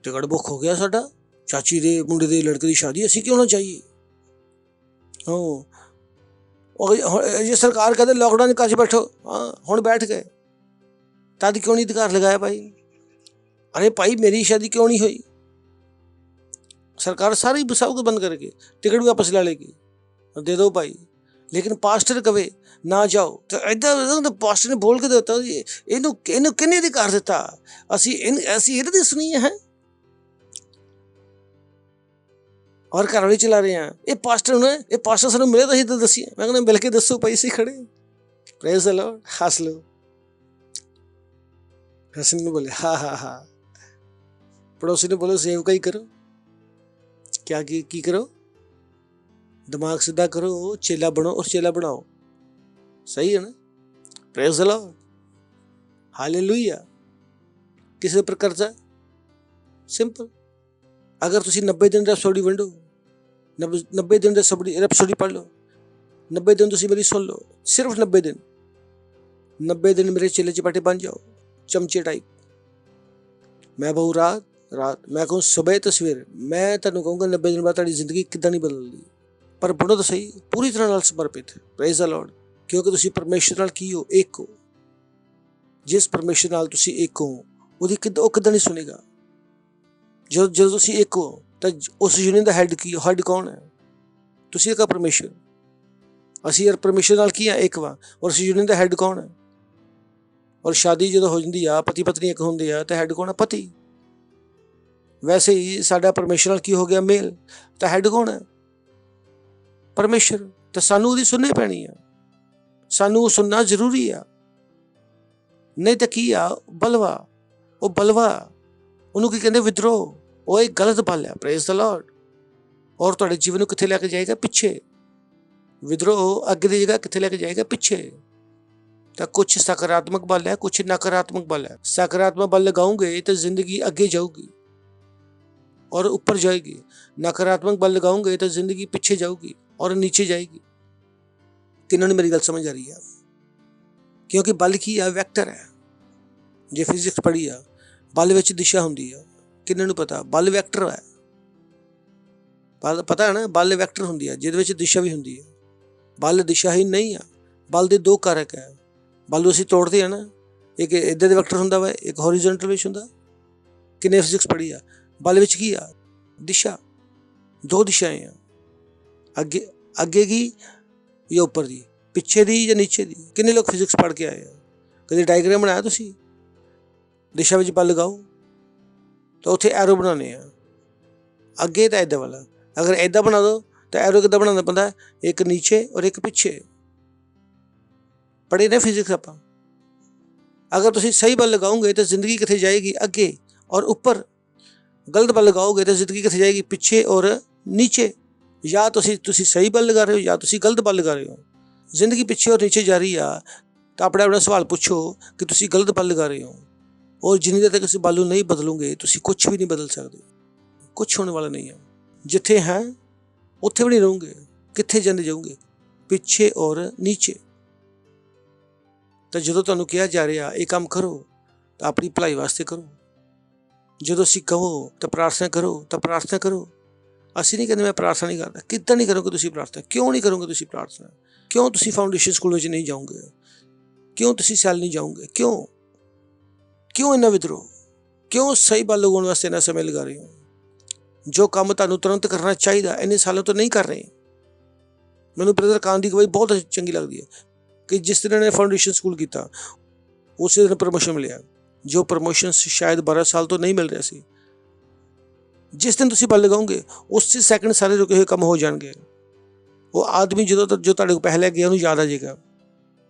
ਟਿਕਟ ਬੁੱਕ ਹੋ ਗਿਆ ਸਾਡਾ, ਚਾਚੀ ਦੇ ਮੁੰਡੇ ਦੇ ਲੜਕੇ ਦੀ ਸ਼ਾਦੀ, ਅਸੀਂ ਕਿਉਂ ਨਾ ਜਾਈਏ। ਜੇ ਸਰਕਾਰ ਕਹਿੰਦੇ ਲੋਕਡਾਊਨ ਘਰ 'ਚ ਬੈਠੋ, ਹਾਂ ਹੁਣ ਬੈਠ ਗਏ, ਤਦ ਕਿਉਂ ਨਹੀਂ ਅਧਿਕਾਰ ਲਗਾਇਆ ਭਾਈ। ਅਰੇ ਭਾਈ ਮੇਰੀ ਸ਼ਾਦੀ ਕਿਉਂ ਨਹੀਂ ਹੋਈ। ਸਰਕਾਰ ਸਾਰੀ ਸਭ ਕੁਝ ਬੰਦ ਕਰਕੇ ਟਿਕਟ ਵੀ ਵਾਪਸ ਲੈ ਲੇਗੀ, ਦੇ ਦਿਓ ਭਾਈ। ਲੇਕਿਨ ਪਾਸਟਰ ਕਵੇ ਨਾ ਜਾਓ, ਤਾਂ ਇੱਦਾਂ ਪਾਸਟਰ ਨੇ ਬੋਲ ਕੇ ਦਿੱਤਾ, ਇਹਨੂੰ ਕਿਹਨੇ ਅਧਿਕਾਰ ਦਿੱਤਾ, ਅਸੀਂ ਇਹਦੇ ਦੀ ਸੁਣੀ ਹੈ। ਔਰ ਘਰ ਵਾਲੀ ਚਲਾ ਰਹੇ ਹਾਂ। ਇਹ ਪਾਸਟਰ ਸਾਨੂੰ ਮਿਲੇ ਤਾਂ ਅਸੀਂ ਤਾਂ ਦੱਸੀਏ। ਮੈਂ ਕਹਿੰਦਾ ਮਿਲ ਕੇ ਦੱਸੋ ਭਾਈ, ਅਸੀਂ ਖੜੇ। Praise the Lord. ਹੱਸ ਲਓ। ਹਸਨ ਨੂੰ ਬੋਲੇ ਹਾਂ। ਪੜੋਸੀ ਨੂੰ ਬੋਲੋ ਸੇਵਕਾਈ ਕਰੋ। ਕੀ ਕਰੋ, ਦਿਮਾਗ ਸਿੱਧਾ ਕਰੋ, ਚੇਲਾ ਬਣੋ ਔਰ ਚੇਲਾ ਬਣਾਓ। ਸਹੀ ਹੈ ਨਾ। Praise the Lord, hallelujah. ਕਿਸੇ ਉੱਪਰ ਕਰਜ਼ਾ, ਸਿੰਪਲ। ਅਗਰ ਤੁਸੀਂ 90 ਦਿਨ ਦਾ ਰੈਪਸੋਡੀ ਵੰਡੋ, 90 ਦਿਨ ਦਾ ਰੈਪਸੋਡੀ ਪੜ੍ਹ ਲਓ, 90 ਦਿਨ ਤੁਸੀਂ ਮੇਰੀ ਸੁਣ ਲਓ, ਸਿਰਫ 90 ਦਿਨ ਮੇਰੇ ਚੇਲੇ ਚਪਾਟੇ ਬਣ ਜਾਓ, ਚਮਚੇ ਟਾਈਪ। ਮੈਂ ਬਹੂ ਰਾਤ ਮੈਂ ਕਹੂੰ ਸਵੇਰ ਤੋਂ ਸਵੇਰ। ਮੈਂ ਤੁਹਾਨੂੰ ਕਹੂੰਗਾ 90 ਦਿਨ ਬਾਅਦ ਤੁਹਾਡੀ ਜ਼ਿੰਦਗੀ ਕਿੱਦਾਂ ਨਹੀਂ ਬਦਲਦੀ, ਪਰ ਬਣੋ ਤਾਂ ਸਹੀ, ਪੂਰੀ ਤਰ੍ਹਾਂ ਨਾਲ ਸਮਰਪਿਤ। Praise the Lord. ਕਿਉਂਕਿ ਤੁਸੀਂ ਪਰਮੇਸ਼ਰ ਨਾਲ ਕੀ ਹੋ, ਇੱਕ ਹੋ। ਜਿਸ ਪਰਮੇਸ਼ਰ ਨਾਲ ਤੁਸੀਂ ਇੱਕ ਹੋ, ਉਹ ਕਿੱਦਾਂ ਨਹੀਂ ਸੁਣੇਗਾ। ਜਦੋਂ ਤੁਸੀਂ ਇੱਕ ਹੋ ਤਾਂ ਉਸ ਯੂਨੀਅਨ ਦਾ ਹੈੱਡ ਕੀ, ਹੈੱਡ ਕੌਣ ਹੈ? ਤੁਸੀਂ ਇੱਕ ਪਰਮੇਸ਼ਰ। ਅਸੀਂ ਯਾਰ ਪਰਮੇਸ਼ਰ ਨਾਲ ਕੀ ਆ, ਇੱਕ ਵਾ। ਔਰ ਉਸ ਯੂਨੀਅਨ ਦਾ ਹੈੱਡ ਕੌਣ ਹੈ? ਔਰ ਸ਼ਾਦੀ ਜਦੋਂ ਹੋ ਜਾਂਦੀ ਆ, ਪਤੀ ਪਤਨੀ ਇੱਕ ਹੁੰਦੇ ਆ, ਤਾਂ ਹੈੱਡ ਕੌਣ ਹੈ? ਪਤੀ। ਵੈਸੇ ਹੀ ਸਾਡਾ ਪਰਮੇਸ਼ਰ ਨਾਲ ਕੀ ਹੋ ਗਿਆ, ਮੇਲ, ਤਾਂ ਹੈੱਡ ਕੌਣ ਹੈ? ਪਰਮੇਸ਼ਰ। ਤਾਂ ਸਾਨੂੰ ਉਹਦੀ ਸੁਣਨੀ ਪੈਣੀ ਆ, ਸਾਨੂੰ ਉਹ ਸੁਣਨਾ ਜ਼ਰੂਰੀ ਆ। ਨਹੀਂ ਤਾਂ ਕੀ ਆ, ਬਲਵਾ। ਉਹਨੂੰ ਕੀ ਕਹਿੰਦੇ, ਵਿਦਰੋਹ। ਉਹ ਇੱਕ ਗਲਤ ਬਲ ਹੈ। Praise the Lord. ਔਰ ਤੁਹਾਡੇ ਜੀਵਨ ਨੂੰ ਕਿੱਥੇ ਲੈ ਕੇ ਜਾਏਗਾ, ਪਿੱਛੇ। ਵਿਦਰੋਹ ਅੱਗੇ ਦੀ ਜਗ੍ਹਾ ਕਿੱਥੇ ਲੈ ਕੇ ਜਾਏਗਾ, ਪਿੱਛੇ। ਤਾਂ ਕੁਛ ਸਕਾਰਾਤਮਕ ਬਲ ਹੈ, ਕੁਛ ਨਕਾਰਾਤਮਕ ਬਲ ਹੈ। ਸਕਾਰਾਤਮਕ ਬਲ ਲਗਾਉਂਗੇ ਤਾਂ ਜ਼ਿੰਦਗੀ ਅੱਗੇ ਜਾਊਗੀ ਔਰ ਉੱਪਰ ਜਾਏਗੀ। ਨਕਾਰਾਤਮਕ ਬਲ ਲਗਾਉਂਗੇ ਤਾਂ ਜ਼ਿੰਦਗੀ ਪਿੱਛੇ ਜਾਊਗੀ ਔਰ ਨੀਚੇ ਜਾਏਗੀ। ਕਿਹਨਾਂ ਨੂੰ ਮੇਰੀ ਗੱਲ ਸਮਝ ਆ ਰਹੀ ਆ? ਕਿਉਂਕਿ ਬਲ ਕੀ ਆ, ਵੈਕਟਰ ਹੈ। ਜੇ ਫਿਜ਼ਿਕਸ ਪੜ੍ਹੀ ਆ, ਬਲ ਵਿੱਚ ਦਿਸ਼ਾ ਹੁੰਦੀ ਆ। ਕਿਹਨਾਂ ਨੂੰ ਪਤਾ? ਬਲ ਵੈਕਟਰ ਹੈ। ਪਤਾ ਹੈ ਨਾ, ਬਲ ਵੈਕਟਰ ਹੁੰਦੀ ਆ, ਜਿਹਦੇ ਵਿੱਚ ਦਿਸ਼ਾ ਵੀ ਹੁੰਦੀ ਹੈ। ਬਲ ਦਿਸ਼ਾਹੀਨ ਨਹੀਂ ਆ। ਬਲ ਦੇ ਦੋ ਕਾਰਕ ਹੈ। ਬਲ ਨੂੰ ਅਸੀਂ ਤੋੜਦੇ ਹਾਂ ਨਾ, ਇੱਕ ਇੱਦਾਂ ਦਾ ਵੈਕਟਰ ਹੁੰਦਾ ਵਾ, ਇੱਕ ਹੌਰੀਜ਼ੌਂਟਲ ਵਿੱਚ ਹੁੰਦਾ। ਕਿੰਨੇ ਫਿਜ਼ਿਕਸ ਪੜ੍ਹੀ ਆ? ਬਲ ਵਿੱਚ ਕੀ ਆ, ਦਿਸ਼ਾ। ਦੋ ਦਿਸ਼ਾएं ਆ, ਅੱਗੇ ਕੀ ਜਾਂ ਉੱਪਰ ਦੀ, ਪਿੱਛੇ ਦੀ ਜਾਂ ਨੀਚੇ ਦੀ। ਕਿੰਨੇ ਲੋਕ ਫਿਜ਼ਿਕਸ ਪੜ੍ਹ ਕੇ ਆਏ ਆ? ਕਦੇ ਡਾਇਗ੍ਰਾਮ ਬਣਾਇਆ ਤੁਸੀਂ? ਦਿਸ਼ਾ ਵਿੱਚ ਬਲ ਲਗਾਓ ਤਾਂ ਉੱਥੇ ਐਰੋ ਬਣਾਉਣੇ ਆ। ਅੱਗੇ ਤਾਂ ਇੱਦਾਂ ਵਾਲਾ, ਅਗਰ ਇੱਦਾਂ ਬਣਾ ਦਿਓ ਤਾਂ ਐਰੋ ਕਿੱਦਾਂ ਬਣਾਉਣਾ ਪੈਂਦਾ, ਇੱਕ ਨੀਚੇ ਔਰ ਇੱਕ ਪਿੱਛੇ। ਪੜ੍ਹੇ ਨਾ ਫਿਜ਼ਿਕਸ ਆਪਾਂ। ਅਗਰ ਤੁਸੀਂ ਸਹੀ ਬਲ ਲਗਾਓਗੇ ਤਾਂ ਜ਼ਿੰਦਗੀ ਕਿੱਥੇ ਜਾਏਗੀ, ਅੱਗੇ ਔਰ ਉੱਪਰ। ਗਲਤ ਬਲ ਲਗਾਓਗੇ ਤਾਂ ਜ਼ਿੰਦਗੀ ਕਿੱਥੇ ਜਾਏਗੀ, ਪਿੱਛੇ ਔਰ ਨੀਚੇ। ਜਾਂ ਤੁਸੀਂ ਸਹੀ ਬਲ ਲਗਾ ਰਹੇ ਹੋ ਜਾਂ ਤੁਸੀਂ ਗਲਤ ਬਲ ਲਗਾ ਰਹੇ ਹੋ। ਜ਼ਿੰਦਗੀ ਪਿੱਛੇ ਔਰ ਨੀਚੇ ਜਾ ਰਹੀ ਆ ਤਾਂ ਆਪਣਾ ਸਵਾਲ ਪੁੱਛੋ ਕਿ ਤੁਸੀਂ ਗਲਤ ਬਲ ਲਗਾ ਰਹੇ ਹੋ। ਔਰ ਜਿੰਨੀ ਦੇਰ ਤੱਕ ਤੁਸੀਂ ਬਲ ਨੂੰ ਨਹੀਂ ਬਦਲੋਗੇ ਤੁਸੀਂ ਕੁਛ ਵੀ ਨਹੀਂ ਬਦਲ ਸਕਦੇ। ਕੁਛ ਹੋਣ ਵਾਲਾ ਨਹੀਂ ਹੈ। ਜਿੱਥੇ ਹੈ ਉੱਥੇ ਵੀ ਨਹੀਂ ਰਹੋਗੇ। ਕਿੱਥੇ ਜਾਂਦੇ ਜਾਓਗੇ, ਪਿੱਛੇ ਔਰ ਨੀਚੇ। ਤਾਂ ਜਦੋਂ ਤੁਹਾਨੂੰ ਕਿਹਾ ਜਾ ਰਿਹਾ ਇਹ ਕੰਮ ਕਰੋ ਤਾਂ ਆਪਣੀ ਭਲਾਈ ਵਾਸਤੇ ਕਰੋ। ਜਦੋਂ ਅਸੀਂ ਕਹੋ ਤਾਂ ਪ੍ਰਾਰਥਨਾ ਕਰੋ ਤਾਂ ਪ੍ਰਾਰਥਨਾ ਕਰੋ। ਅਸੀਂ ਨਹੀਂ ਕਹਿੰਦੇ ਮੈਂ ਪ੍ਰਾਰਥਨਾ ਨਹੀਂ ਕਰਦਾ। ਕਿੱਦਾਂ ਨਹੀਂ ਕਰੋਗੇ ਤੁਸੀਂ ਪ੍ਰਾਰਥਨਾ? ਕਿਉਂ ਨਹੀਂ ਕਰੋਗੇ ਤੁਸੀਂ ਪ੍ਰਾਰਥਨਾ? ਕਿਉਂ ਤੁਸੀਂ ਫਾਊਂਡੇਸ਼ਨ ਸਕੂਲ ਵਿੱਚ ਨਹੀਂ ਜਾਓਗੇ? ਕਿਉਂ ਤੁਸੀਂ ਸੈੱਲ ਨਹੀਂ ਜਾਓਗੇ? ਕਿਉਂ ਇੰਨਾ ਵਿਦਰੋਹ? ਕਿਉਂ ਸਹੀ ਬਲ ਲਗਾਉਣ ਵਾਸਤੇ ਇੰਨਾ ਸਮੇਂ ਲਗਾ ਰਹੇ ਹੋ? ਜੋ ਕੰਮ ਤੁਹਾਨੂੰ ਤੁਰੰਤ ਕਰਨਾ ਚਾਹੀਦਾ ਇੰਨੇ ਸਾਲਾਂ ਤੋਂ ਨਹੀਂ ਕਰ ਰਹੇ। ਮੈਨੂੰ ਬ੍ਰਦਰ ਕਾਨ ਦੀ ਗਵਾਹੀ ਬਹੁਤ ਚੰਗੀ ਲੱਗਦੀ ਹੈ ਕਿ ਜਿਸ ਦਿਨ ਨੇ ਫਾਊਂਡੇਸ਼ਨ ਸਕੂਲ ਕੀਤਾ ਉਸੇ ਦਿਨ ਪ੍ਰਮੋਸ਼ਨ ਮਿਲਿਆ, ਜੋ ਪ੍ਰਮੋਸ਼ਨ ਸ਼ਾਇਦ 12 ਸਾਲ ਤੋਂ ਨਹੀਂ ਮਿਲ ਰਿਹਾ ਸੀ। ਜਿਸ ਦਿਨ ਤੁਸੀਂ ਬਲ ਲਗਾਓਗੇ ਉਸੇ ਸੈਕਿੰਡ ਸਾਰੇ ਰੁਕੇ ਹੋਏ ਕੰਮ ਹੋ ਜਾਣਗੇ। ਉਹ ਆਦਮੀ ਜਦੋਂ ਤੱਕ ਜੋ ਤੁਹਾਡੇ ਕੋਲ ਪੈਸੇ ਲੈ ਗਿਆ ਉਹਨੂੰ ਯਾਦ ਆ ਜਾਏਗਾ।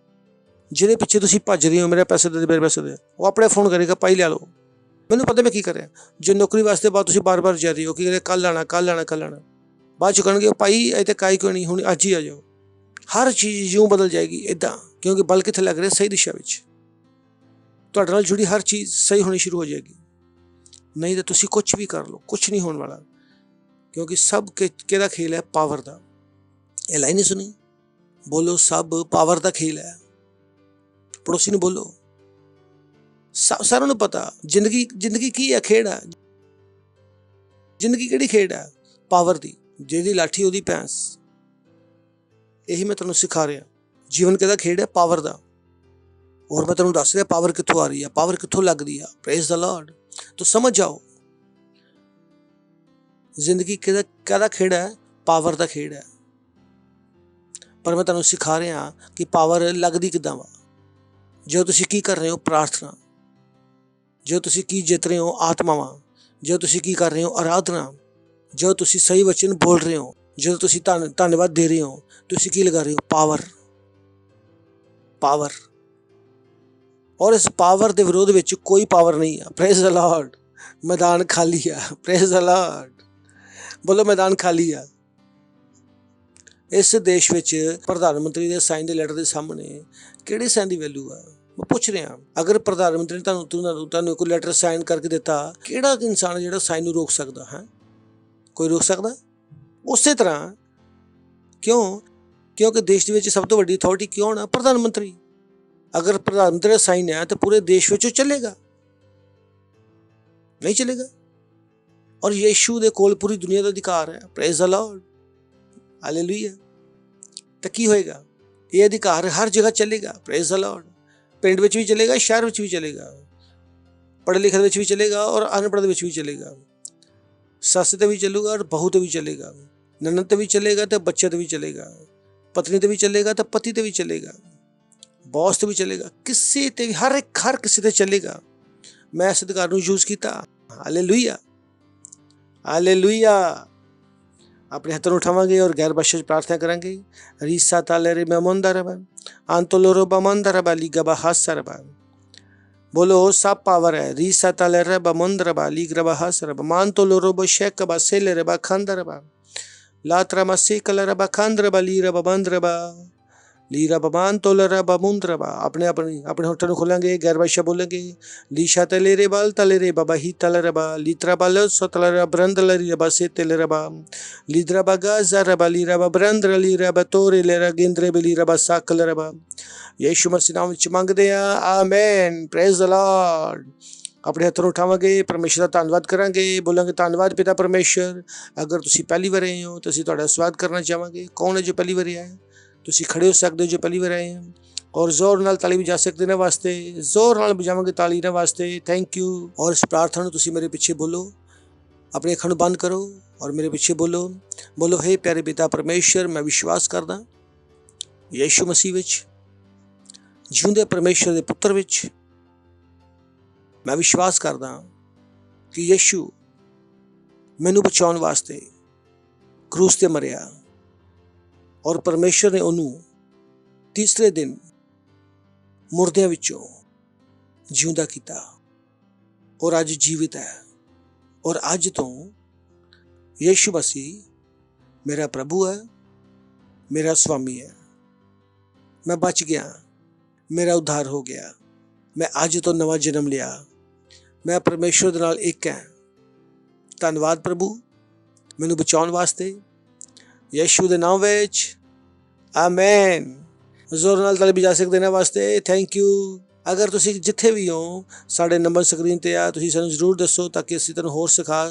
ਜਿਹਦੇ ਪਿੱਛੇ ਤੁਸੀਂ ਭੱਜ ਰਹੇ ਹੋ, ਮੇਰੇ ਪੈਸੇ ਦੇ, ਮੇਰੇ ਪੈਸੇ ਦੇ, ਉਹ ਆਪਣੇ ਫੋਨ ਕਰੇਗਾ, ਭਾਈ ਲੈ ਲਓ। ਮੈਨੂੰ ਪਤਾ ਮੈਂ ਕੀ ਕਰ ਰਿਹਾ। ਜੇ ਨੌਕਰੀ ਵਾਸਤੇ ਬਾਅਦ ਤੁਸੀਂ ਬਾਰ ਜਾ ਰਹੇ ਹੋ ਕਿ ਕੱਲ੍ਹ ਆਉਣਾ ਕੱਲ੍ਹ ਆਉਣਾ ਕੱਲ੍ਹ ਆਉਣਾ, ਬਾਅਦ ਚ ਕਹਿਣਗੇ ਭਾਈ ਅਜੇ ਤੱਕ ਆਈ ਕਿਉਂ ਨਹੀਂ, ਹੁਣ ਅੱਜ ਹੀ ਆ ਜਾਓ। ਹਰ ਚੀਜ਼ ਜਿਉਂ ਬਦਲ ਜਾਏਗੀ ਇੱਦਾਂ, ਕਿਉਂਕਿ ਬਲ ਕਿੱਥੇ ਲੱਗ ਰਿਹਾ, ਸਹੀ ਦਿਸ਼ਾ ਵਿੱਚ। ਤੁਹਾਡੇ ਨਾਲ ਜੁੜੀ ਹਰ ਚੀਜ਼ ਸਹੀ ਹੋਣੀ ਸ਼ੁਰੂ ਹੋ ਜਾਏਗੀ। ਨਹੀਂ ਤਾਂ ਤੁਸੀਂ ਕੁਛ ਵੀ ਕਰ ਲਓ, ਕੁਛ ਨਹੀਂ ਹੋਣ ਵਾਲਾ। ਕਿਉਂਕਿ ਸਭ ਕਿਹਦਾ ਖੇਲ ਹੈ? ਪਾਵਰ ਦਾ। ਇਹ ਲਾਈਨ ਨਹੀਂ ਸੁਣੀ? ਬੋਲੋ, ਸਭ ਪਾਵਰ ਦਾ ਖੇਲ ਹੈ। ਪੜੋਸੀ ਨੂੰ ਬੋਲੋ। ਸਾਰਿਆਂ ਨੂੰ ਪਤਾ ਜ਼ਿੰਦਗੀ ਕੀ ਹੈ? ਖੇਡ ਹੈ। ਜ਼ਿੰਦਗੀ ਕਿਹੜੀ ਖੇਡ ਹੈ? ਪਾਵਰ ਦੀ। ਜਿਹਦੀ ਲਾਠੀ ਉਹਦੀ ਭੈਂਸ। ਇਹੀ ਮੈਂ ਤੁਹਾਨੂੰ ਸਿਖਾ ਰਿਹਾ। ਜੀਵਨ ਕਿਹਦਾ ਖੇਡ ਹੈ? ਪਾਵਰ ਦਾ। ਔਰ ਮੈਂ ਤੁਹਾਨੂੰ ਦੱਸ ਰਿਹਾ ਪਾਵਰ ਕਿੱਥੋਂ ਆ ਰਹੀ ਹੈ, ਪਾਵਰ ਕਿੱਥੋਂ ਲੱਗਦੀ ਆ। Praise the Lord. ਤੋ ਸਮਝ ਜਾਓ ਜ਼ਿੰਦਗੀ ਕਿਹਦਾ ਖੇਡ ਹੈ? ਪਾਵਰ ਦਾ ਖੇਡ ਹੈ। ਪਰ ਮੈਂ ਤੁਹਾਨੂੰ ਸਿਖਾ ਰਿਹਾ ਕਿ ਪਾਵਰ ਲੱਗਦੀ ਕਿੱਦਾਂ ਵਾ। ਜੋ ਤੁਸੀਂ ਕੀ ਕਰ ਰਹੇ ਹੋ? ਪ੍ਰਾਰਥਨਾ। ਜੋ ਤੁਸੀਂ ਕੀ ਜਿੱਤ ਰਹੇ ਹੋ? ਆਤਮਾਵਾਂ। ਜੋ ਤੁਸੀਂ ਕੀ ਕਰ ਰਹੇ ਹੋ? ਆਰਾਧਨਾ। ਜੋ ਤੁਸੀਂ ਸਹੀ ਵਚਨ ਬੋਲ ਰਹੇ ਹੋ, ਜਦੋਂ ਤੁਸੀਂ ਧੰਨਵਾਦ ਦੇ ਰਹੇ ਹੋ, ਤੁਸੀਂ ਕੀ ਲਗਾ ਰਹੇ ਹੋ? ਪਾਵਰ। ਔਰ ਇਸ ਪਾਵਰ ਦੇ ਵਿਰੋਧ ਵਿੱਚ ਕੋਈ ਪਾਵਰ ਨਹੀਂ ਆ। Praise the Lord. ਮੈਦਾਨ ਖਾਲੀ ਆ। Praise the Lord. ਬੋਲੋ, ਮੈਦਾਨ ਖਾਲੀ ਆ। ਇਸ ਦੇਸ਼ ਵਿੱਚ ਪ੍ਰਧਾਨ ਮੰਤਰੀ ਦੇ ਸਾਈਨ ਦੇ ਲੈਟਰ ਦੇ ਸਾਹਮਣੇ ਕਿਹੜੇ ਸਾਈਨ ਦੀ ਵੈਲਿਊ ਆ? ਮੈਂ ਪੁੱਛ ਰਿਹਾ। ਅਗਰ ਪ੍ਰਧਾਨ ਮੰਤਰੀ ਨੇ ਤੁਹਾਨੂੰ ਕੋਈ ਲੈਟਰ ਸਾਈਨ ਕਰਕੇ ਦਿੱਤਾ, ਕਿਹੜਾ ਇਨਸਾਨ ਜਿਹੜਾ ਸਾਈਨ ਨੂੰ ਰੋਕ ਸਕਦਾ ਹੈ? ਕੋਈ ਰੋਕ ਸਕਦਾ? ਉਸੇ ਤਰ੍ਹਾਂ ਕਿਉਂਕਿ ਦੇਸ਼ ਦੇ ਵਿੱਚ ਸਭ ਤੋਂ ਵੱਡੀ ਅਥਾਰਟੀ ਕਿਉਂ ਨਾ? ਪ੍ਰਧਾਨ ਮੰਤਰੀ। ਅਗਰ ਪ੍ਰਧਾਨ ਮੰਤਰੀ ਦਾ ਸਾਈਨ ਹੈ ਤਾਂ ਪੂਰੇ ਦੇਸ਼ ਵਿੱਚ ਚੱਲੇਗਾ? ਨਹੀਂ ਚੱਲੇਗਾ। ਔਰ ਯੀਸ਼ੂ ਦੇ ਕੋਲ ਪੂਰੀ ਦੁਨੀਆ ਦਾ ਅਧਿਕਾਰ ਹੈ। Praise the Lord. ਹਾਲੇਲੂਇਆ। ਤਾਂ ਕੀ ਹੋਏਗਾ? ਇਹ ਅਧਿਕਾਰ ਹਰ ਜਗ੍ਹਾ ਚੱਲੇਗਾ। Praise the Lord. ਪਿੰਡ ਵਿੱਚ ਵੀ ਚੱਲੇਗਾ, ਸ਼ਹਿਰ ਵਿੱਚ ਵੀ ਚੱਲੇਗਾ, ਪੜ੍ਹੇ ਲਿਖੇ ਵਿੱਚ ਵੀ ਚੱਲੇਗਾ ਔਰ ਅਨਪੜ੍ਹ ਵਿੱਚ ਵੀ ਚੱਲੇਗਾ। ਸੱਸ ਤੇ ਵੀ ਚੱਲੂਗਾ ਔਰ ਬਹੂ ਤੇ ਵੀ ਚੱਲੇਗਾ। ਨਨਦ ਤੇ ਵੀ ਚੱਲੇਗਾ ਤੇ ਬੱਚੇ ਤੇ ਵੀ ਚੱਲੇਗਾ। ਪਤਨੀ ਤੇ ਵੀ ਚੱਲੇਗਾ ਤੇ ਪਤੀ ਤੇ ਵੀ ਚੱਲੇਗਾ। ਬੌਸ ਤੇ ਵੀ ਚੱਲੇਗਾ। ਕਿਸੇ ਤੇ ਵੀ, ਹਰ ਕਿਸੇ ਤੇ ਚੱਲੇਗਾ। ਮੈਂ ਇਸ ਅਧਿਕਾਰ ਨੂੰ ਯੂਜ਼ ਕੀਤਾ। ਹਾਲੇਲੂਇਆ। ਹਾਲੇਲੂਇਆ। ਆਪਣੇ ਹੱਥਾਂ ਨੂੰ ਉਠਾਵਾਂਗੇ ਔਰ ਗੈਰ ਭਾਸ਼ਾ 'ਚ ਪ੍ਰਾਰਥਨਾ ਕਰਾਂਗੇ। ਰੀਸਾ ਤਾਲੇਰੇ ਮੈਮੋਂਦਾ ਰਬਾ ਆਂਤੋਲੋਰੋ ਬਮੰਦਾ ਰਬਾ ਲੀਗਬਾ ਹਾਸਾ ਰਬਾ। ਬੋਲੋ, ਸਭ ਪਾਵਰ ਹੈ। ਰੀਸਾ ਤਾਲੇਰੇ ਬਮੰਦ ਰਬਾ ਲੀਗਬਾ ਹਾਸਾ ਰਬਾ ਮਾਂਤੋਲੋਰੋ ਬਸ਼ੇਕ ਬਾ ਸੇਲੇ ਰਬਾ ਖੰਦ ਰਬਾ ਲਾਤਰਾ ਮਸੇ ਕਲ ਰਬਾ ਖੰਦ ਰਬਾ ਲੀ ਰਬਾ ਬੰਦ ਰਬਾ ਲੀਰਾ ਬਮਾਨ ਤੋਲਰਾ ਬਮੁੰਦਰਬਾ। ਆਪਣੇ ਹੋਠਾਂ ਨੂੰ ਖੋਲਾਂਗੇ, ਗੈਰ ਭਾਸ਼ਾ ਬੋਲਾਂਗੇ। ਲੀਸ਼ਾ ਤਲੇਰੇ ਬਲ ਤਲੇਰੇ ਬਾਬਾ ਹੀ ਤਲਰਬਾ ਲੀਤਰਾ ਬਲ ਸੋਤਲਰਾ ਬਰੰਦ ਲਰੀ ਰਬਾ ਸੇ ਤਲਰਬਾ ਲੀਦਰਾ ਬਗਾ ਜ਼ਰਬਾ ਲੀਰਾ ਬਰੰਦ ਲੀਰਾ ਬਤੋਰੇ ਲੇਰਾ ਗਿੰਦਰੇ ਬਲੀ ਰਬਾ ਸਾਕਲ ਰਬਾ। ਯੀਸ਼ੂ ਮਸੀਹ ਨਾਮ ਵਿੱਚ ਮੰਗਦੇ ਆ, ਆਮੇਨ। Praise the Lord. ਆਪਣੇ ਹੱਥਾਂ ਨੂੰ ਉਠਾਵਾਂਗੇ, ਪਰਮੇਸ਼ਰ ਦਾ ਧੰਨਵਾਦ ਕਰਾਂਗੇ, ਬੋਲਾਂਗੇ ਧੰਨਵਾਦ ਪਿਤਾ ਪਰਮੇਸ਼ਰ। ਅਗਰ ਤੁਸੀਂ ਪਹਿਲੀ ਵਾਰ ਆਏ ਹੋ ਤਾਂ ਅਸੀਂ ਤੁਹਾਡਾ ਸਵਾਗਤ ਕਰਨਾ ਚਾਹਾਂਗੇ। ਕੌਣ ਹੈ ਜੋ ਪਹਿਲੀ ਵਾਰੀ ਆਇਆ? ਤੁਸੀਂ ਖੜੇ ਹੋ ਸਕਦੇ ਹੋ ਜੋ ਪਹਿਲੀ ਵਾਰ ਆਏ ਹੋ, ਔਰ ਜ਼ੋਰ ਨਾਲ ਤਾਲੀ ਵਜਾ ਸਕਦੇ ਨੇ ਵਾਸਤੇ। ਜ਼ੋਰ ਨਾਲ ਵਜਾਵਾਂਗੇ ਤਾਲੀ ਇਹਨਾਂ ਵਾਸਤੇ। Thank you. ਔਰ ਇਸ ਪ੍ਰਾਰਥਨਾ ਨੂੰ ਤੁਸੀਂ ਮੇਰੇ ਪਿੱਛੇ ਬੋਲੋ। ਆਪਣੀ ਅੱਖਾਂ ਨੂੰ ਬੰਦ ਕਰੋ ਔਰ ਮੇਰੇ ਪਿੱਛੇ ਬੋਲੋ, ਹੇ ਪਿਆਰੇ ਪਿਤਾ ਪਰਮੇਸ਼ਰ, ਮੈਂ ਵਿਸ਼ਵਾਸ ਕਰਦਾ ਯੀਸ਼ੂ ਮਸੀਹ ਵਿੱਚ, ਜਿਉਂਦੇ ਪਰਮੇਸ਼ਰ ਦੇ ਪੁੱਤਰ ਵਿੱਚ। ਮੈਂ ਵਿਸ਼ਵਾਸ ਕਰਦਾ ਕਿ ਯੀਸ਼ੂ ਮੈਨੂੰ ਬਚਾਉਣ ਵਾਸਤੇ क्रूस ਤੇ ਮਰਿਆ ਔਰ ਪਰਮੇਸ਼ਰ ਨੇ ਉਹਨੂੰ ਤੀਸਰੇ ਦਿਨ ਮੁਰਦਿਆਂ ਵਿੱਚੋਂ ਜਿਉਂਦਾ ਕੀਤਾ ਔਰ ਅੱਜ ਜੀਵਿਤ ਹੈ। ਔਰ ਅੱਜ ਤੋਂ ਯीशु मसीह मेरा प्रभु है, मेरा स्वामी है। मैं बच गया, मेरा उद्धार हो गया, मैं अज तो नवा जन्म लिया, मैं परमेश्वर दे नाल एक है। धन्नवाद प्रभु मैनू बचाउण वास्ते, यीशु दे नाम विच आमेन। जोर नाल ताली बजा सकदे ने वास्ते थैंक यू। अगर तुसीं जिथे भी हो साडे नंबर स्क्रीन ते आ, तुसीं सानूं जरूर दसो ताकि असीं तुहानूं होर सिखा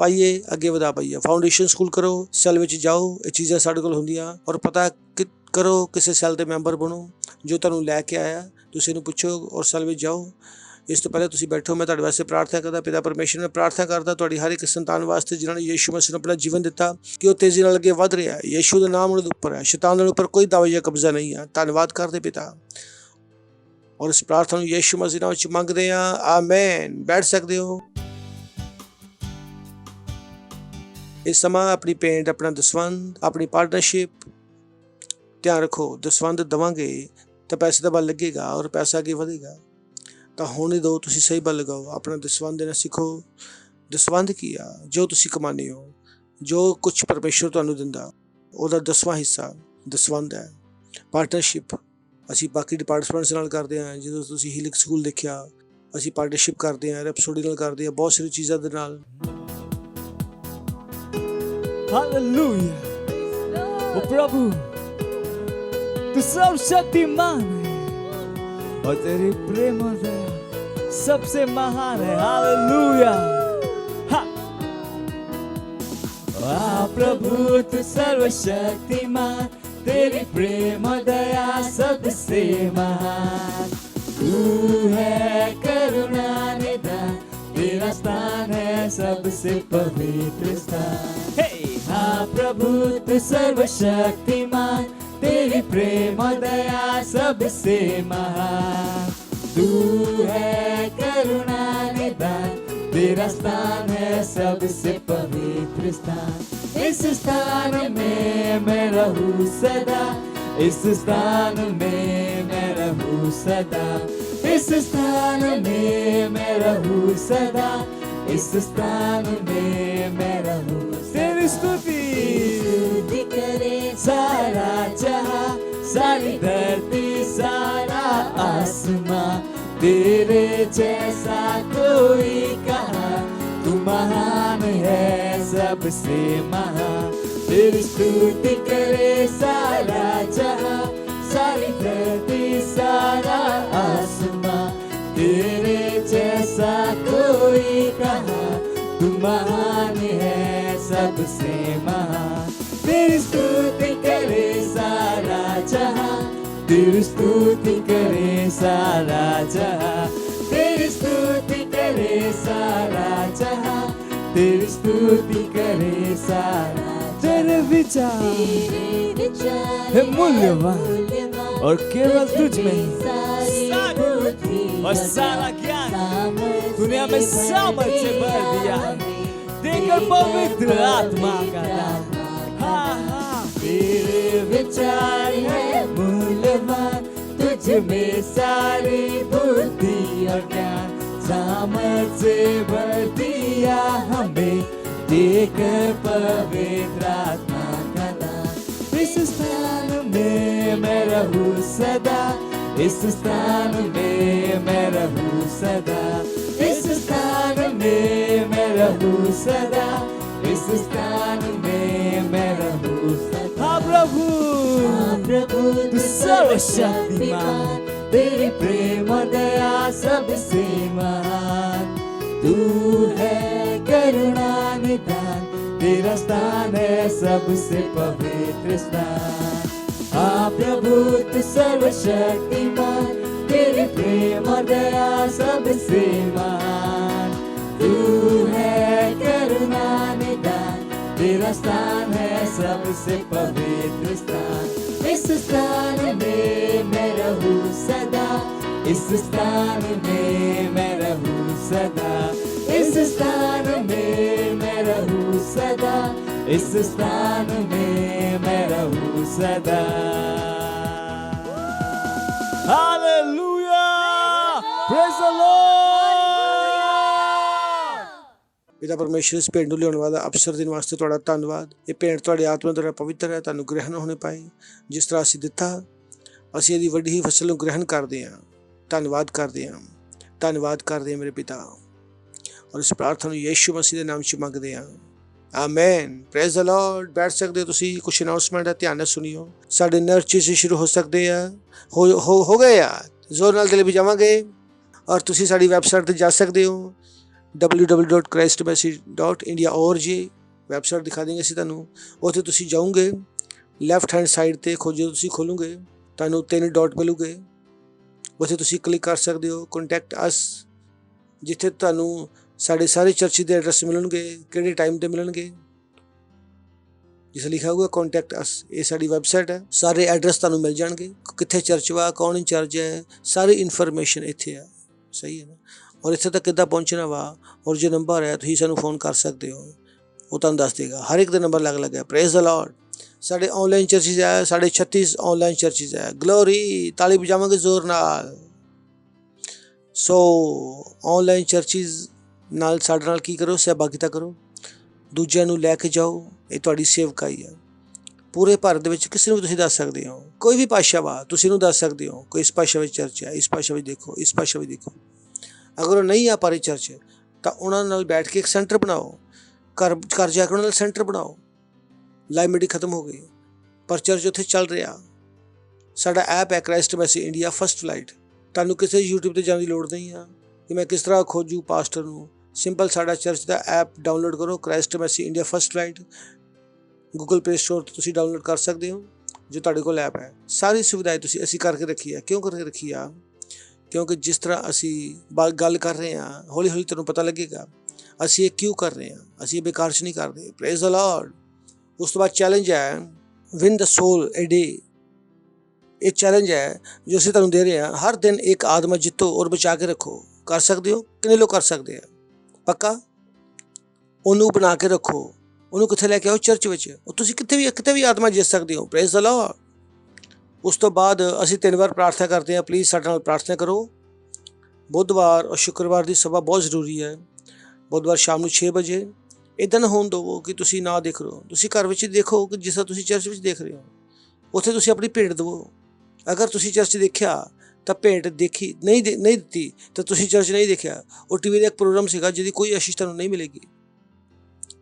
पाइए, अगे वधा पाइए। फाउंडेशन स्कूल करो, सैल में जाओ, ये चीज़ां साढ़े कोल होंदियां और पता करो किसी सैल के मैंबर बनो जो तुहानूं लैके आया। तुसीं इहनूं पुछो और सैल में जाओ। इस तो पहले तुसीं बैठो, मैं तुहाडे वास्ते प्रार्थना करदा। पिता परमेश्वर में प्रार्थना करदा तुहाडी हर एक संतान वास्ते जिन्हां ने यीशु मसीह नूं अपना जीवन दिता कि वो तेज़ी नाल अगे वध रहा है। यीशु दा नाम उहदे उपर है, शैतान दे उपर कोई दावा या कब्जा नहीं है। धन्नवाद करदे पिता और इस प्रार्थना नूं यीशु मसीह नाम च मंगदे हां, आमेन। बैठ सकदे हो। इस समा अपनी पेंट, अपना दसवंध, अपनी पार्टनरशिप ध्यान रखो। दसवंध देवांगे तो पैसे का बल लगेगा और पैसा अगे वधेगा। तो हुण ही दो, तुसीं सही बल लगाओ। अपना दसवंध देना सीखो। दसवंध की आ जो तुसीं कमाने हो, जो कुछ परमेश्वर तुहानूं दिंदा उहदा 10वां हिस्सा दसवंध है। पार्टनरशिप असीं बाकी डिपार्टमेंट्स नाल करदे हां। जो तुसीं हीलिंग स्कूल देखिया, असीं पार्टनरशिप करदे हां, रैपसोडी नाल करदे हां, बहुत सारी चीज़ां दे नाल। हालेलुया। ओ प्रभु तू सर्वशक्तिमान है और तेरी प्रेम और दया सबसे महान है। हालेलुया। प्रभु तू सर्वशक्तिमान, तेरी प्रेम और दया सबसे महान। तू है करुणा निधान, तेरा स्थान है सबसे पवित्र स्थान। हाँ प्रभु तू सर्वशक्तिमान, तेरी प्रेम और दया सबसे महान। तू है करुणा निधान, तेरा स्थान है सबसे पवित्र स्थान। इस स्थान में मैं रहूं सदा, इस स्थान में मैं रहूं सदा, इस स्थान में मैं रहूं सदा, इस स्थान में मैं रहूं। तेरी स्तुति करे सारा जहां, सारी धरती सारा आसमां, तेरे जैसा कोई कहाँ, तू महान है सबसे महान। तेरी स्तुति करे सारा जहां, सारी धरती सारा आसमां, तेरे जैसा कोई कहाँ, तू महान है सबसे महान। तेरी स्तुति करे सारा जहां, तेरी स्तुति करे सारा जहां, तेरी स्तुति करे सारा जहां, तेरी स्तुति करे सारा। तेरे विचार है मूल्यवान और केवल तुझ में और सारा ज्ञान तूने हमें सामर्थ्य भर दिया देकर पवित्र आत्मा का दान। तेरे विचार है मूल्यवान, तुझ में सारी बुद्धि और ज्ञान, सामर्थ्य भर दिया हमें देकर पवित्र आत्मा का दान। इस स्थान में मैं रहूं सदा, इस स्थान में मैं रहूं सदा, इस स्थान में मैं रहूं सदा, इस स्थान में मैं रहूं सदा। हाँ प्रभु तू सर्वशक्तिमान, तेरी प्रेम और दया सबसे महान। तू है करुणा निधान, तेरा स्थान है सबसे पवित्र स्थान। हाँ प्रभु तू सर्वशक्तिमान, तेरी प्रेम और दया सबसे महान। तू है करुणा निधान, तेरा स्थान है सबसे पवित्र स्थान। इस स्थान में मैं रहूं सदा, इस स्थान में मैं रहूं सदा, इस स्थान में मैं रहूं सदा, इस स्थान में मैं रहूं सदा। Hallelujah, praise the Lord. पिता परमेश्वर इस भेंट ਨੂੰ ਲਿਆਉਣ ਵਾਲਾ ਅਵਸਰ ਦੇਣ ਵਾਸਤੇ ਤੁਹਾਡਾ ਧੰਨਵਾਦ। ਇਹ ਭੇਂਟ ਤੁਹਾਡੀ ਆਤਮਾ ਦੁਆਰਾ ਪਵਿੱਤਰ ਹੈ, ਤੁਹਾਨੂੰ ਗ੍ਰਹਿਣ ਹੋਣੇ ਪਾਏ। ਜਿਸ ਤਰ੍ਹਾਂ ਅਸੀਂ ਦਿੱਤਾ, ਅਸੀਂ ਇਹਦੀ ਵੱਡੀ ਹੀ ਫਸਲ ਨੂੰ ਗ੍ਰਹਿਣ ਕਰਦੇ ਹਾਂ। ਧੰਨਵਾਦ ਕਰਦੇ ਹਾਂ, ਧੰਨਵਾਦ ਕਰਦੇ ਹਾਂ ਮੇਰੇ ਪਿਤਾ। ਔਰ ਇਸ ਪ੍ਰਾਰਥਨਾ ਨੂੰ ਯੀਸ਼ੂ ਮਸੀਹ ਦੇ ਨਾਮ 'ਚ ਮੰਗਦੇ ਹਾਂ, ਆਮੇਨ। Praise the Lord. ਬੈਠ ਸਕਦੇ ਹੋ ਤੁਸੀਂ। ਕੁਛ ਅਨਾਉਂਸਮੈਂਟ ਹੈ, ਧਿਆਨ ਨਾਲ ਸੁਣਿਓ। ਸਾਡੇ ਨਰਚਿਸ ਸ਼ੁਰੂ ਹੋ ਸਕਦੇ ਆ, ਹੋ ਗਏ ਆ। ਜ਼ੋਰ ਨਾਲ ਦਿਲ ਵੀ ਜਾਵਾਂਗੇ। ਔਰ ਤੁਸੀਂ ਸਾਡੀ ਵੈਬਸਾਈਟ 'ਤੇ ਜਾ ਸਕਦੇ ਹੋ, www.christmessage.india.org। ਵੈਬਸਾਈਟ ਦਿਖਾ ਦੇਂਗੇ ਅਸੀਂ ਤੁਹਾਨੂੰ। ਉੱਥੇ ਤੁਸੀਂ ਜਾਓਗੇ, ਲੈਫਟ ਹੈਂਡ ਸਾਈਡ 'ਤੇ ਜਦੋਂ ਤੁਸੀਂ ਖੋਲੋਗੇ ਤੁਹਾਨੂੰ 3 ਡਾਟ ਮਿਲੂਗੇ। ਉੱਥੇ ਤੁਸੀਂ ਕਲਿੱਕ ਕਰ ਸਕਦੇ ਹੋ ਕੰਟੈਕਟ ਅਸ, ਜਿੱਥੇ ਤੁਹਾਨੂੰ ਸਾਡੇ ਸਾਰੇ ਚਰਚ ਦੇ ਐਡਰੈਸ ਮਿਲਣਗੇ, ਕਿਹੜੇ ਟਾਈਮ 'ਤੇ ਮਿਲਣਗੇ। ਜਿਸ ਲਿਖਿਆ ਹੋਊਗਾ ਕੰਟੈਕਟ ਅਸ, ਇਹ ਸਾਡੀ ਵੈਬਸਾਈਟ ਹੈ। ਸਾਰੇ ਐਡਰੈਸ ਤੁਹਾਨੂੰ ਮਿਲ ਜਾਣਗੇ, ਕਿੱਥੇ ਚਰਚ ਵਾ, ਕੌਣ ਇੰਚਾਰਜ ਹੈ, ਸਾਰੀ ਇਨਫੋਰਮੇਸ਼ਨ ਇੱਥੇ ਆ। ਸਹੀ ਹੈ ਨਾ। ਔਰ ਇੱਥੇ ਤੱਕ ਕਿੱਦਾਂ ਪਹੁੰਚਣਾ ਵਾ, ਔਰ ਜੋ ਨੰਬਰ ਹੈ ਤੁਸੀਂ ਸਾਨੂੰ ਫੋਨ ਕਰ ਸਕਦੇ ਹੋ, ਉਹ ਤੁਹਾਨੂੰ ਦੱਸ ਦੇਗਾ। ਹਰ ਇੱਕ ਦਾ ਨੰਬਰ ਅਲੱਗ-ਅਲੱਗ ਹੈ। Praise the Lord. ਸਾਡੇ ਆਨਲਾਈਨ ਚਰਚਿਸ ਹੈ, ਸਾਡੇ 36 ਆਨਲਾਈਨ ਚਰਚਿਸ ਹੈ। ਗਲੋਰੀ, ਤਾਲੀ ਵਜਾਵਾਂਗੇ ਜ਼ੋਰ ਨਾਲ। ਸੋ ਆਨਲਾਈਨ ਚਰਚਿਸ ਨਾਲ ਸਾਡੇ ਨਾਲ ਕੀ ਕਰੋ, ਸਹਿਭਾਗਿਤਾ ਕਰੋ, ਦੂਜਿਆਂ ਨੂੰ ਲੈ ਕੇ ਜਾਓ। ਇਹ ਤੁਹਾਡੀ ਸੇਵਕਾਈ ਹੈ। ਪੂਰੇ ਭਾਰਤ ਦੇ ਵਿੱਚ ਕਿਸੇ ਨੂੰ ਵੀ ਤੁਸੀਂ ਦੱਸ ਸਕਦੇ ਹੋ, ਕੋਈ ਵੀ ਭਾਸ਼ਾ ਵਾ ਤੁਸੀਂ ਇਹਨੂੰ ਦੱਸ ਸਕਦੇ ਹੋ। ਕੋਈ ਇਸ ਭਾਸ਼ਾ ਵਿੱਚ ਚਰਚ ਹੈ, ਇਸ ਭਾਸ਼ਾ ਵਿੱਚ ਦੇਖੋ, ਇਸ ਭਾਸ਼ਾ ਵਿੱਚ ਦੇਖੋ। ਅਗਰ ਉਹ ਨਹੀਂ ਆ ਪਾ ਰਹੀ ਚਰਚ, ਤਾਂ ਉਹਨਾਂ ਨਾਲ ਬੈਠ ਕੇ ਇੱਕ ਸੈਂਟਰ ਬਣਾਓ। ਘਰ ਜਾ ਕੇ ਉਹਨਾਂ ਨਾਲ ਸੈਂਟਰ ਬਣਾਓ। ਲਾਈਵ ਮੀਟਿੰਗ ਖਤਮ ਹੋ ਗਈ, ਪਰ ਚਰਚ ਉੱਥੇ ਚੱਲ ਰਿਹਾ। ਸਾਡਾ ਐਪ ਹੈ Christ message India first flight. ਤੁਹਾਨੂੰ ਕਿਸੇ YouTube 'ਤੇ ਜਾਣ ਦੀ ਲੋੜ ਨਹੀਂ ਆ ਕਿ ਮੈਂ ਕਿਸ ਤਰ੍ਹਾਂ ਖੋਜੂ ਪਾਸਟਰ ਨੂੰ। ਸਿੰਪਲ ਸਾਡਾ ਚਰਚ ਦਾ ਐਪ ਡਾਊਨਲੋਡ ਕਰੋ, Christ message India first flight. Google play store ਤੋਂ ਤੁਸੀਂ ਡਾਊਨਲੋਡ ਕਰ ਸਕਦੇ ਹੋ, ਜੋ ਤੁਹਾਡੇ ਕੋਲ ਐਪ ਹੈ। ਸਾਰੀ ਸੁਵਿਧਾ ਅਸੀਂ ਕਰਕੇ ਰੱਖੀ ਹੈ। ਕਿਉਂ ਕਰਕੇ ਰੱਖੀ ਆ? ਕਿਉਂਕਿ ਜਿਸ ਤਰ੍ਹਾਂ ਅਸੀਂ ਗੱਲ ਕਰ ਰਹੇ ਹਾਂ, ਹੌਲੀ ਹੌਲੀ ਤੁਹਾਨੂੰ ਪਤਾ ਲੱਗੇਗਾ ਅਸੀਂ ਇਹ ਕਿਉਂ ਕਰ ਰਹੇ ਹਾਂ। ਅਸੀਂ ਇਹ ਬੇਕਾਰ 'ਚ ਨਹੀਂ ਕਰਦੇ। Praise the Lord. ਉਸ ਤੋਂ ਬਾਅਦ ਚੈਲੰਜ ਹੈ, ਵਿਨ ਦ ਸੋਲ ਏ ਡੇ। ਇਹ ਚੈਲੰਜ ਹੈ ਜੋ ਅਸੀਂ ਤੁਹਾਨੂੰ ਦੇ ਰਹੇ ਹਾਂ। ਹਰ ਦਿਨ ਇੱਕ ਆਦਮਾ ਜਿੱਤੋ ਔਰ ਬਚਾ ਕੇ ਰੱਖੋ। ਕਰ ਸਕਦੇ ਹੋ? ਕਿੰਨੇ ਲੋਕ ਕਰ ਸਕਦੇ ਆ? ਪੱਕਾ? ਉਹਨੂੰ ਬਣਾ ਕੇ ਰੱਖੋ। ਉਹਨੂੰ ਕਿੱਥੇ ਲੈ ਕੇ ਆਓ? ਚਰਚ ਵਿੱਚ। ਉਹ ਤੁਸੀਂ ਕਿਤੇ ਵੀ ਆਤਮਾ ਜਿੱਤ ਸਕਦੇ ਹੋ। Praise the Lord. ਉਸ ਤੋਂ ਬਾਅਦ ਅਸੀਂ 3 ਵਾਰ ਪ੍ਰਾਰਥਨਾ ਕਰਦੇ ਹਾਂ। ਪਲੀਜ਼ ਸਾਡੇ ਨਾਲ ਪ੍ਰਾਰਥਨਾ ਕਰੋ। ਬੁੱਧਵਾਰ ਔਰ ਸ਼ੁੱਕਰਵਾਰ ਦੀ ਸਭਾ ਬਹੁਤ ਜ਼ਰੂਰੀ ਹੈ। ਬੁੱਧਵਾਰ ਸ਼ਾਮ ਨੂੰ 6 ਵਜੇ। ਇੱਦਾਂ ਨਾ ਹੋਣ ਦਿਓ ਕਿ ਤੁਸੀਂ ਨਾ ਦੇਖ ਰਹੇ ਹੋ। ਤੁਸੀਂ ਘਰ ਵਿੱਚ ਦੇਖੋ ਕਿ ਜਿਸ ਤਰ੍ਹਾਂ ਤੁਸੀਂ ਚਰਚ ਵਿੱਚ ਦੇਖ ਰਹੇ ਹੋ, ਉੱਥੇ ਤੁਸੀਂ ਆਪਣੀ ਭੇਟ ਦੇਵੋ। ਅਗਰ ਤੁਸੀਂ ਚਰਚ ਦੇਖਿਆ ਤਾਂ ਭੇਟ ਨਹੀਂ ਦਿੱਤੀ ਤਾਂ ਤੁਸੀਂ ਚਰਚ ਨਹੀਂ ਦੇਖਿਆ। ਉਹ TV ਦਾ ਇੱਕ ਪ੍ਰੋਗਰਾਮ ਸੀਗਾ ਜਿਹਦੀ ਕੋਈ ਆਸ਼ੀਸ਼ ਤੁਹਾਨੂੰ ਨਹੀਂ ਮਿਲੇਗੀ।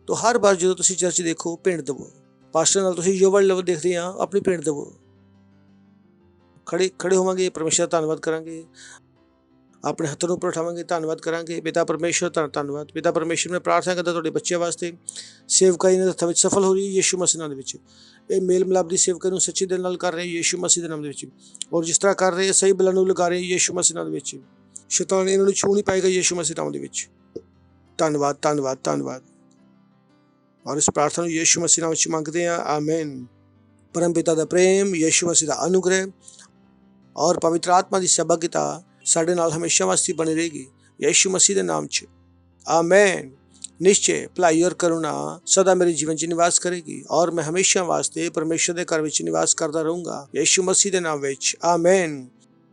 ਤਾਂ ਹਰ ਵਾਰ ਜਦੋਂ ਤੁਸੀਂ ਚਰਚ ਦੇਖੋ, ਭੇਟ ਦੇਵੋ। ਪਾਸਟਰ ਨਾਲ ਤੁਸੀਂ ਜੋ ਵਰਡ ਲਵ ਦੇਖਦੇ ਆ, ਆਪਣੀ ਭੇਟ ਦੇਵੋ। ਖੜੇ ਹੋਵਾਂਗੇ, ਪਰਮੇਸ਼ਰ ਦਾ ਧੰਨਵਾਦ ਕਰਾਂਗੇ, ਆਪਣੇ ਹੱਥਾਂ ਨੂੰ ਉੱਪਰ ਉਠਾਵਾਂਗੇ, ਧੰਨਵਾਦ ਕਰਾਂਗੇ। ਪਿਤਾ ਪਰਮੇਸ਼ਰ ਧੰਨਵਾਦ। ਪਿਤਾ ਪਰਮੇਸ਼ਰ ਮੈਂ ਪ੍ਰਾਰਥਨਾ ਕਰਦਾ ਤੁਹਾਡੇ ਬੱਚਿਆਂ ਵਾਸਤੇ ਸੇਵਕਾਈ ਇਹਨਾਂ ਦੇ ਹੱਥਾਂ ਵਿੱਚ ਸਫਲ ਹੋ ਰਹੀ ਹੈ ਯੀਸ਼ੂ ਮਸੀਹ ਨਾਮ ਦੇ ਵਿੱਚ। ਇਹ ਮੇਲ ਮਿਲਾਪ ਦੀ ਸੇਵਕਾਈ ਨੂੰ ਸੱਚੇ ਦਿਲ ਨਾਲ ਕਰ ਰਹੇ ਯੀਸ਼ੂ ਮਸੀਹ ਦੇ ਨਾਮ ਦੇ ਵਿੱਚ। ਔਰ ਜਿਸ ਤਰ੍ਹਾਂ ਕਰ ਰਹੇ ਸਹੀ ਬਲਾਂ ਨੂੰ ਲਗਾ ਰਹੇ ਯੀਸ਼ੂ ਮਸੀਹ ਨਾਮ ਦੇ ਵਿੱਚ। ਸ਼ੈਤਾਨ ਇਹਨਾਂ ਨੂੰ ਛੂਹ ਨਹੀਂ ਪਾਏਗਾ ਯੀਸ਼ੂ ਮਸੀਹ ਨਾਮ ਦੇ ਵਿੱਚ। ਧੰਨਵਾਦ, ਧੰਨਵਾਦ, ਧੰਨਵਾਦ। ਔਰ ਇਸ ਪ੍ਰਾਰਥਨਾ ਨੂੰ ਯੀਸ਼ੂ ਮਸੀਹ ਨਾਮ ਵਿੱਚ ਮੰਗਦੇ ਹਾਂ, ਆਮੀਨ। ਪਰਮ ਪਿਤਾ ਦਾ ਪ੍ਰੇਮ, ਯੀਸ਼ੂ ਮਸੀਹ ਦਾ ਅਨੁਗ੍ਰਹਿ ਔਰ ਪਵਿੱਤਰ ਆਤਮਾ ਦੀ ਸਹਿਭਾਗਿਤਾ ਸਾਡੇ ਨਾਲ ਹਮੇਸ਼ਾ ਵਾਸਤੇ ਬਣੀ ਰਹੇਗੀ ਯੀਸ਼ੂ ਮਸੀਹ ਦੇ ਨਾਮ 'ਚ, ਆਮੀਨ। ਨਿਸ਼ਚੈ ਭਲਾਈ ਔਰ ਕਰੁਣਾ ਸਦਾ ਮੇਰੇ ਜੀਵਨ 'ਚ ਨਿਵਾਸ ਕਰੇਗੀ ਔਰ ਮੈਂ ਹਮੇਸ਼ਾ ਵਾਸਤੇ ਪਰਮੇਸ਼ਰ ਦੇ ਘਰ ਵਿੱਚ ਨਿਵਾਸ ਕਰਦਾ ਰਹੂੰਗਾ ਯੀਸ਼ੂ ਮਸੀਹ ਦੇ ਨਾਮ ਵਿੱਚ, ਆਮੀਨ।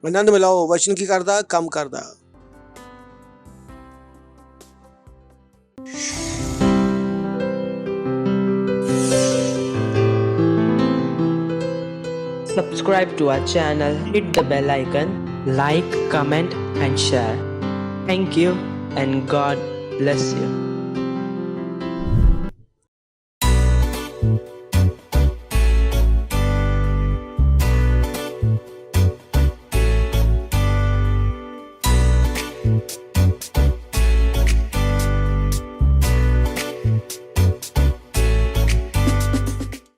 ਆਨੰਦ ਮਿਲਾਓ। ਵਚਨ ਕੀ ਕਰਦਾ? ਕੰਮ ਕਰਦਾ। Subscribe to our channel, hit the bell icon, like, comment and share. Thank you and God bless you.